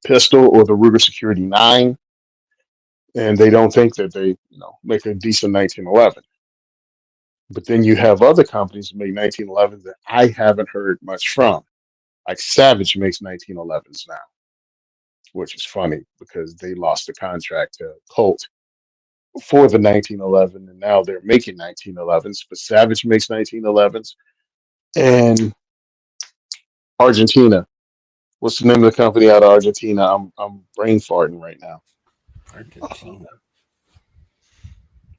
pistol or the Ruger Security 9, and they don't think that they, make a decent 1911. But then you have other companies that make 1911s that I haven't heard much from. Like Savage makes 1911s now. which is funny because they lost the contract to Colt for the 1911, and now they're making 1911s. But Savage makes 1911s, and Argentina. What's the name of the company out of Argentina? I'm brain farting right now. Argentina.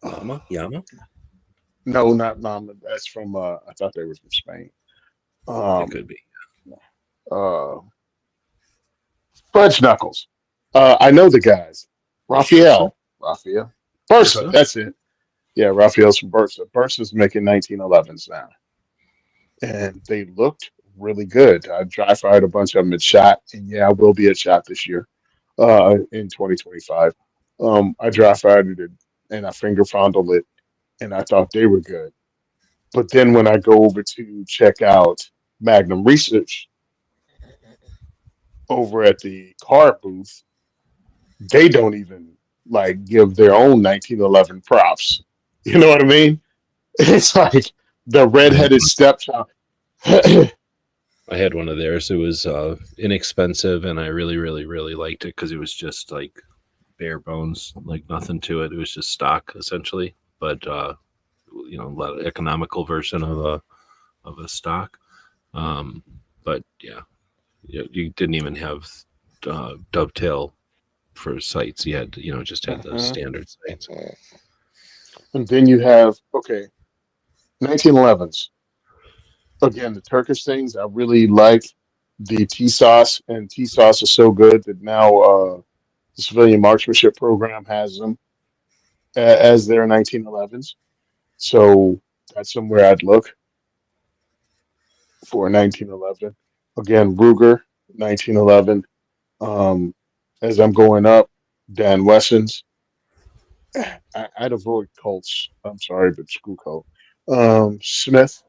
Uh, Yama? no, not Mama. That's from. I thought they were from Spain. It Um, could be. uh, Fudge Knuckles. I know the guys. Bursa? Raphael. Bursa. Bursa? That's it. Yeah, Raphael's from Bursa. Bursa's making 1911s now, and they looked really good. I dry fired a bunch of them at shot, and yeah, I will be at shot this year, in 2025. I dry fired it and I finger fondled it, and I thought they were good. But then when I go over to check out Magnum Research over at the card booth, they don't even like give their own 1911 props. You know what I mean? It's like the I had redheaded stepchild. I had one of theirs. It was inexpensive, and I really, really, really liked it because it was just like bare bones, like nothing to it. It was just stock essentially, but a lot of economical version of a stock. Um, but yeah, you didn't even have dovetail for sights. You had, just had the Mhm. standard sights. And then you have, okay, 1911s. Again, the Turkish things, I really like the T sauce, and T sauce is so good that now the civilian marksmanship program has them as their 1911s. So that's somewhere I'd look for 1911. Again, Ruger, 1911. Um, as I'm going up, Dan Wessons. I'd avoid Colts. I'm sorry, but screw Colt. Smith.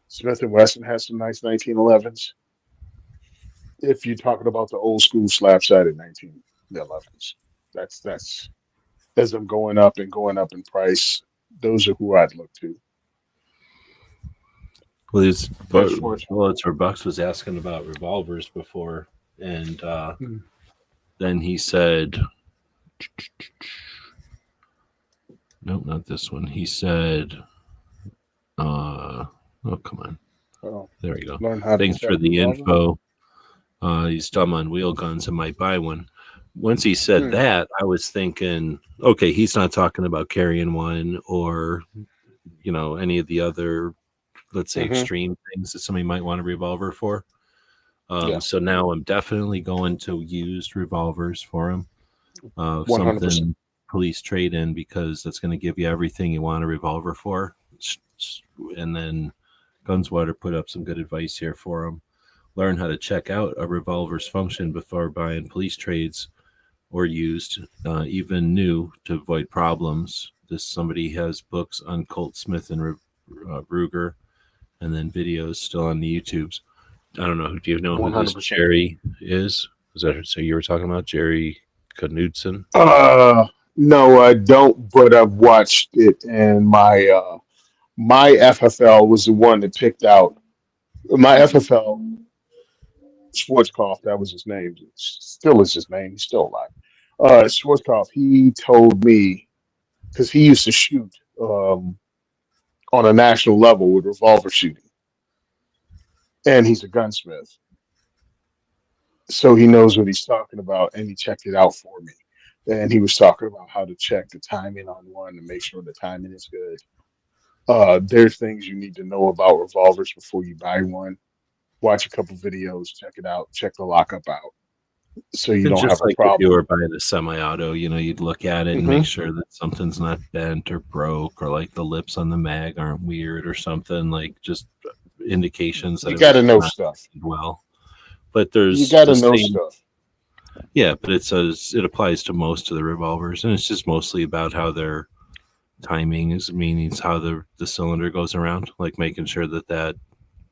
Smith and Wesson has some nice 1911s. If you're talking about the old school slab-sided 1911s, that's as I'm going up in price. Those are who I'd look to. Well, these As far as bullets or Bucks was asking about revolvers before, and Hmm. then he said, "Nope, not this one." He said, "Oh, come on, Oh, there we go. learn how to Thanks check for the revolver. info. He's dumb on wheel guns and might buy one." Once he said Hmm. that, I was thinking, okay, he's not talking about carrying one or any of the other, let's say, Hmm. extreme things that somebody might want a revolver for. Yeah, So now I'm definitely going to used revolvers for him. 100%. Something police trade in, because that's going to give you everything you want a revolver for. And then Gunswater put up some good advice here for him. Learn how to check out a revolver's function before buying police trades or used, even new, to avoid problems. This somebody has books on Colt Smith and Ruger, and then videos still on the YouTubes. I don't know. Do you know who this 100%. Jerry is? Is that so? You were talking about Jerry Knudsen? No, I don't, but I've watched it, and my FFL was the one that picked out my FFL. Schwarzkopf, that was his name. Still is his name. He's still alive. Schwarzkopf, he told me because he used to shoot on a national level with revolver shooting, and he's a gunsmith, so he knows what he's talking about, and he checked it out for me. And he was talking about how to check the timing on one and make sure the timing is good. There's things you need to know about revolvers before you buy one. Watch a couple videos, check it out, check the lockup out, so you It's don't just have a like if you problem. were buying a semi-auto, you'd look at it and make Hmm. sure that something's not bent or broke, or like the lips on the mag aren't weird or something, like just indications that You it got to was know not stuff. made well. But You there's got the to know same, stuff. yeah, but it applies to most of the revolvers, and it's just mostly about how their timing is, meaning how the cylinder goes around, like making sure that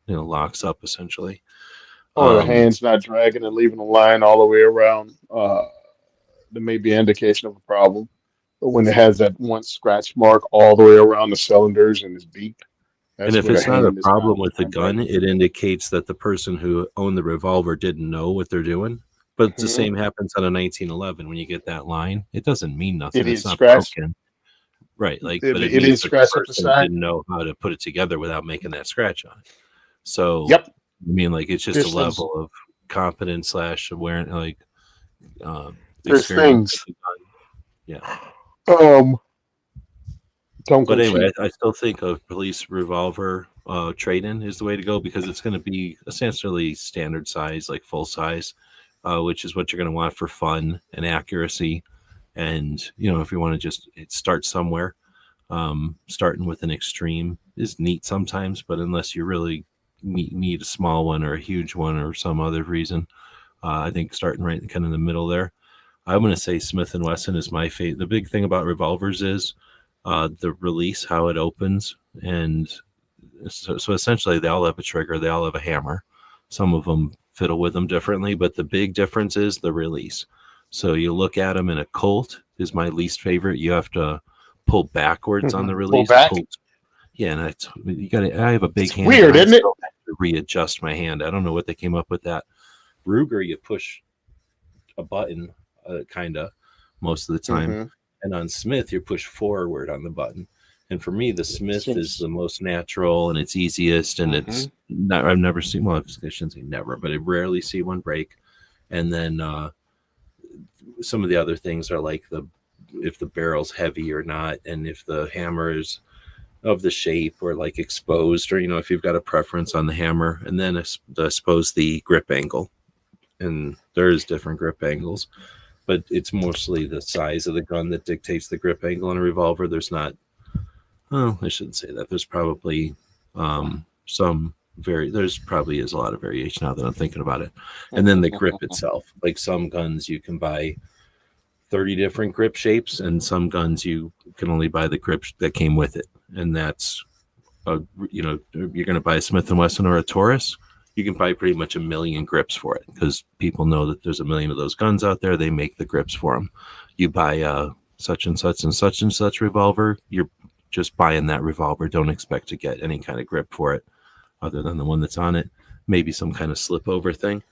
locks up essentially. Or the Um, hands not dragging and leaving a line all the way around. There may be an indication of a problem. But when it has that one scratch mark all the way around the cylinders and it's deep, and that's if where the it's not a hand is not problem with the not gun, dragging. it indicates that the person who owned the revolver didn't know what they're doing. But the same happens on a 1911. When you get that line, it doesn't mean nothing. It It's is not scratched. broken. Right. Like, It, but it it means is that the scratched up the person side. didn't know how to put it together without making that scratch on it. So, Yep. I mean, like, it's just a Pistons. level of competence / awareness, like, There's experience. things. Yeah. Don't But go anyway, cheap. I still think a police revolver trade-in is the way to go, because it's going to be essentially standard size, like full size, which is what you're going to want for fun and accuracy. And, if you want to just start somewhere, starting with an extreme is neat sometimes, but unless you really need a small one or a huge one or some other reason, I think starting right kind of in the middle there. I'm going to say Smith & Wesson is my favorite. The big thing about revolvers is the release, how it opens. And so essentially they all have a trigger, they all have a hammer. Some of them fiddle with them differently, but the big difference is the release. So you look at them, in a Colt is my least favorite. You have to pull backwards on the Pull release. back. Yeah, and I have a big It's hand. weird, I isn't it? still have to readjust my hand. I don't know what they came up with that. Ruger, you push a button, kind of, most of the time. Mhm. And on Smith, you push forward on the button. And for me, the Smith is Seems- the most natural and it's easiest. And it's not, I've never seen, well, I shouldn't say never, but I rarely see one break. And then some of the other things are like if the barrel's heavy or not, and if the hammer is of the shape or like exposed, or if you've got a preference on the hammer. And then I suppose the grip angle, and there's different grip angles, but it's mostly the size of the gun that dictates the grip angle on a revolver. There's not, oh, I shouldn't say that. There's probably there's probably is a lot of variation now that I'm thinking about it. And then the grip itself, like some guns you can buy 30 different grip shapes, and some guns you can only buy the grips that came with it. And that's you're going to buy a Smith & Wesson or a Taurus, you can buy pretty much 1 million grips for it, because people know that there's 1 million of those guns out there. They make the grips for them. You buy such and such and such and such revolver, you're just buying that revolver. Don't expect to get any kind of grip for it other than the one that's on it, maybe some kind of slip over thing.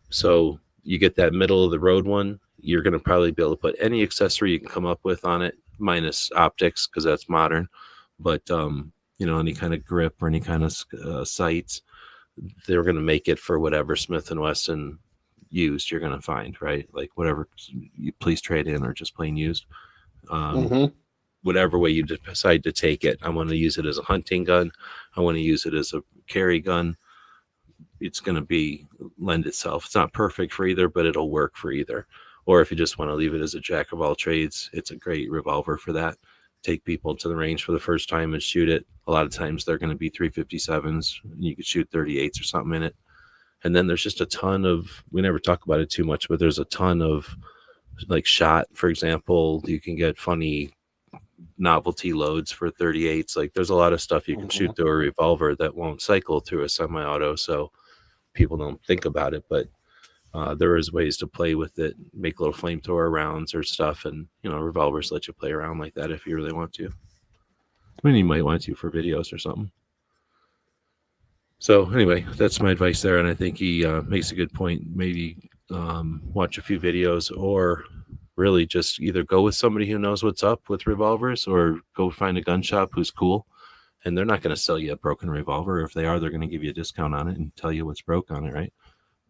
So you get that middle of the road one, you're going to probably be able to put any accessory you can come up with on it, minus optics, because that's modern. But any kind of grip or any kind of sights, they're going to make it for whatever Smith & Wesson used you're going to find, right? Like whatever you please trade in or just plain used. Whatever way you decide to take it. I want to use it as a hunting gun. I want to use it as a carry gun. It's going to lend itself. It's not perfect for either, but it'll work for either. Or if you just want to leave it as a jack of all trades, it's a great revolver for that. Take people to the range for the first time and shoot it. A lot of times they're going to be 357s. You could shoot 38s or something in it. And then there's just a ton of, we never talk about it too much, but there's a ton of, like, shot, for example. You can get funny novelty loads for 38s. Like, there's a lot of stuff you can shoot through a revolver that won't cycle through a semi-auto, so people don't think about it. But there is ways to play with it, make little flamethrower rounds or stuff, and revolvers let you play around like that if you really want to. I mean, you might want to for videos or something. So anyway, that's my advice there, and I think he makes a good point. Maybe watch a few videos, or really just either go with somebody who knows what's up with revolvers, or go find a gun shop who's cool. And they're not going to sell you a broken revolver. If they are, they're going to give you a discount on it and tell you what's broke on it, right?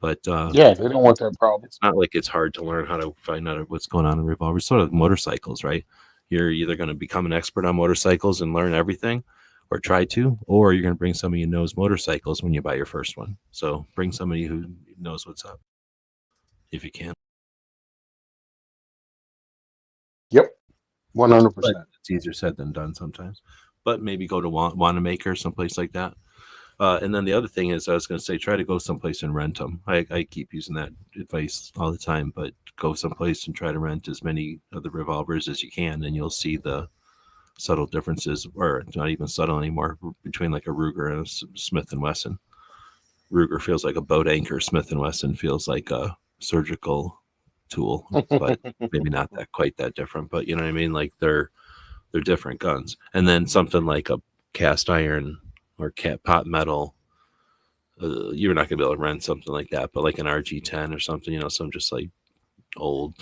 But yeah, they don't want that problem. it's not like it's hard to learn how to find out what's going on in revolvers. Sort of motorcycles, right? You're either going to become an expert on motorcycles and learn everything, or try to, or you're going to bring somebody who knows motorcycles when you buy your first one. So bring somebody who knows what's up, if you can. Yep, 100%. But it's easier said than done sometimes. But maybe go to Wanamaker, someplace like that. And then the other thing is, I was going to say, try to go someplace and rent them. I keep using that advice all the time, but go someplace and try to rent as many of the revolvers as you can, and you'll see the subtle differences, or not even subtle anymore, between like a Ruger and a Smith & Wesson. Ruger feels like a boat anchor. Smith & Wesson feels like a surgical tool, but maybe not quite that different. But you know what I mean? Like they're different guns. And then something like a cast iron or pot metal you're not gonna be able to rent something like that, but like an RG10 or something, some just like old,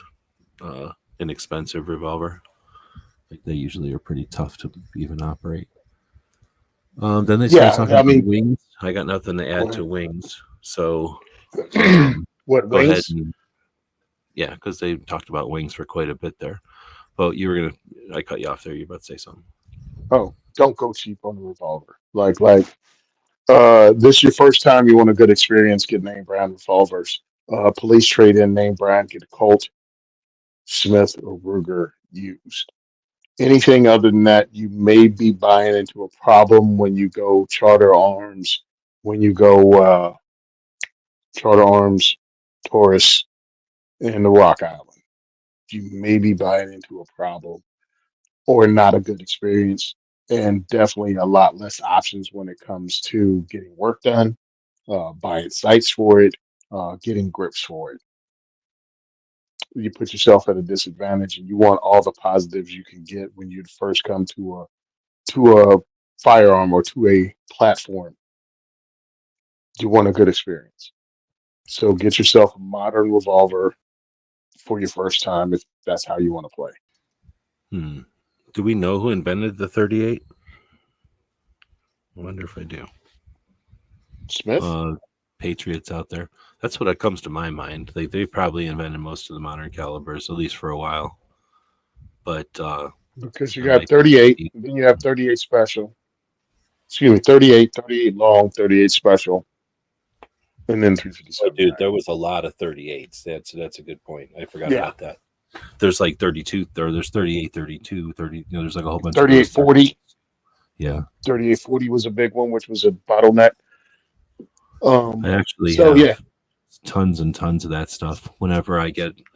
inexpensive revolver. Like they usually are pretty tough to even operate. Then they started Yeah, talking I about mean, wings. I got nothing to go add to ahead. wings, so What, go ahead wings? and yeah, because they talked about wings for quite a bit there. Well, you were gonna. I cut you off there. You were about to say something. Oh, don't go cheap on the revolver. This is your first time you want a good experience, get name brand revolvers. Police trade in name brand, get a Colt, Smith, or Ruger used. Anything other than that, you may be buying into a problem when you go Charter Arms, when you go Charter Arms, Taurus, and the Rock Island. You may be buying into a problem or not a good experience, and definitely a lot less options when it comes to getting work done, buying sights for it, getting grips for it. You put yourself at a disadvantage, and you want all the positives you can get when you first come to a firearm or to a platform. You want a good experience, so get yourself a modern revolver for your first time if that's how you want to play. Hmm. Do we know who invented the 38? I wonder if I do. Smith. Patriots out there. That's what comes to my mind. They probably invented most of the modern calibers, at least for a while. But Because you I'm got like, 38, then you have 38 special. Excuse me, 38, 38 long, 38 special, and then oh, 357 dude, mag. there was a lot of 38s. That's a good point. I forgot Yeah, about that. There's like 32, there's 38, 32, 30. There's like a whole bunch of those 3840. 38s. Yeah. 3840 was a big one, which was a bottleneck. I actually So have yeah. tons and tons of that stuff. I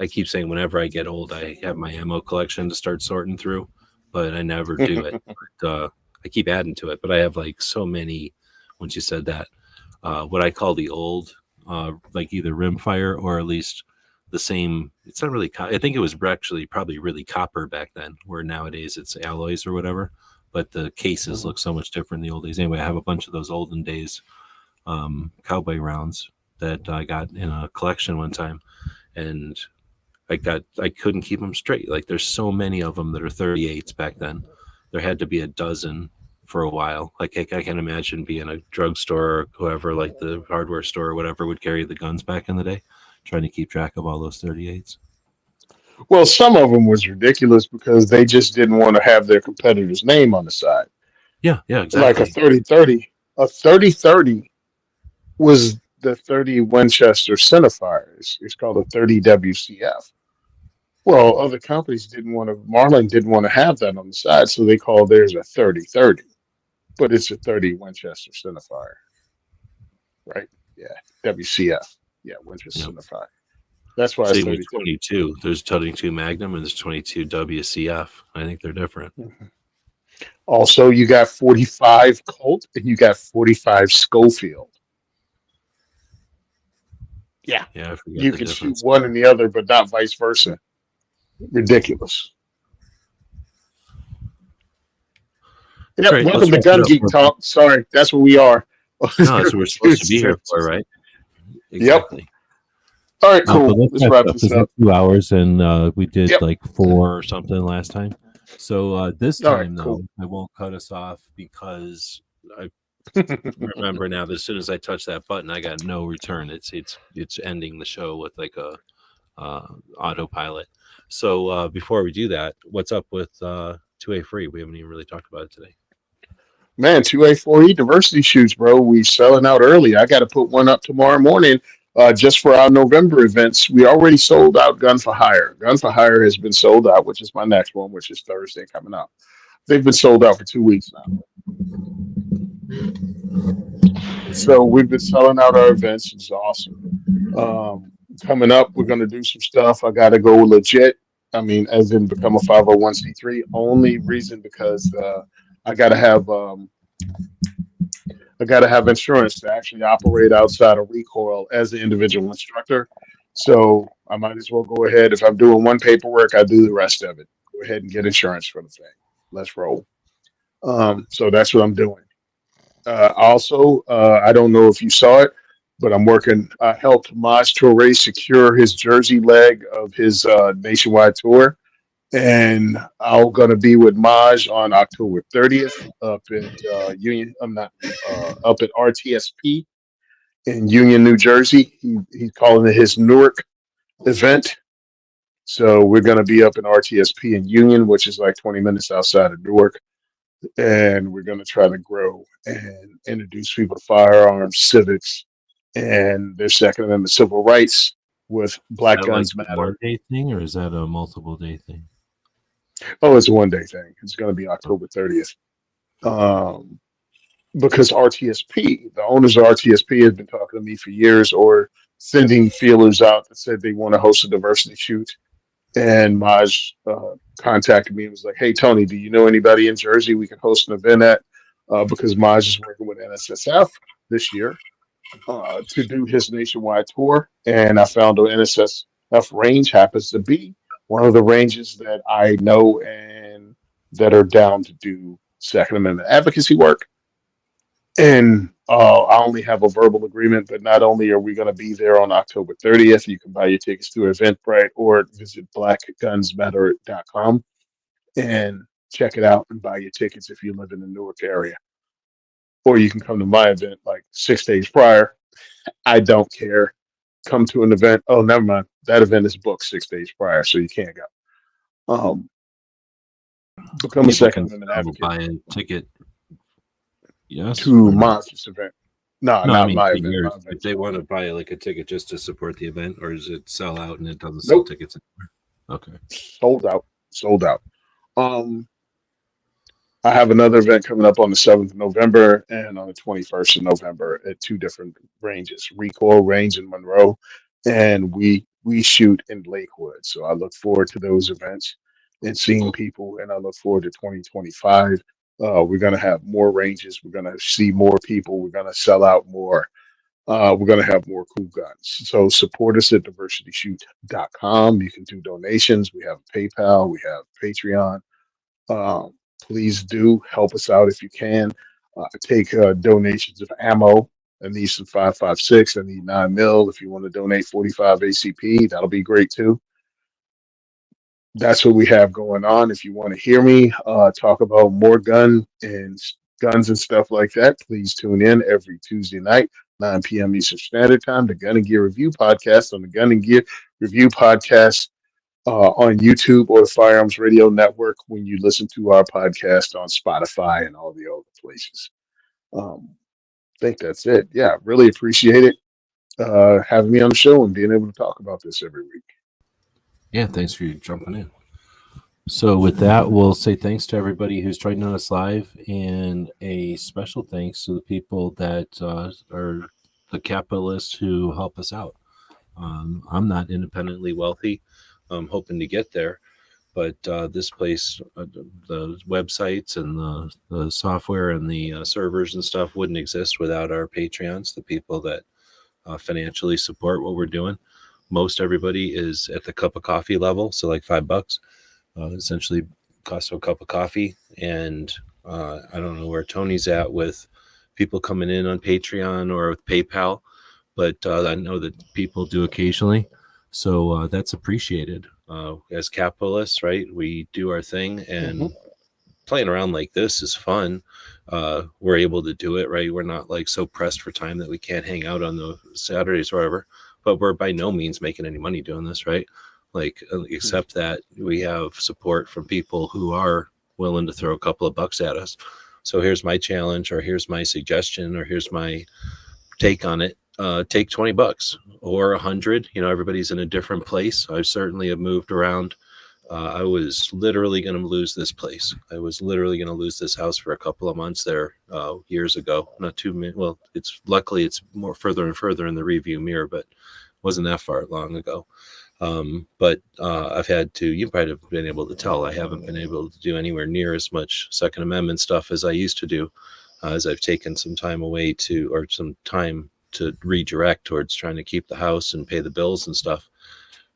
keep saying whenever I get old, I have my ammo collection to start sorting through, but I never do it. But, I keep adding to it, but I have like so many. Once you said that, what I call the old, like either rimfire or at least the same. It's not really. I think it was actually probably really copper back then, where nowadays it's alloys or whatever. But the cases Mhm. look so much different in the old days. Anyway, I have a bunch of those olden days cowboy rounds that I got in a collection one time, and I couldn't keep them straight. Like there's so many of them that are 38s back then. There had to be a dozen for a while. Like I can imagine being a drugstore or whoever, like the hardware store or whatever, would carry the guns back in the day, trying to keep track of all those 38s. Well, some of them was ridiculous because they just didn't want to have their competitor's name on the side. Yeah, yeah, Like a exactly. 3030, a 3030 was the 30 Winchester centerfire. It's called a 30 WCF. Well, other companies didn't want to. Marlin didn't want to have that on the side, so they called theirs a 3030. But it's a 30 Winchester centerfire, right? Yeah, WCF. Yeah, Yeah. Winchester centerfire. That's why it's Same with 3030. 22. There's 22 Magnum and there's 22 WCF. I think they're different. Mhm. Also, you got 45 Colt and you got 45 Schofield. Yeah, Yeah, I forget you the can shoot difference. one and the other, but not vice versa. Ridiculous. All Yep. right, let's Welcome to wrap it Gun up. Geek Talk. Sorry, that's what we are. No, that's what we're supposed to be here for, right? Yep. Exactly. All right, But cool. let's Let's wrap wrap it up this because it's up. 2 hours and we did Yep. like 4 or something last time. So this All right, time, though, cool. I won't cut us off because I remember now that as soon as I touch that button, I got no return. It's ending the show with like a autopilot. So before we do that, what's up with 2A Free? We haven't even really talked about it today. Man, 2A4E diversity shoots, bro. We selling out early. I got to put one up tomorrow morning just for our November events. We already sold out Gun for Hire. Gun for Hire has been sold out, which is my next one, which is Thursday coming up. They've been sold out for 2 weeks now. So we've been selling out our events. It's awesome. Coming up, we're going to do some stuff. I got to go legit. I mean, as in become a 501c3. Only reason because I got to have I got to have insurance to actually operate outside of recoil as an individual instructor. So I might as well go ahead. If I'm doing one paperwork, I do the rest of it. Go ahead and get insurance for the thing. Let's roll. So that's what I'm doing. I don't know if you saw it, but I helped Maj Toure secure his jersey leg of his nationwide tour. And I'm going to be with Maj on October 30th up at Union. I'm not up at RTSP in Union, New Jersey. He's calling it his Newark event. So we're going to be up in RTSP in Union, which is like 20 minutes outside of Newark. And we're going to try to grow and introduce people to firearms, civics, and their Second Amendment civil rights with Is Black that like Guns a one Matter. day thing or is that a multiple day thing? Oh, it's a 1 day thing. It's going to be October 30th. Um, because RTSP, the owners of RTSP, has been talking to me for years or sending feelers out that said they want to host a diversity shoot. And Maj contacted me and was like, "Hey, Tony, do you know anybody in Jersey we can host an event at?" Because Maj is working with NSSF this year to do his nationwide tour. And I found an NSSF range happens to be one of the ranges that I know and that are down to do Second Amendment advocacy work. And I only have a verbal agreement, but not only are we going to be there on October 30th, you can buy your tickets through Eventbrite or visit blackgunsmatter.com and check it out and buy your tickets if you live in the Newark area. Or you can come to my event like 6 days prior. I don't care. Come to an event. Oh, never mind. That event is booked 6 days prior, so you can't go. Become a People Second can Amendment still advocate buy a ticket, yes to or no? Monsters event. No, No, I not mean my for event. My yours. If event's they booked. want to buy like a ticket just to support the event, or does it sell out and it doesn't sell Nope. tickets anymore? Okay. Sold out. Sold out. Um, I have another event coming up on the 7th of November and on the 21st of November at two different ranges, Recoil Range in Monroe, and we shoot in Lakewood. So I look forward to those events and seeing people, and I look forward to 2025. We're going to have more ranges. We're going to see more people. We're going to sell out more. We're going to have more cool guns. So support us at diversityshoot.com. You can do donations. We have PayPal. We have Patreon. um, Please do help us out if you can. Take donations of ammo. I need some 5.56. I need 9 mil. If you want to donate 45 ACP, that'll be great too. That's what we have going on. If you want to hear me talk about more guns and stuff like that, please tune in every Tuesday night, 9 p.m. Eastern Standard Time, the Gun and Gear Review Podcast on the Gun and Gear Review Podcast on YouTube or the Firearms Radio Network when you listen to our podcast on Spotify and all the other places. I think that's it. Yeah, really appreciate it having me on the show and being able to talk about this every week. Yeah, thanks for jumping in. So with that, we'll say thanks to everybody who's joining us live, and a special thanks to the people that are the capitalists who help us out. I'm not independently wealthy. I'm hoping to get there, but this place, the websites and the software and the servers and stuff wouldn't exist without our Patreons, the people that financially support what we're doing. Most everybody is at the cup of coffee level, so like $5 essentially costs a cup of coffee. And I don't know where Tony's at with people coming in on Patreon or with PayPal, but I know that people do occasionally. So that's appreciated. As capitalists, right? We do our thing, and playing around like this is fun. We're able to do it, right? We're not like so pressed for time that we can't hang out on the Saturdays or whatever, but we're by no means making any money doing this, right? Like, except that we have support from people who are willing to throw a couple of bucks at us. So here's my challenge, or here's my suggestion, or here's my take on it. Take $20 or 100. You know, everybody's in a different place. I certainly have moved around. I was literally going to lose this place. I was literally going to lose this house for a couple of months there years ago. Not too many. Well, it's luckily it's more further and further in the review mirror, but wasn't that far long ago. But I've had to, you might have been able to tell, I haven't been able to do anywhere near as much Second Amendment stuff as I used to do, as I've taken some time away or some time to redirect towards trying to keep the house and pay the bills and stuff.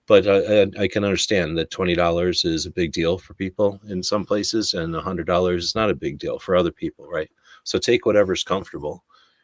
But I can understand that $20 is a big deal for people in some places, and $100 is not a big deal for other people, right? So take whatever's comfortable,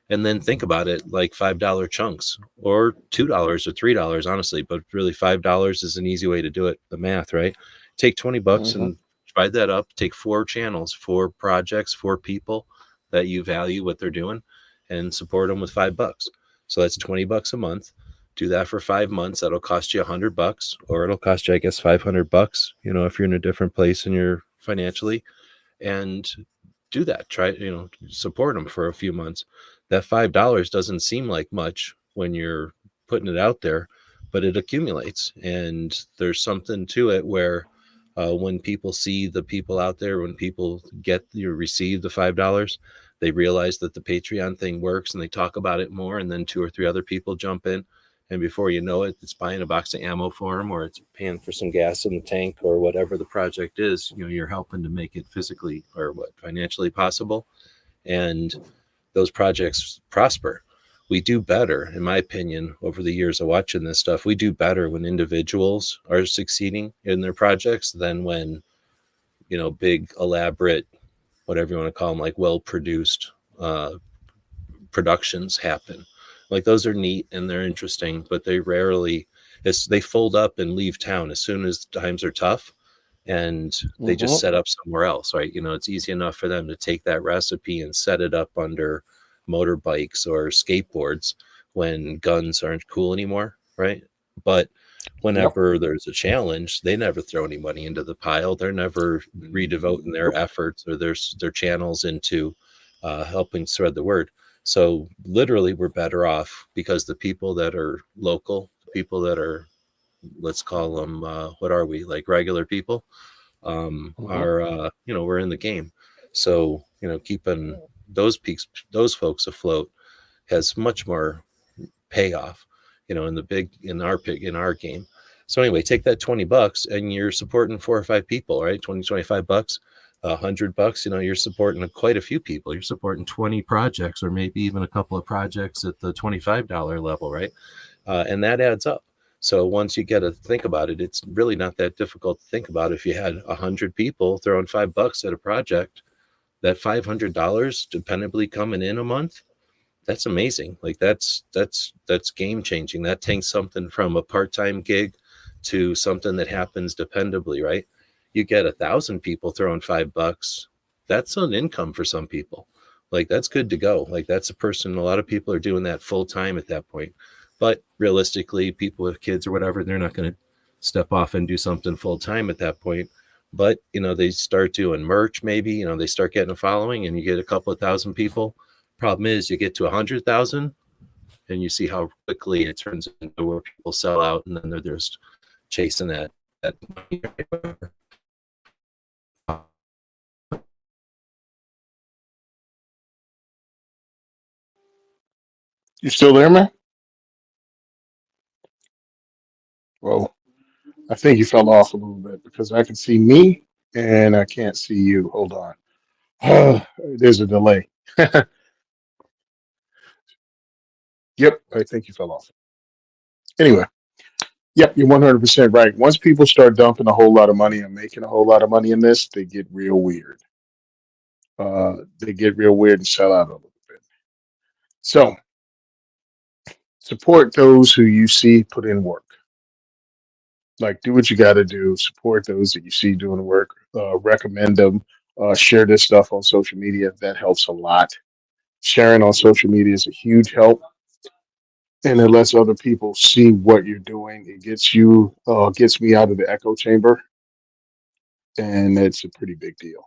and then think about it like $5 chunks or $2 or $3, honestly. But really, $5 is an easy way to do it. The math, right? Take $20 and divide that up. Take 4 channels, 4 projects, 4 people that you value what they're doing, and support them with $5. So that's $20 a month. Do that for 5 months. That'll cost you $100, or it'll cost you, I guess, $500. You know, if you're in a different place and you're financially, and do that. Try, support them for a few months. That $5 doesn't seem like much when you're putting it out there, but it accumulates, and there's something to it where when people see the people out there, when people receive the $5, they realize that the Patreon thing works, and they talk about it more, and then 2 or 3 other people jump in, and before you know it, it's buying a box of ammo for them, or it's paying for some gas in the tank, or whatever the project is. You're helping to make it physically or financially possible, and those projects prosper. We do better, in my opinion, over the years of watching this stuff. We do better when individuals are succeeding in their projects than when, big, elaborate, whatever you want to call them, like well-produced productions happen. Like, those are neat and they're interesting, but they rarely, they fold up and leave town as soon as times are tough, and they just set up somewhere else, right? It's easy enough for them to take that recipe and set it up under motorbikes or skateboards when guns aren't cool anymore, right? But whenever there's a challenge, they never throw any money into the pile. They're never redevoting their efforts or their channels into helping spread the word. So literally, we're better off because the people that are local, the people that are, let's call them, what are we, like regular people, are, we're in the game. So, keeping those folks afloat has much more payoff, in our game. So anyway, take that $20 and you're supporting 4 or 5 people, right? 20, $25, $100, you're supporting quite a few people. You're supporting 20 projects, or maybe even a couple of projects at the $25 level, right? And that adds up. So once you get to think about it, it's really not that difficult to think about. If you had 100 people throwing $5 at a project, that $500 dependably coming in a month, that's amazing. Like, that's game changing. That takes something from a part-time gig to something that happens dependably, right? You get 1,000 people throwing $5. That's an income for some people. Like, that's good to go. Like, that's a person. A lot of people are doing that full time at that point. But realistically, people with kids or whatever, they're not going to step off and do something full time at that point. But, they start doing merch, maybe, they start getting a following, and you get a couple of thousand people. Problem is, you get to 100,000 and you see how quickly it turns into where people sell out, and then they're just chasing that money. You still there, man? Well, I think you fell off a little bit because I can see me and I can't see you. Hold on. There's a delay. Yep, I think you fell off. Anyway, yep, you're 100% right. Once people start dumping a whole lot of money and making a whole lot of money in this, they get real weird. They get real weird and sell out a little bit. So support those who you see put in work. Like, do what you got to do. Support those that you see doing work. Recommend them. Share this stuff on social media. That helps a lot. Sharing on social media is a huge help, and it lets other people see what you're doing. It gets me out of the echo chamber, and it's a pretty big deal.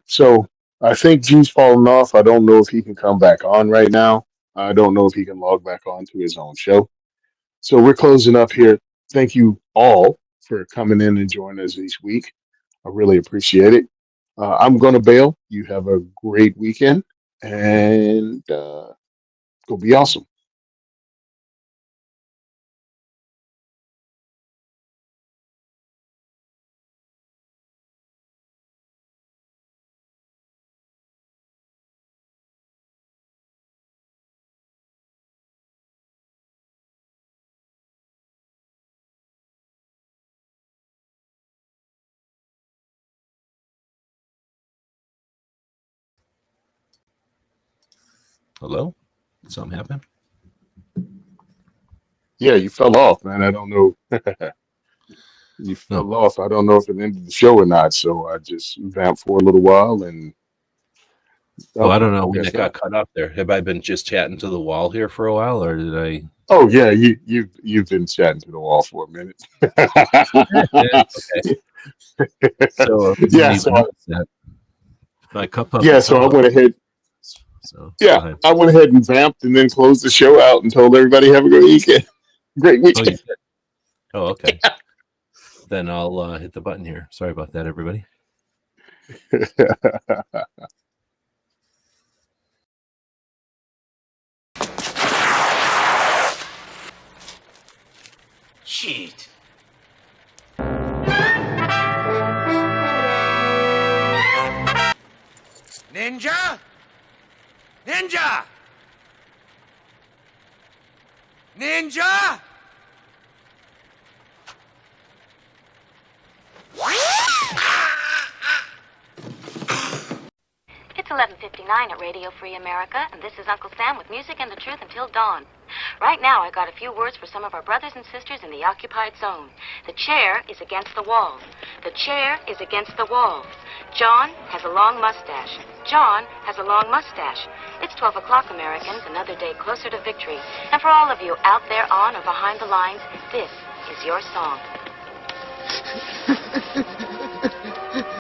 So I think G's fallen off. I don't know if he can come back on right now. I don't know if he can log back on to his own show. So we're closing up here. Thank you all for coming in and joining us each week. I really appreciate it. I'm going to bail. You have a great weekend, and go be awesome. Hello? Did something happen? Yeah, you fell off, man. I don't know. You No. fell off. I don't know if it ended the show or not. So I just vamped for a little while and Well, oh, I don't know I when guess it got not. cut off there. Have I been just chatting to the wall here for a while, or did I? Oh yeah, you've been chatting to the wall for a minute. Okay. So I didn't Yeah, even notice that. My cup I up. went ahead. So go Yeah, ahead. I went ahead and vamped and then closed the show out and told everybody have a good weekend. Great Oh, you weekend. did. Oh, okay. Then I'll hit the button here. Sorry about that, everybody. Cheat. Ninja? Ninja! Ninja! It's 11:59 at Radio Free America, and this is Uncle Sam with music and the truth until dawn. Right now, I got a few words for some of our brothers and sisters in the occupied zone. The chair is against the wall. The chair is against the wall. John has a long mustache. John has a long mustache. It's 12 o'clock, Americans, another day closer to victory. And for all of you out there on or behind the lines, this is your song.